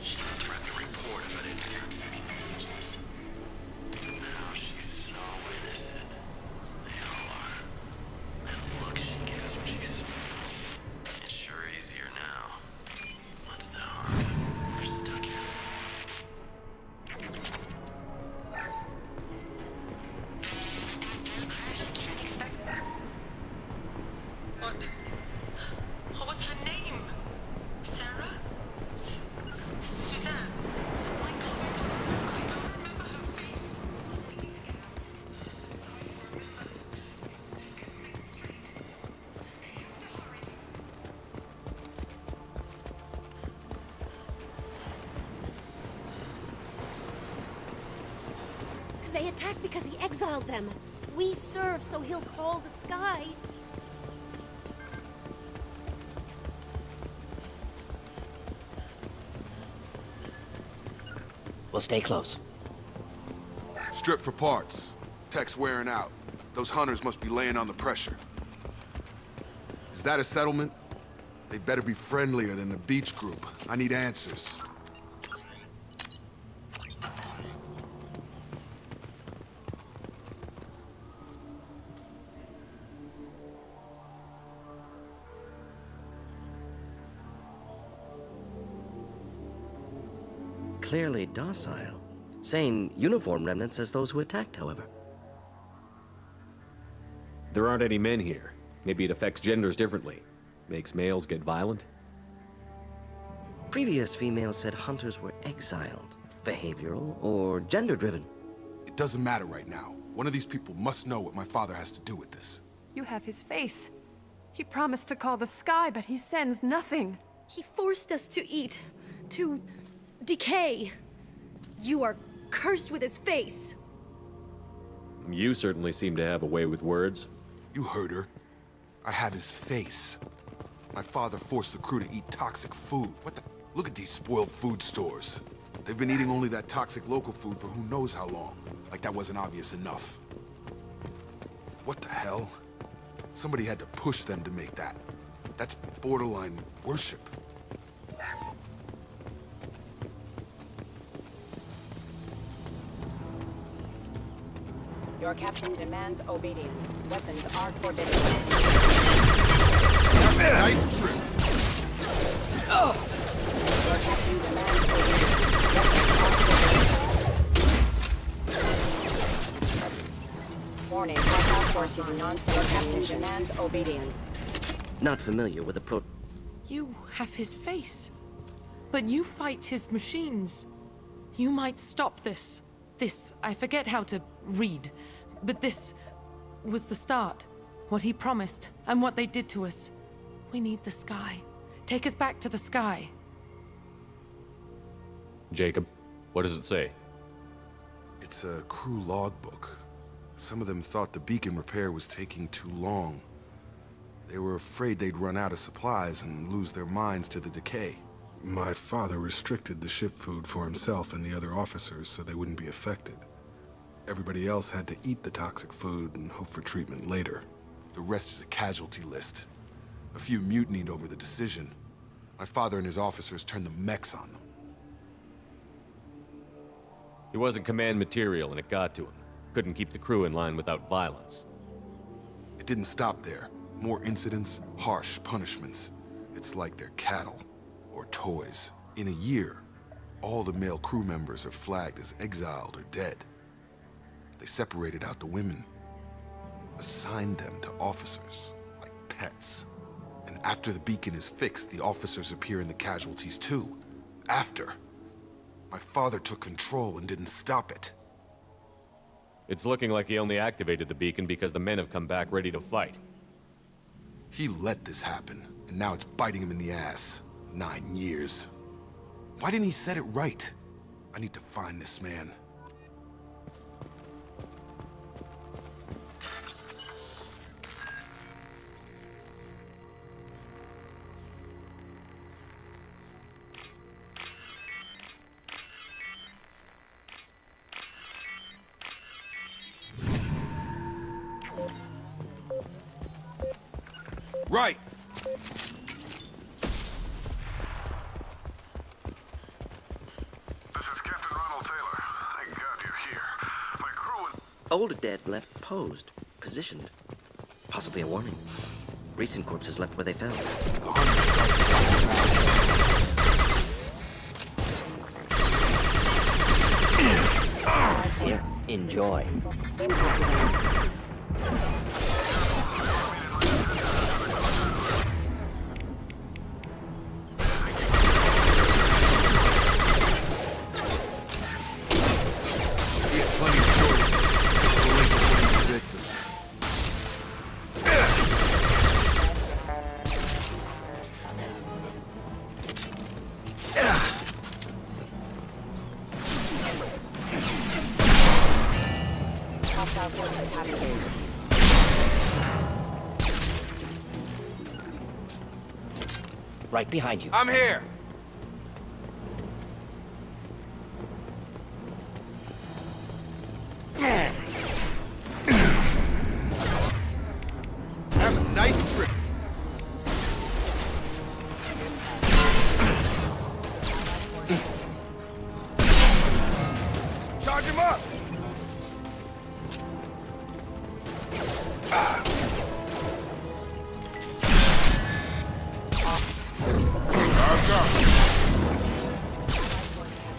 She threatened to report if I didn't hear messages. Now she's so innocent. They all are. And look, she gives what she smells. It's sure easier now. What's the harm? We're stuck here. What was her name? Sarah? Suzanne? My God, I don't remember her face. They attacked because he exiled them. We serve, so he'll call the sky. We'll stay close. Strip for parts. Tech's wearing out. Those hunters must be laying on the pressure. Is that a settlement? They better be friendlier than the beach group. I need answers. Clearly docile. Same uniform remnants as those who attacked, however. There aren't any men here. Maybe it affects genders differently. Makes males get violent? Previous females said hunters were exiled, Behavioral or gender-driven? It doesn't matter right now. One of these people must know what my father has to do with this. You have his face. He promised to call the sky, but he sends nothing. He forced us to eat, to decay. You are cursed with his face. You certainly seem to have a way with words. You heard her. I have his face. My father forced the crew to eat toxic food. What the? Look at these spoiled food stores. They've been eating only that toxic local food for who knows how long. Like that wasn't obvious enough. What the hell? Somebody had to push them to make that. That's borderline worship. Your captain demands obedience. Weapons are forbidden. Nice trip. Your captain demands obedience. Warning, hostile force using non-stop. Your captain demands obedience. Not familiar with the pro... You have his face. But you fight his machines. You might stop this. This, I forget how to read. But this was the start. What he promised, and what they did to us. We need the sky. Take us back to the sky. Jacob, what does it say? It's a crew logbook. Some of them thought the beacon repair was taking too long. They were afraid they'd run out of supplies and lose their minds to the decay. My father restricted the ship food for himself and the other officers so they wouldn't be affected. Everybody else had to eat the toxic food and hope for treatment later. The rest is a casualty list. A few mutinied over the decision. My father and his officers turned the mechs on them. He wasn't command material and it got to him. Couldn't keep the crew in line without violence. It didn't stop there. More incidents, harsh punishments. It's like they're cattle or toys. In a year, all the male crew members are flagged as exiled or dead. They separated out the women, assigned them to officers, like pets. And after the beacon is fixed, the officers appear in the casualties too. After. My father took control and didn't stop it. It's looking like he only activated the beacon because the men have come back ready to fight. He let this happen, and now it's biting him in the ass. 9 years. Why didn't he set it right? I need to find this man. Right! This is Captain Ronald Taylor. Thank God you're here. My crew and... Old dead left posed, positioned. Possibly a warning. Recent corpses left where they fell. Here, enjoy. Right behind you. I'm here! Have a nice trip. Charge him up!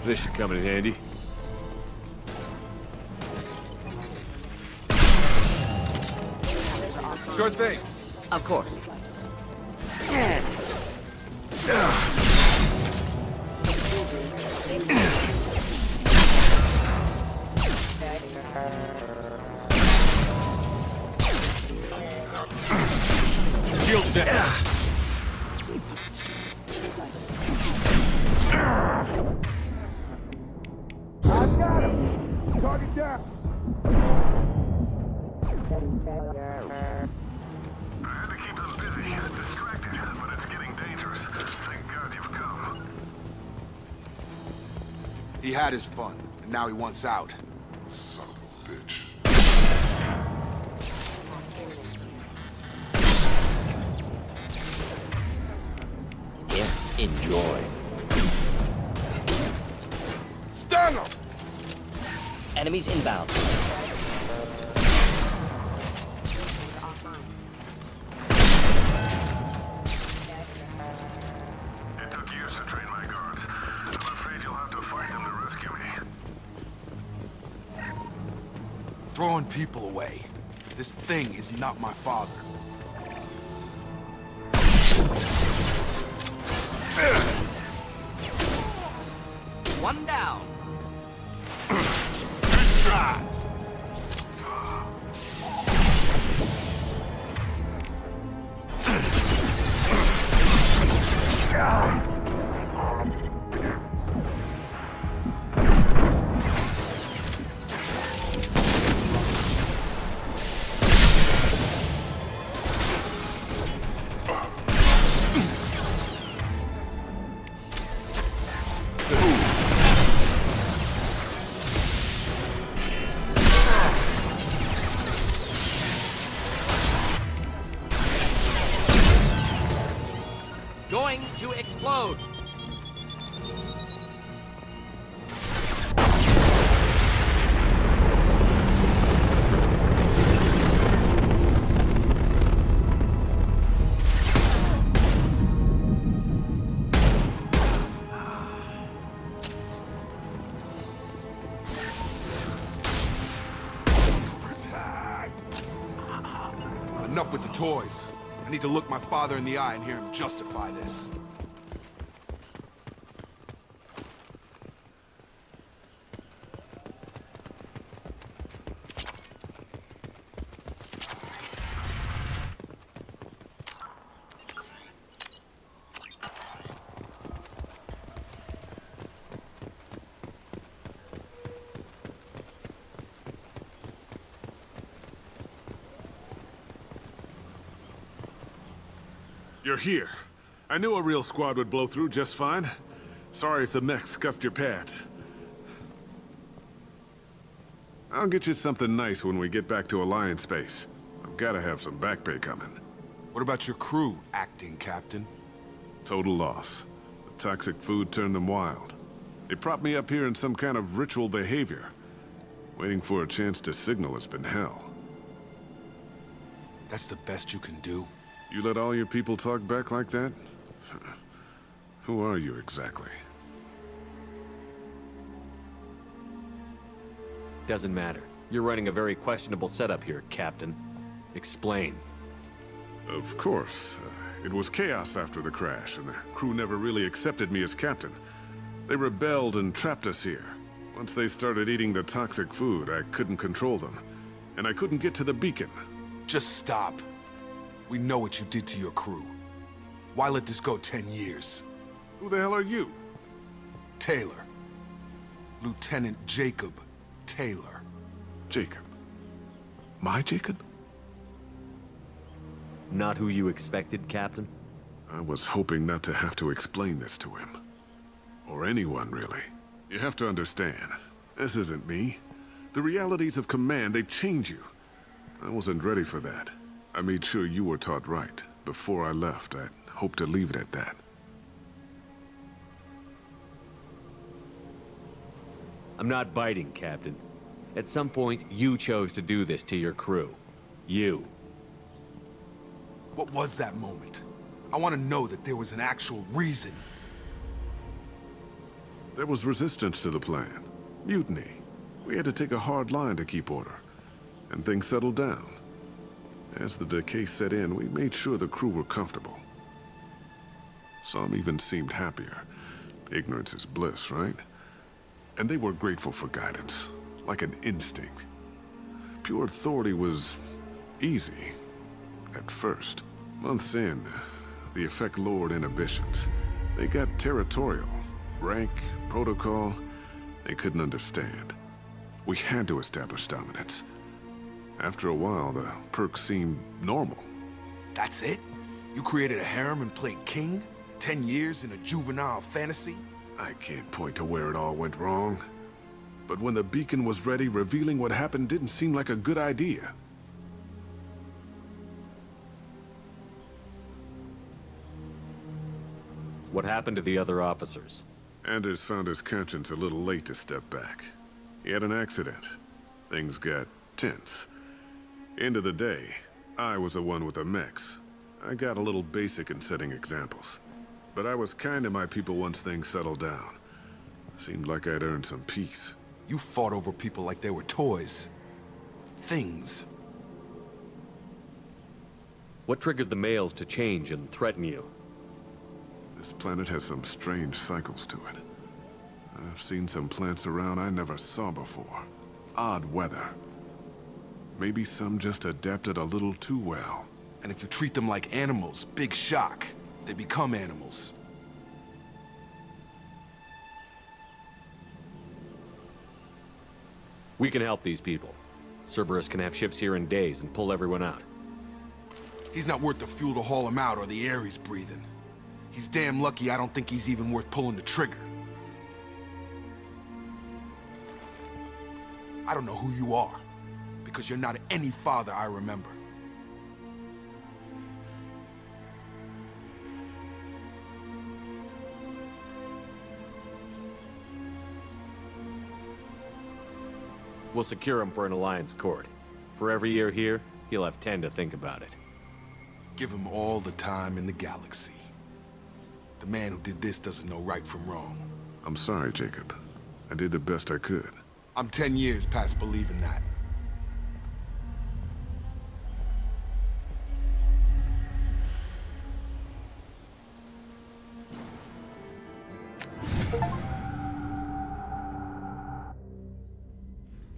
This should come in handy. Sure thing. Of course. Shields down. I've got him! Target down! I had to keep them busy, distracted, but it's getting dangerous. Thank God you've come. He had his fun, and now he wants out. Son of a bitch. Yeah, enjoy. Stun him! Enemies inbound. It took years to train my guards. I'm afraid you'll have to fight them to rescue me. Throwing people away. This thing is not my father. One down. Good try. Going to explode. Enough with the toys. I need to look my father in the eye and hear him justify this. You're here. I knew a real squad would blow through just fine. Sorry if the mech scuffed your pads. I'll get you something nice when we get back to Alliance space. I've gotta have some back pay coming. What about your crew, acting captain? Total loss. The toxic food turned them wild. They propped me up here in some kind of ritual behavior. Waiting for a chance to signal has been hell. That's the best you can do? You let all your people talk back like that? Who are you exactly? Doesn't matter. You're running a very questionable setup here, Captain. Explain. Of course. It was chaos after the crash, and the crew never really accepted me as captain. They rebelled and trapped us here. Once they started eating the toxic food, I couldn't control them. And I couldn't get to the beacon. Just stop. We know what you did to your crew. Why let this go 10 years? Who the hell are you? Taylor. Lieutenant Jacob Taylor. Jacob? My Jacob? Not who you expected, Captain? I was hoping not to have to explain this to him. Or anyone, really. You have to understand, this isn't me. The realities of command, they change you. I wasn't ready for that. I made sure you were taught right. Before I left, I hoped to leave it at that. I'm not biting, Captain. At some point, you chose to do this to your crew. You. What was that moment? I want to know that there was an actual reason. There was resistance to the plan. Mutiny. We had to take a hard line to keep order. And things settled down. As the decay set in, we made sure the crew were comfortable. Some even seemed happier. Ignorance is bliss, right? And they were grateful for guidance, like an instinct. Pure authority was easy, at first. Months in, the Effect Lord inhibitions. They got territorial. Rank, protocol, they couldn't understand. We had to establish dominance. After a while, the perks seemed normal. That's it? You created a harem and played king? 10 years in a juvenile fantasy? I can't point to where it all went wrong. But when the beacon was ready, revealing what happened didn't seem like a good idea. What happened to the other officers? Anders found his conscience a little late to step back. He had an accident. Things got tense. End of the day, I was the one with the mechs. I got a little basic in setting examples. But I was kind to my people once things settled down. Seemed like I'd earned some peace. You fought over people like they were toys. Things. What triggered the males to change and threaten you? This planet has some strange cycles to it. I've seen some plants around I never saw before. Odd weather. Maybe some just adapted a little too well. And if you treat them like animals, big shock. They become animals. We can help these people. Cerberus can have ships here in days and pull everyone out. He's not worth the fuel to haul him out or the air he's breathing. He's damn lucky I don't think he's even worth pulling the trigger. I don't know who you are, because you're not any father I remember. We'll secure him for an Alliance court. For every year here, he'll have 10 to think about it. Give him all the time in the galaxy. The man who did this doesn't know right from wrong. I'm sorry, Jacob. I did the best I could. I'm 10 years past believing that.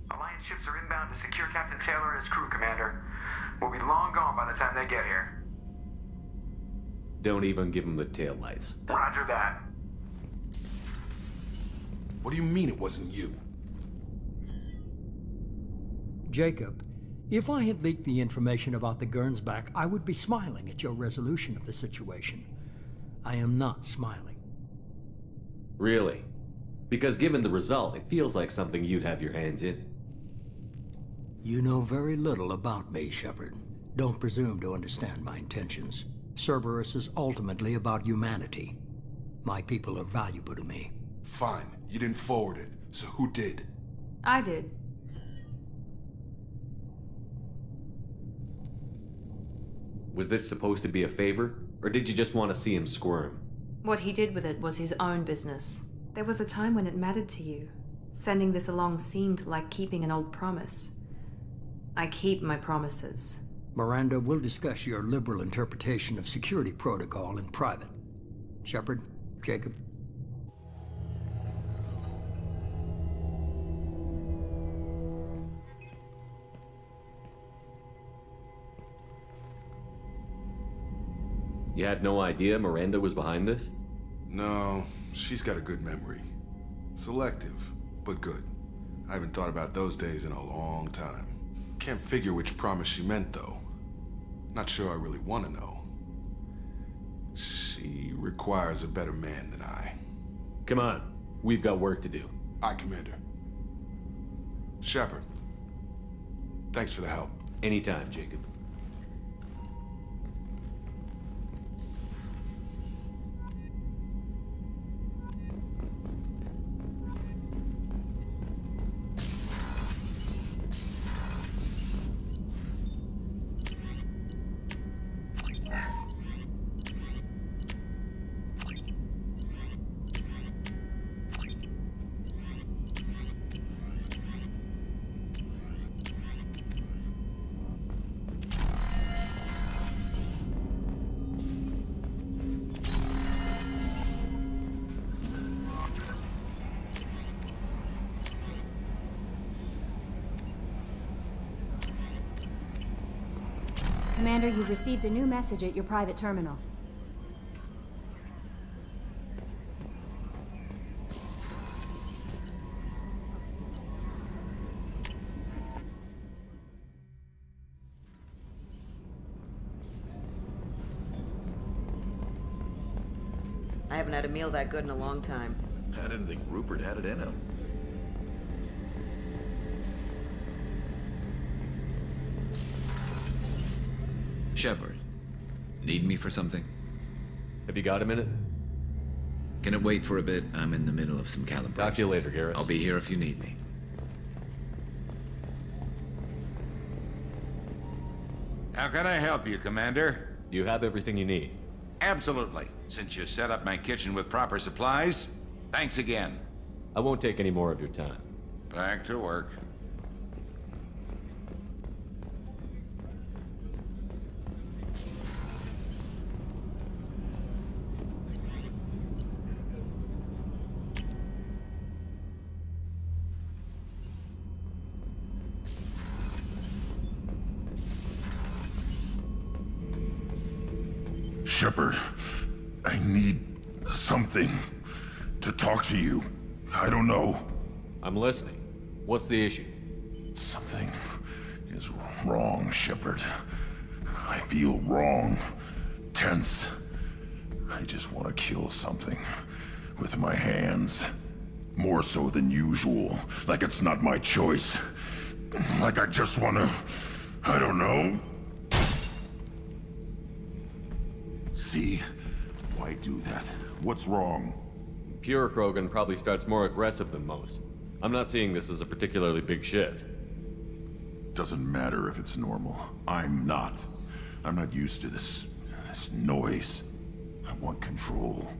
Alliance ships are inbound to secure Captain Taylor and his crew, Commander. We'll be long gone by the time they get here. Don't even give him the taillights. Roger that. What do you mean it wasn't you? Jacob, if I had leaked the information about the Gernsback, I would be smiling at your resolution of the situation. I am not smiling. Really? Because given the result, it feels like something you'd have your hands in. You know very little about me, Shepard. Don't presume to understand my intentions. Cerberus is ultimately about humanity. My people are valuable to me. Fine. You didn't forward it. So who did? I did. Was this supposed to be a favor? Or did you just want to see him squirm? What he did with it was his own business. There was a time when it mattered to you. Sending this along seemed like keeping an old promise. I keep my promises. Miranda, we'll discuss your liberal interpretation of security protocol in private. Shepard, Jacob. You had no idea Miranda was behind this? No, she's got a good memory. Selective, but good. I haven't thought about those days in a long time. Can't figure which promise she meant, though. Not sure I really want to know. She requires a better man than I. Come on. We've got work to do. Aye, Commander. Shepard. Thanks for the help. Anytime, Jacob. Commander, you've received a new message at your private terminal. I haven't had a meal that good in a long time. I didn't think Rupert had it in him. Shepard, need me for something? Have you got a minute? Can it wait for a bit? I'm in the middle of some calibration. Talk to you later, Garrus. I'll be here if you need me. How can I help you, Commander? You have everything you need. Absolutely. Since you set up my kitchen with proper supplies, thanks again. I won't take any more of your time. Back to work. Shepard, I need something to talk to you. I don't know. I'm listening. What's the issue? Something is wrong, Shepard. I feel wrong. Tense. I just want to kill something. With my hands. More so than usual. Like it's not my choice. Like I just want to... I don't know. See? Why do that? What's wrong? Pure Krogan probably starts more aggressive than most. I'm not seeing this as a particularly big shift. Doesn't matter if it's normal. I'm not. I'm not used to this noise. I want control.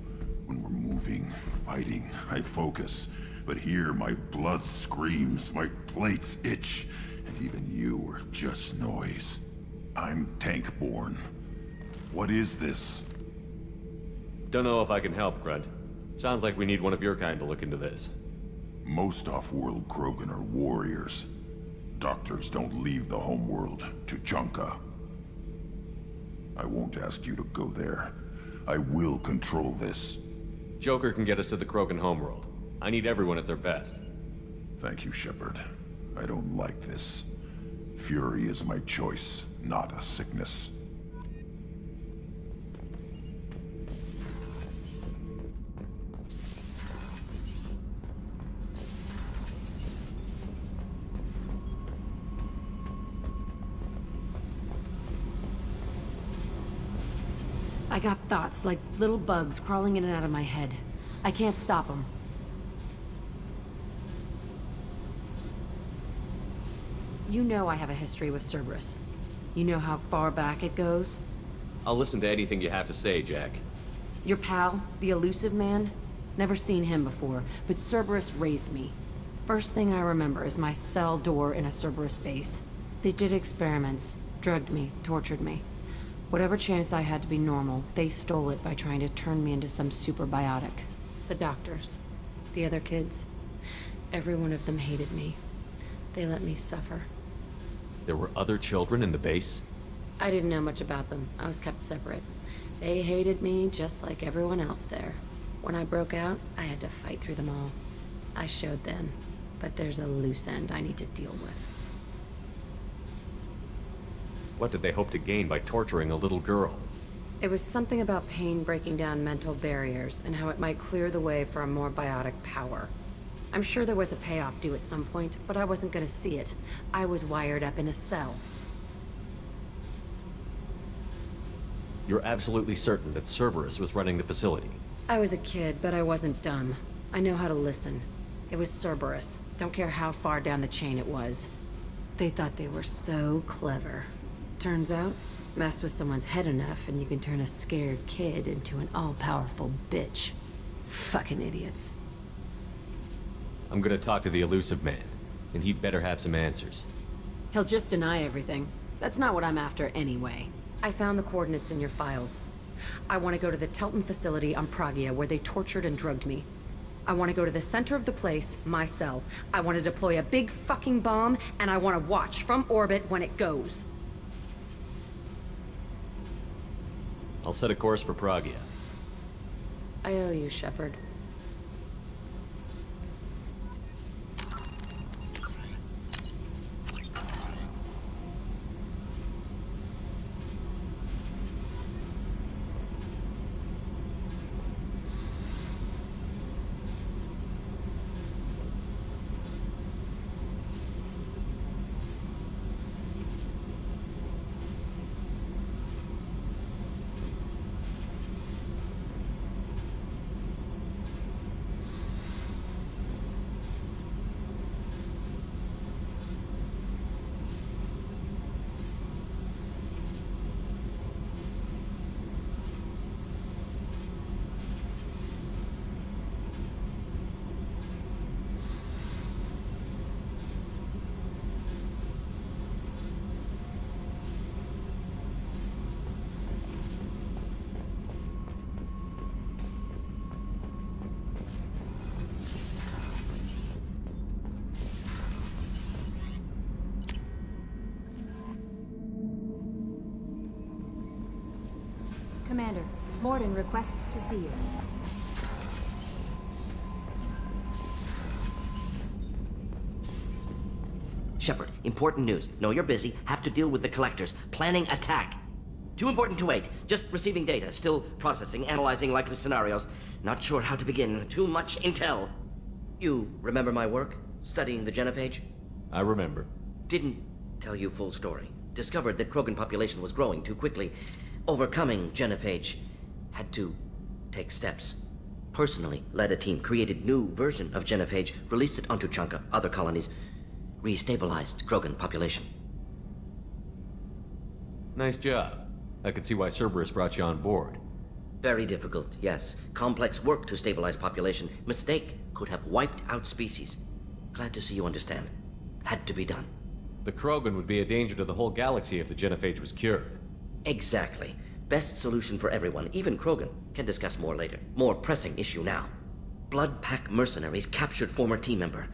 When we're moving, fighting, I focus. But here, my blood screams, my plates itch, and even you are just noise. I'm tank-born. What is this? Don't know if I can help, Grunt. Sounds like we need one of your kind to look into this. Most off-world Krogan are warriors. Doctors don't leave the homeworld to Junka. I won't ask you to go there. I will control this. Joker can get us to the Krogan homeworld. I need everyone at their best. Thank you, Shepard. I don't like this. Fury is my choice, not a sickness. I got thoughts like little bugs crawling in and out of my head. I can't stop them. You know I have a history with Cerberus. You know how far back it goes? I'll listen to anything you have to say, Jack. Your pal, the Elusive Man? Never seen him before, but Cerberus raised me. First thing I remember is my cell door in a Cerberus base. They did experiments, drugged me, tortured me. Whatever chance I had to be normal, they stole it by trying to turn me into some superbiotic. The doctors, the other kids, every one of them hated me. They let me suffer. There were other children in the base? I didn't know much about them. I was kept separate. They hated me just like everyone else there. When I broke out, I had to fight through them all. I showed them, but there's a loose end I need to deal with. What did they hope to gain by torturing a little girl? It was something about pain breaking down mental barriers and how it might clear the way for a more biotic power. I'm sure there was a payoff due at some point, but I wasn't gonna see it. I was wired up in a cell. You're absolutely certain that Cerberus was running the facility? I was a kid, but I wasn't dumb. I know how to listen. It was Cerberus. Don't care how far down the chain it was. They thought they were so clever. Turns out, mess with someone's head enough and you can turn a scared kid into an all-powerful bitch. Fucking idiots. I'm gonna talk to the Elusive Man, and he'd better have some answers. He'll just deny everything. That's not what I'm after anyway. I found the coordinates in your files. I want to go to the Telton facility on Pragia where they tortured and drugged me. I want to go to the center of the place, my cell. I want to deploy a big fucking bomb, and I want to watch from orbit when it goes. I'll set a course for Pragia. I owe you, Shepard. Commander, Mordin requests to see you. Shepard, important news. Know you're busy. Have to deal with the collectors. Planning attack. Too important to wait. Just receiving data. Still processing, analyzing likely scenarios. Not sure how to begin. Too much intel. You remember my work? Studying the genophage? I remember. Didn't tell you full story. Discovered that Krogan population was growing too quickly. Overcoming genophage. Had to take steps. Personally led a team, created new version of genophage, released it onto Tuchanka, other colonies. Restabilized Krogan population. Nice job. I can see why Cerberus brought you on board. Very difficult, yes. Complex work to stabilize population. Mistake could have wiped out species. Glad to see you understand. Had to be done. The Krogan would be a danger to the whole galaxy if the genophage was cured. Exactly. Best solution for everyone, even Krogan. Can discuss more later. More pressing issue now. Blood Pack mercenaries captured former team member.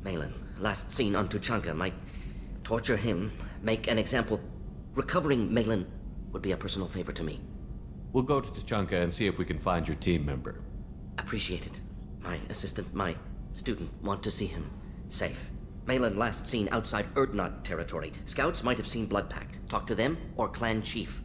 Malin, last seen on Tuchanka, might torture him, make an example. Recovering Malin would be a personal favor to me. We'll go to Tuchanka and see if we can find your team member. Appreciate it. My assistant, my student, want to see him. Safe. Malin last seen outside Erdnot territory. Scouts might have seen Blood Pack. Talk to them or clan chief.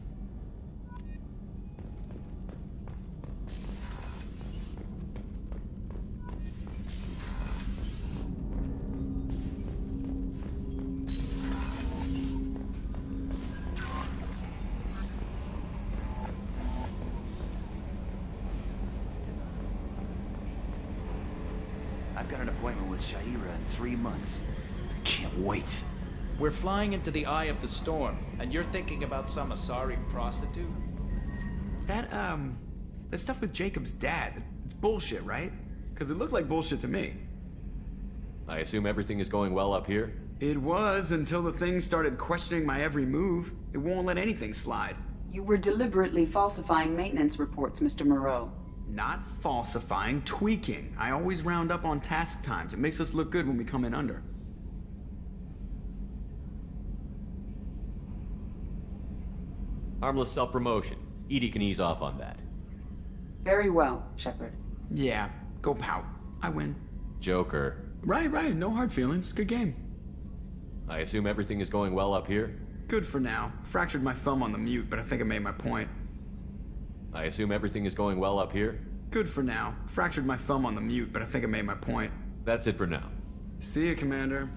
I've got an appointment with Sha'ira in 3 months. I can't wait. We're flying into the eye of the storm, and you're thinking about some Asari prostitute? That stuff with Jacob's dad, it's bullshit, right? Because it looked like bullshit to me. I assume everything is going well up here? It was until the thing started questioning my every move. It won't let anything slide. You were deliberately falsifying maintenance reports, Mr. Moreau. Not falsifying, tweaking. I always round up on task times. It makes us look good when we come in under. Harmless self-promotion. EDI can ease off on that. Very well, Shepard. Yeah, go pout. I win. Joker. Right. No hard feelings. Good game. I assume everything is going well up here? Good for now. Fractured my thumb on the mute, but I think I made my point. I assume everything is going well up here? Good for now. Fractured my thumb on the mute, but I think I made my point. That's it for now. See you, Commander.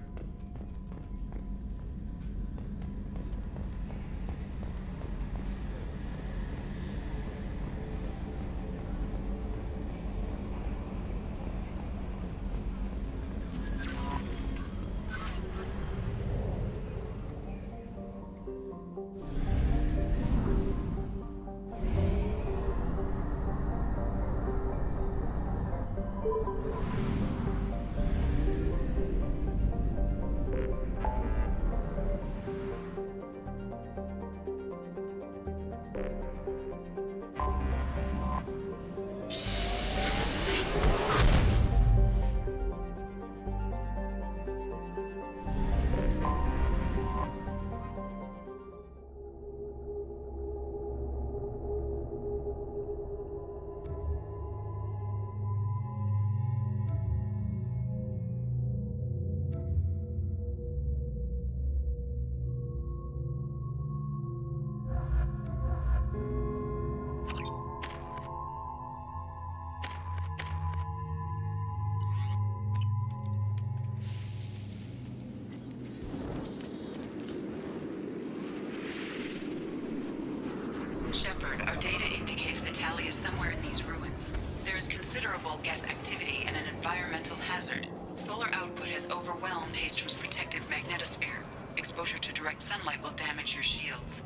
considerable Geth activity and an environmental hazard. Solar output has overwhelmed Hastrom's protective magnetosphere. Exposure to direct sunlight will damage your shields.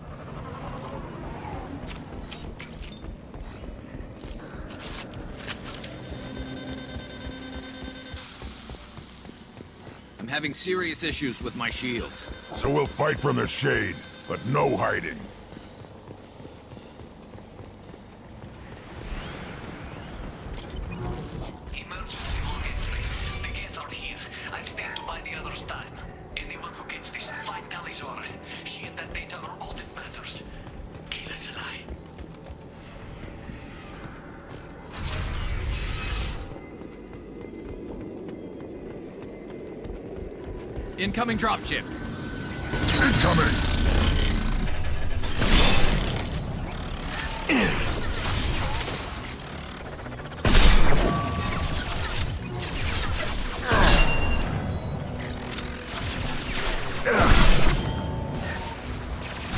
I'm having serious issues with my shields. So we'll fight from the shade, but no hiding. Emergency login. The Geth are here. I've stayed to buy the others time. Anyone who gets this, find Talizora. She and that data are all that matters. Kill us alive. Incoming dropship. Incoming!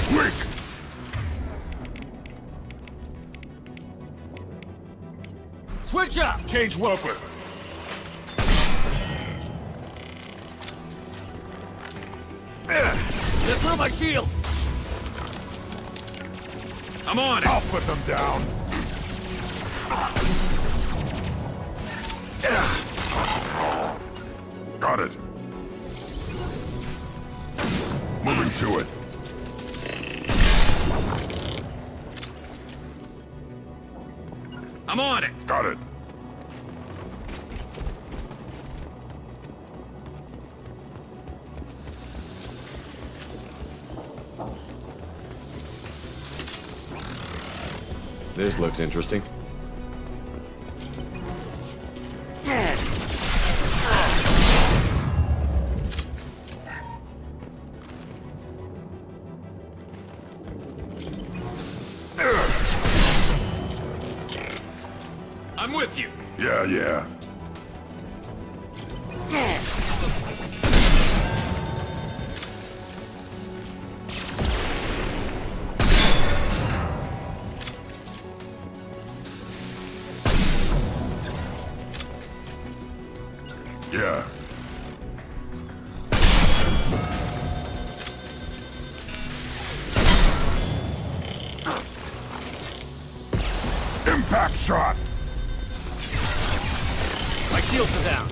Quick! Switch up! Change weapon! Get through my shield! I'm on it! I'll put them down! Got it! Moving to it. I'm on it! Got it. This looks interesting. I'm with you. Yeah. Yeah. Impact shot! My shields are down.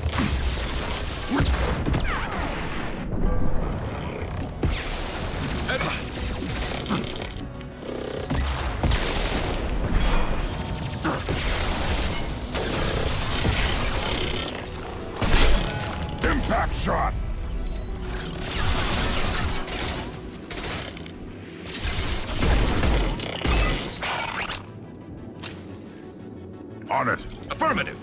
Impact shot! On it. Affirmative.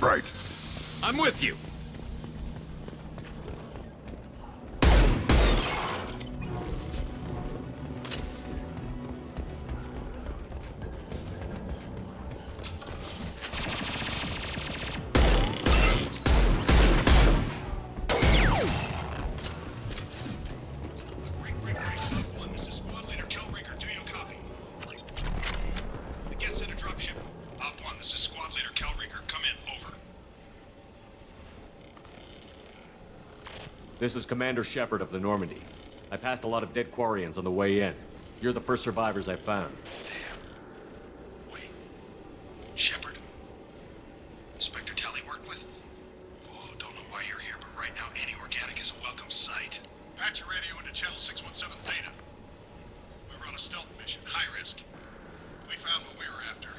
Right. I'm with you. This is Squad Leader Kelringer. Do you copy? The Geth sent a dropship. Op 1, this is Squad Leader Kelringer. Come in. Over. This is Commander Shepard of the Normandy. I passed a lot of dead Quarians on the way in. You're the first survivors I found. Damn. Wait. Shepard? Inspector Tally worked with? Oh, don't know why you're here, but right now any organic is a welcome sight. Patch your radio into channel 617 Theta. We were on a stealth mission, high risk. We found what we were after.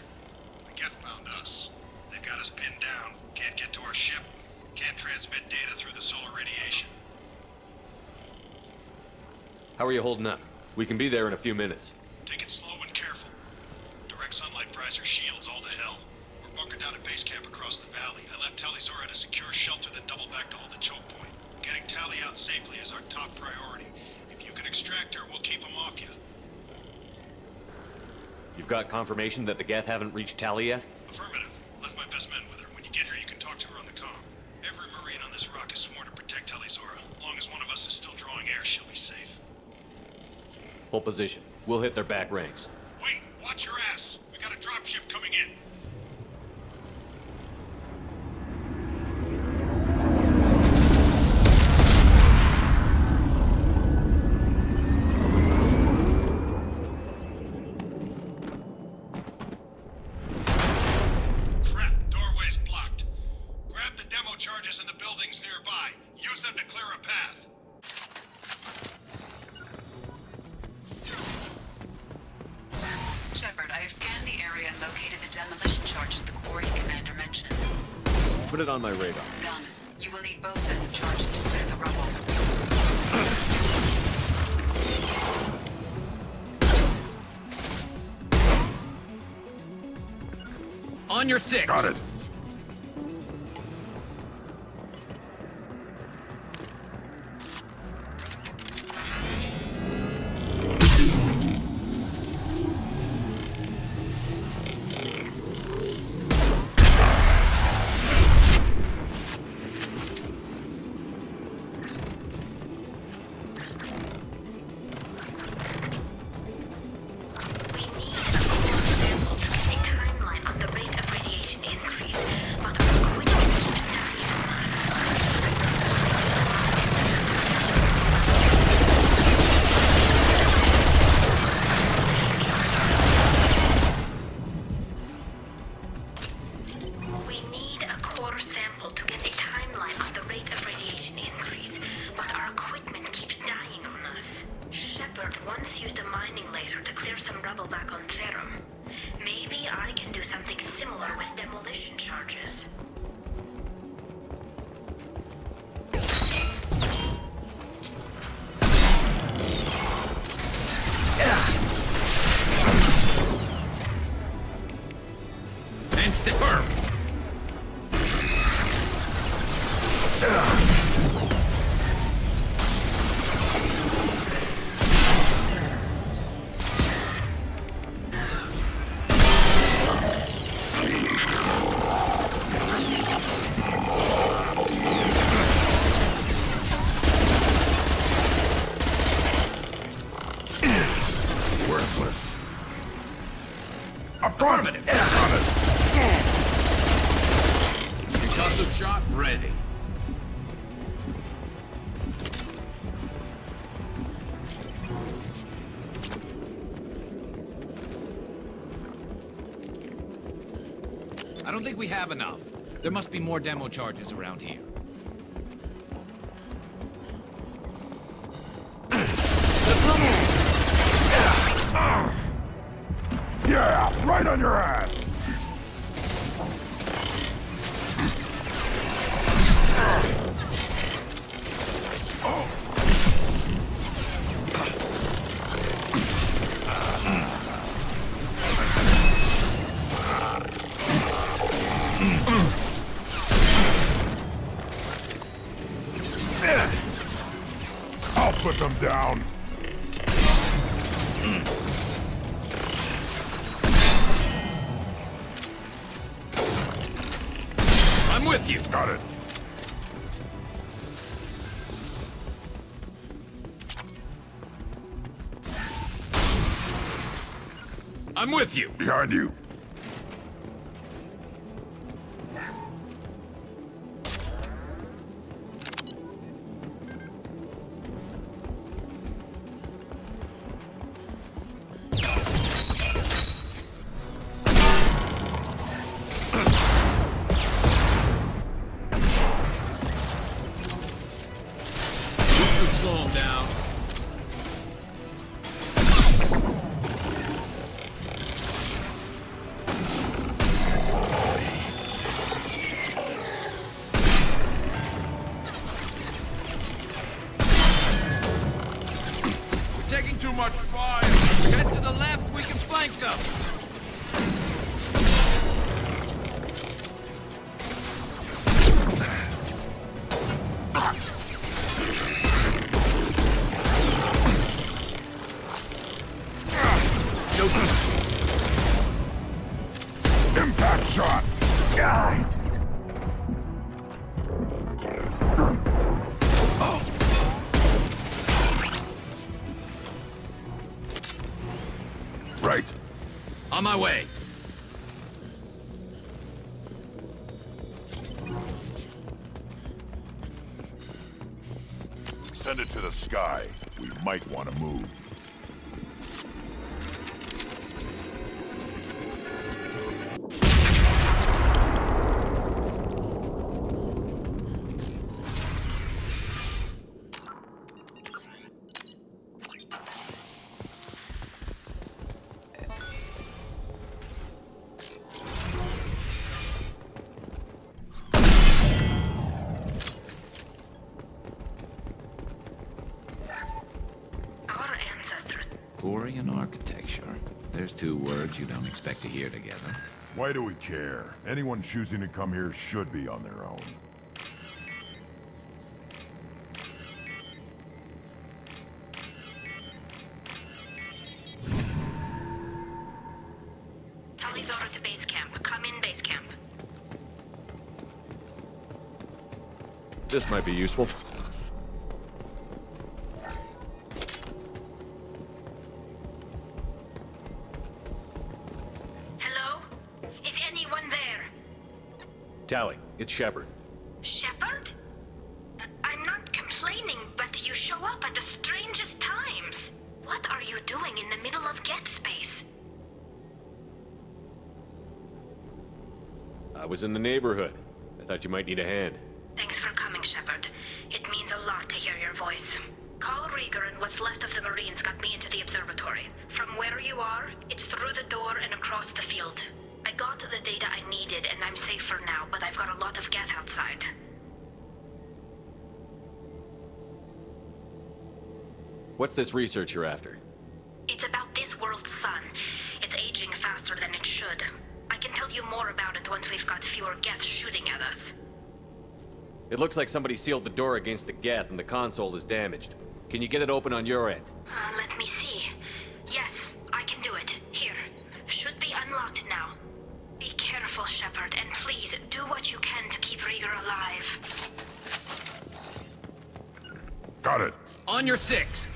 The Geth found us. They've got us pinned down. Can't get to our ship. Can't transmit data through the solar radiation. How are you holding up? We can be there in a few minutes. Take it slow and careful. Direct sunlight fries our shields all to hell. We're bunkered down at base camp across the valley. I left Talizora at a secure shelter, then doubled back to hold the choke point. Getting Tally out safely is our top priority. If you can extract her, we'll keep them off you. You've got confirmation that the Geth haven't reached Tally yet? Affirmative. Left my best men with her. When you get here, you can talk to her on the comm. Every Marine on this rock is sworn to protect Talizora. As long as one of us is still drawing air, she'll be safe. Hold position. We'll hit their back ranks. Wait, watch your ass. We got a dropship coming in. Crap, doorway's blocked. Grab the demo charges in the buildings nearby. Use them to clear a path. Shepard, I have scanned the area and located the demolition charges the Quarry Commander mentioned. Put it on my radar. Done. You will need both sets of charges to clear the rubble. On your six. Got it. Once used a mining laser to clear some rubble back on Therum. Maybe I can do something similar with demolition charges. And step firm. Affirmative. Concussive shot ready. I don't think we have enough. There must be more demo charges around here. Yeah, right on your ass. I'll put them down. I'm with you. Got it. I'm with you. Behind you. Slow him down. We're taking too much fire. Head to the left, we can flank them. Impact shot. Right. On my way. Send it to the sky. We might want to move. Quarian architecture. There's two words you don't expect to hear together. Why do we care? Anyone choosing to come here should be on their own. Talizora to base camp. Come in, base camp. This might be useful. Tally, it's Shepard. Shepard? I'm not complaining, but you show up at the strangest times. What are you doing in the middle of Get Space? I was in the neighborhood. I thought you might need a hand. Thanks for coming, Shepard. It means a lot to hear your voice. Carl Rieger and what's left of the Marines got me into the observatory. From where you are, it's through the door and across the field. I got the data I needed, and I'm safe for now, but I've got a lot of Geth outside. What's this research you're after? It's about this world's sun. It's aging faster than it should. I can tell you more about it once we've got fewer Geth shooting at us. It looks like somebody sealed the door against the Geth and the console is damaged. Can you get it open on your end? Let me see. Yes, I can do it. Here. Should be unlocked now. Be careful, Shepard, and please do what you can to keep Rieger alive. Got it. On your six.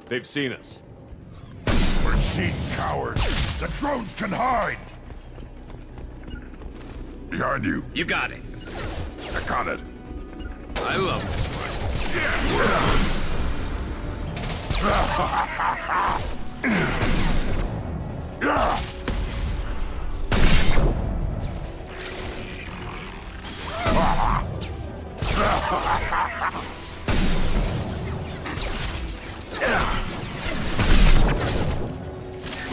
They've seen us. We're sheep cowards. The drones can hide. Behind you. You got it. I got it. I love this one.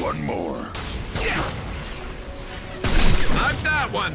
One more. Knock that one.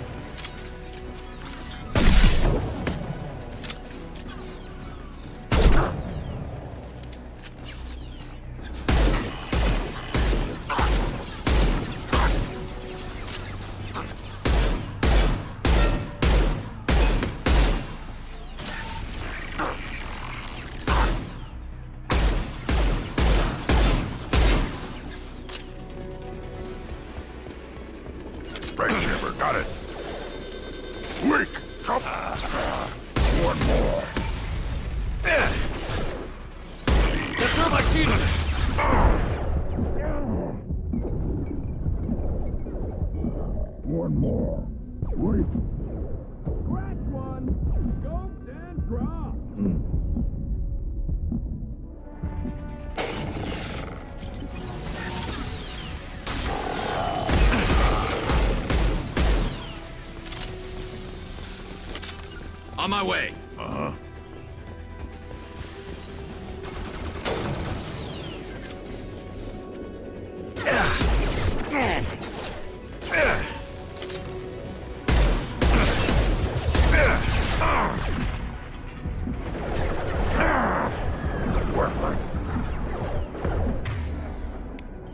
Right, Shepard, got it. Quick, chop. One more. Get through my shield. One more. Wait. Scratch one. Scoped and dropped. On my way. Uh-huh.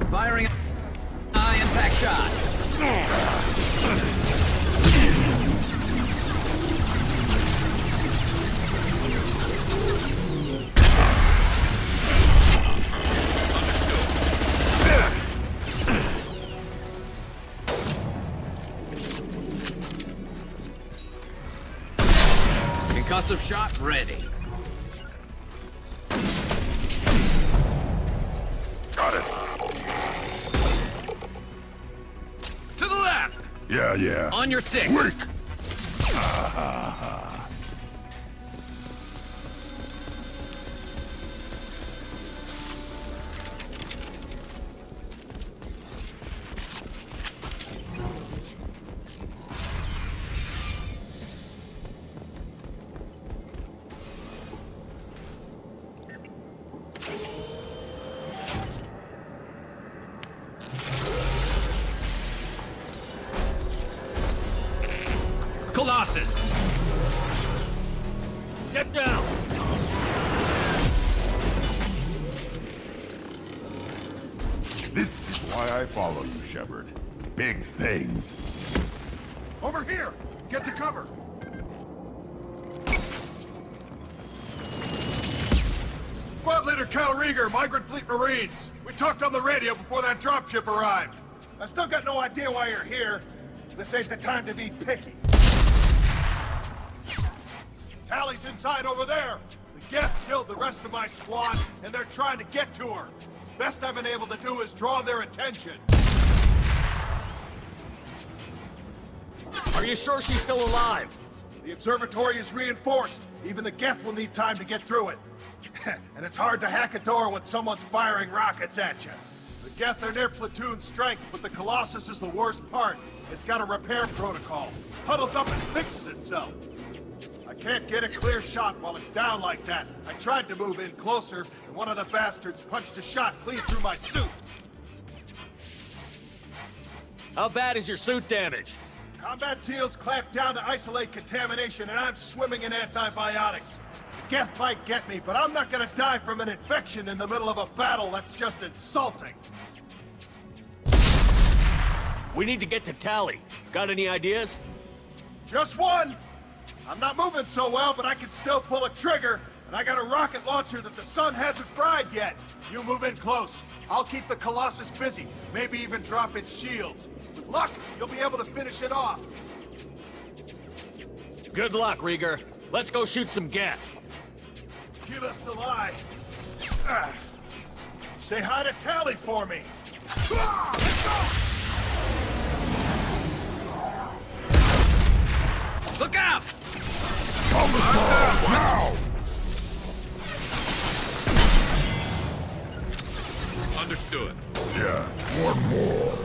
Firing high impact shot. Concussive shot ready. Got it. To the left! Yeah. On your six. Weak! Colossus! Get down! This is why I follow you, Shepard. Big things. Over here! Get to cover! Squad leader Cal Rieger, Migrant Fleet Marines. We talked on the radio before that dropship arrived. I still got no idea why you're here. This ain't the time to be picky. Tally's inside over there. The Geth killed the rest of my squad, and they're trying to get to her. Best I've been able to do is draw their attention. Are you sure she's still alive? The observatory is reinforced. Even the Geth will need time to get through it. And it's hard to hack a door when someone's firing rockets at you. The Geth are near platoon strength, but the Colossus is the worst part. It's got a repair protocol. Huddles up and fixes itself. I can't get a clear shot while it's down like that. I tried to move in closer, and one of the bastards punched a shot clean through my suit. How bad is your suit damaged? Combat SEALs clamp down to isolate contamination, and I'm swimming in antibiotics. The Geth might get me, but I'm not gonna die from an infection in the middle of a battle. That's just insulting. We need to get to Tally. Got any ideas? Just one! I'm not moving so well, but I can still pull a trigger, and I got a rocket launcher that the sun hasn't fried yet. You move in close. I'll keep the Colossus busy, maybe even drop its shields. With luck, you'll be able to finish it off. Good luck, Rieger. Let's go shoot some Geth. Keep us alive. Say hi to Tally for me. Let's go! Look out! On the ball, now! Understood. Yeah, one more.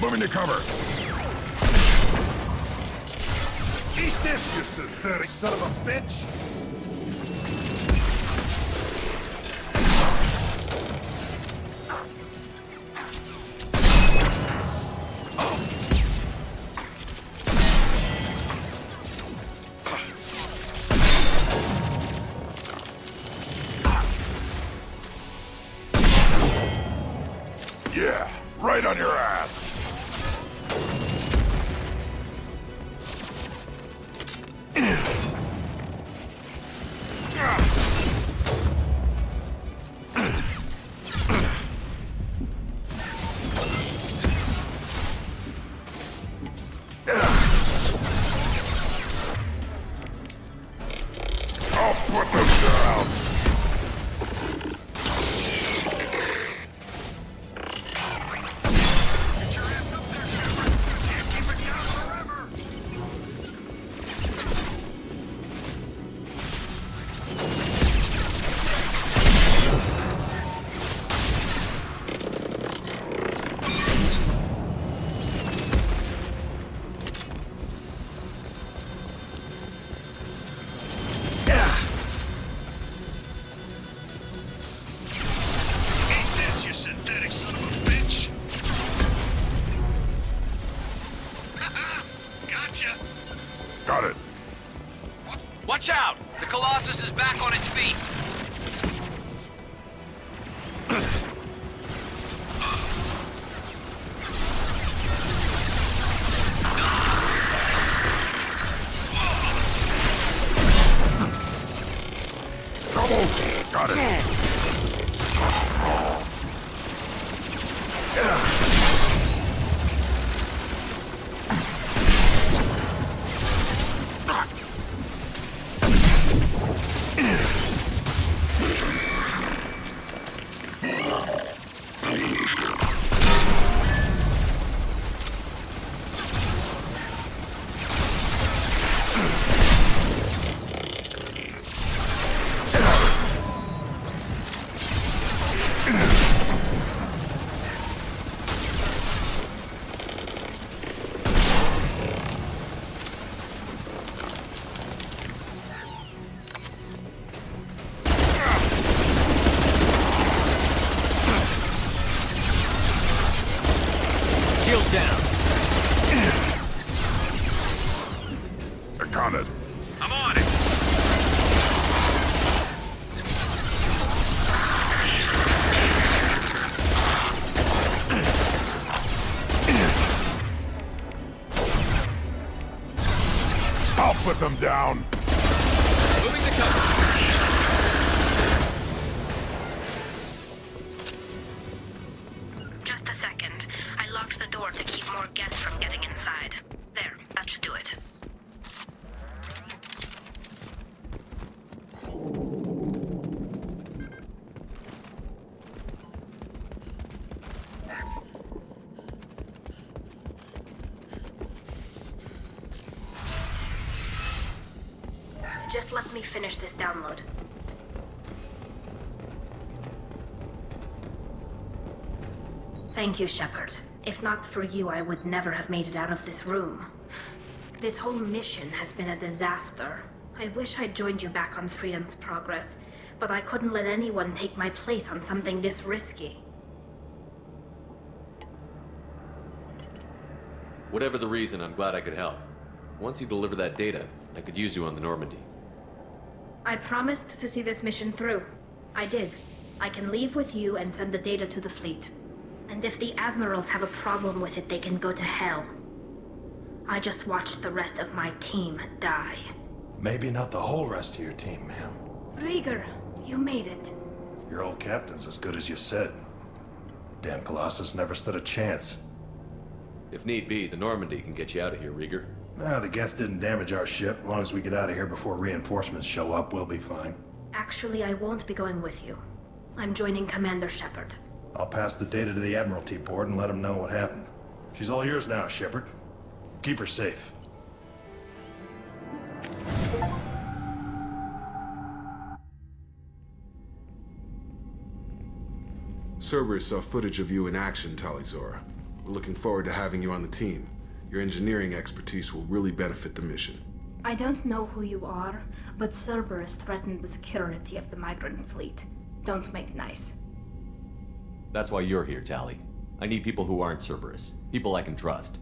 Moving to cover. Eat this, you synthetic son of a bitch! Yeah, right on your ass. I'll put them down. Got it. Watch out! The Colossus is back on its feet. Trouble! Got it. Check on it. I'm on it. I'll put them down. Moving to cover. Just a second. I locked the door to keep more guests from getting inside. There, that should do it. Just let me finish this download. Thank you, Shepard. If not for you, I would never have made it out of this room. This whole mission has been a disaster. I wish I'd joined you back on Freedom's Progress, but I couldn't let anyone take my place on something this risky. Whatever the reason, I'm glad I could help. Once you deliver that data, I could use you on the Normandy. I promised to see this mission through. I did. I can leave with you and send the data to the fleet. And if the admirals have a problem with it, they can go to hell. I just watched the rest of my team die. Maybe not the whole rest of your team, ma'am. Rieger, you made it. Your old captain's as good as you said. Damn Colossus never stood a chance. If need be, the Normandy can get you out of here, Rieger. Nah, the Geth didn't damage our ship. As long as we get out of here before reinforcements show up, we'll be fine. Actually, I won't be going with you. I'm joining Commander Shepard. I'll pass the data to the Admiralty board and let them know what happened. She's all yours now, Shepard. Keep her safe. Cerberus saw footage of you in action, Tali'Zorah. We're looking forward to having you on the team. Your engineering expertise will really benefit the mission. I don't know who you are, but Cerberus threatened the security of the migrant fleet. Don't make nice. That's why you're here, Tali. I need people who aren't Cerberus. People I can trust.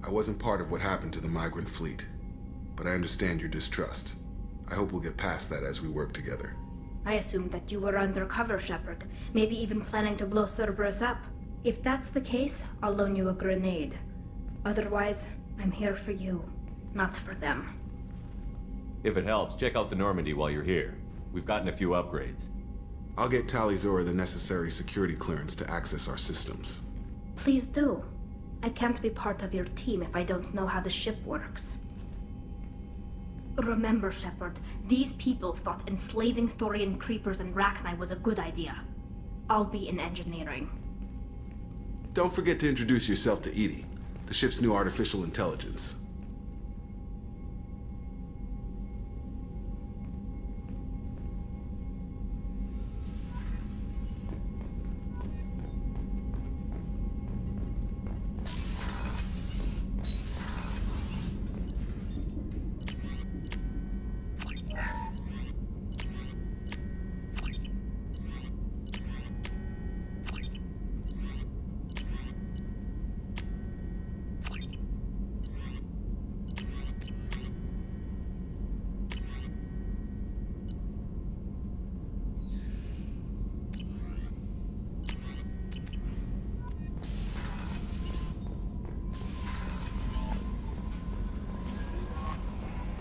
I wasn't part of what happened to the migrant fleet, but I understand your distrust. I hope we'll get past that as we work together. I assumed that you were undercover, Shepard. Maybe even planning to blow Cerberus up. If that's the case, I'll loan you a grenade. Otherwise, I'm here for you, not for them. If it helps, check out the Normandy while you're here. We've gotten a few upgrades. I'll get Tali'Zorah the necessary security clearance to access our systems. Please do. I can't be part of your team if I don't know how the ship works. Remember, Shepard, these people thought enslaving Thorian creepers and Rachni was a good idea. I'll be in engineering. Don't forget to introduce yourself to EDI, the ship's new artificial intelligence.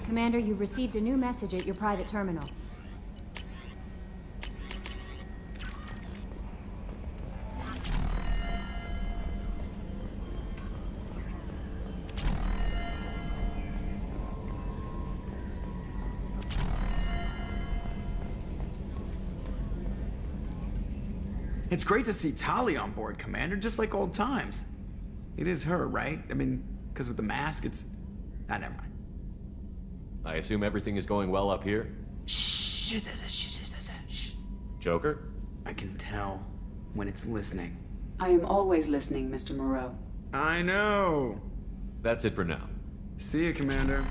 Commander, you've received a new message at your private terminal. It's great to see Tali on board, Commander, just like old times. It is her, right? I mean, because with the mask, it's... Ah, never mind. I assume everything is going well up here? Shh. Joker? I can tell when it's listening. I am always listening, Mr. Moreau. I know. That's it for now. See you, Commander.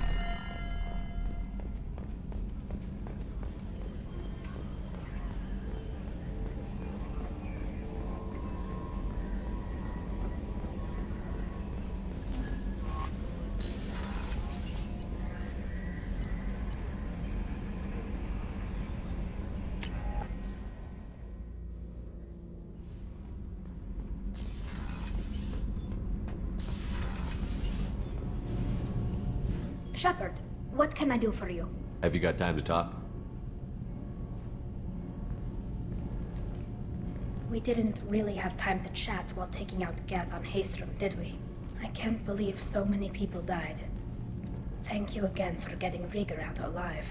Shepard, what can I do for you? Have you got time to talk? We didn't really have time to chat while taking out Geth on Haestrom, did we? I can't believe so many people died. Thank you again for getting Rieger out alive.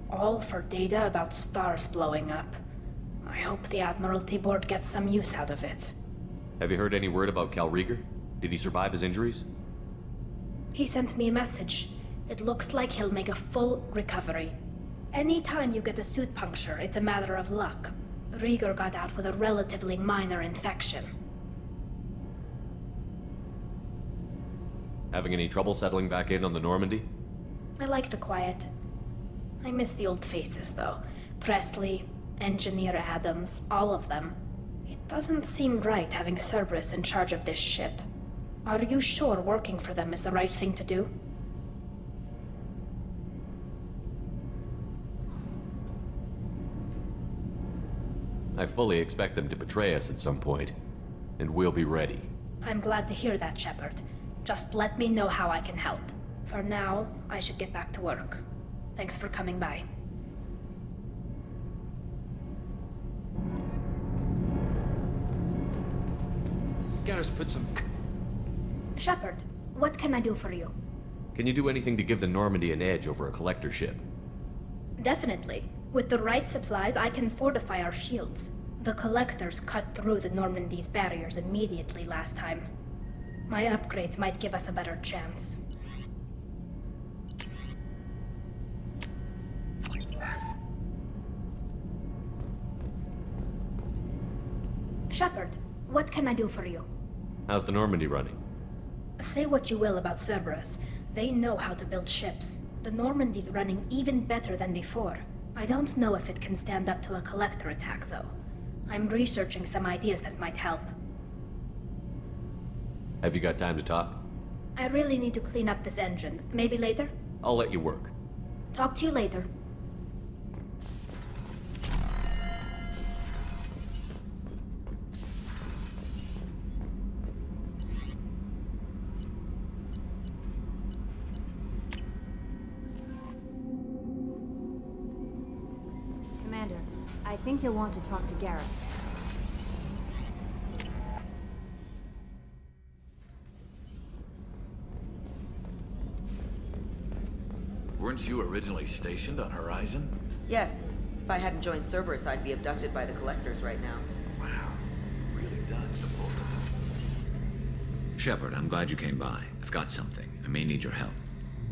All for data about stars blowing up. I hope the Admiralty Board gets some use out of it. Have you heard any word about Cal Rieger? Did he survive his injuries? He sent me a message. It looks like he'll make a full recovery. Anytime you get a suit puncture, it's a matter of luck. Rieger got out with a relatively minor infection. Having any trouble settling back in on the Normandy? I like the quiet. I miss the old faces, though. Presley, Engineer Adams, all of them. It doesn't seem right having Cerberus in charge of this ship. Are you sure working for them is the right thing to do? I fully expect them to betray us at some point, and we'll be ready. I'm glad to hear that, Shepard. Just let me know how I can help. For now, I should get back to work. Thanks for coming by. Garrus put some... Shepard, what can I do for you? Can you do anything to give the Normandy an edge over a collector ship? Definitely. With the right supplies, I can fortify our shields. The Collectors cut through the Normandy's barriers immediately last time. My upgrades might give us a better chance. Shepard, what can I do for you? How's the Normandy running? Say what you will about Cerberus. They know how to build ships. The Normandy's running even better than before. I don't know if it can stand up to a Collector attack, though. I'm researching some ideas that might help. Have you got time to talk? I really need to clean up this engine. Maybe later? I'll let you work. Talk to you later. Commander, I think you'll want to talk to Garrus. Weren't you originally stationed on Horizon? Yes. If I hadn't joined Cerberus, I'd be abducted by the Collectors right now. Wow. Really does support them. Shepard, I'm glad you came by. I've got something. I may need your help.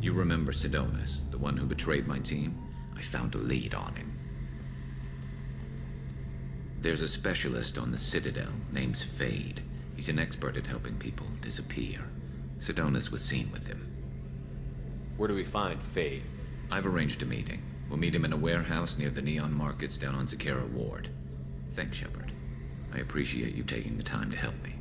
You remember Sidonis, the one who betrayed my team? I found a lead on him. There's a specialist on the Citadel named Fade. He's an expert at helping people disappear. Sidonis was seen with him. Where do we find Fade? I've arranged a meeting. We'll meet him in a warehouse near the Neon Markets down on Zakera Ward. Thanks, Shepard. I appreciate you taking the time to help me.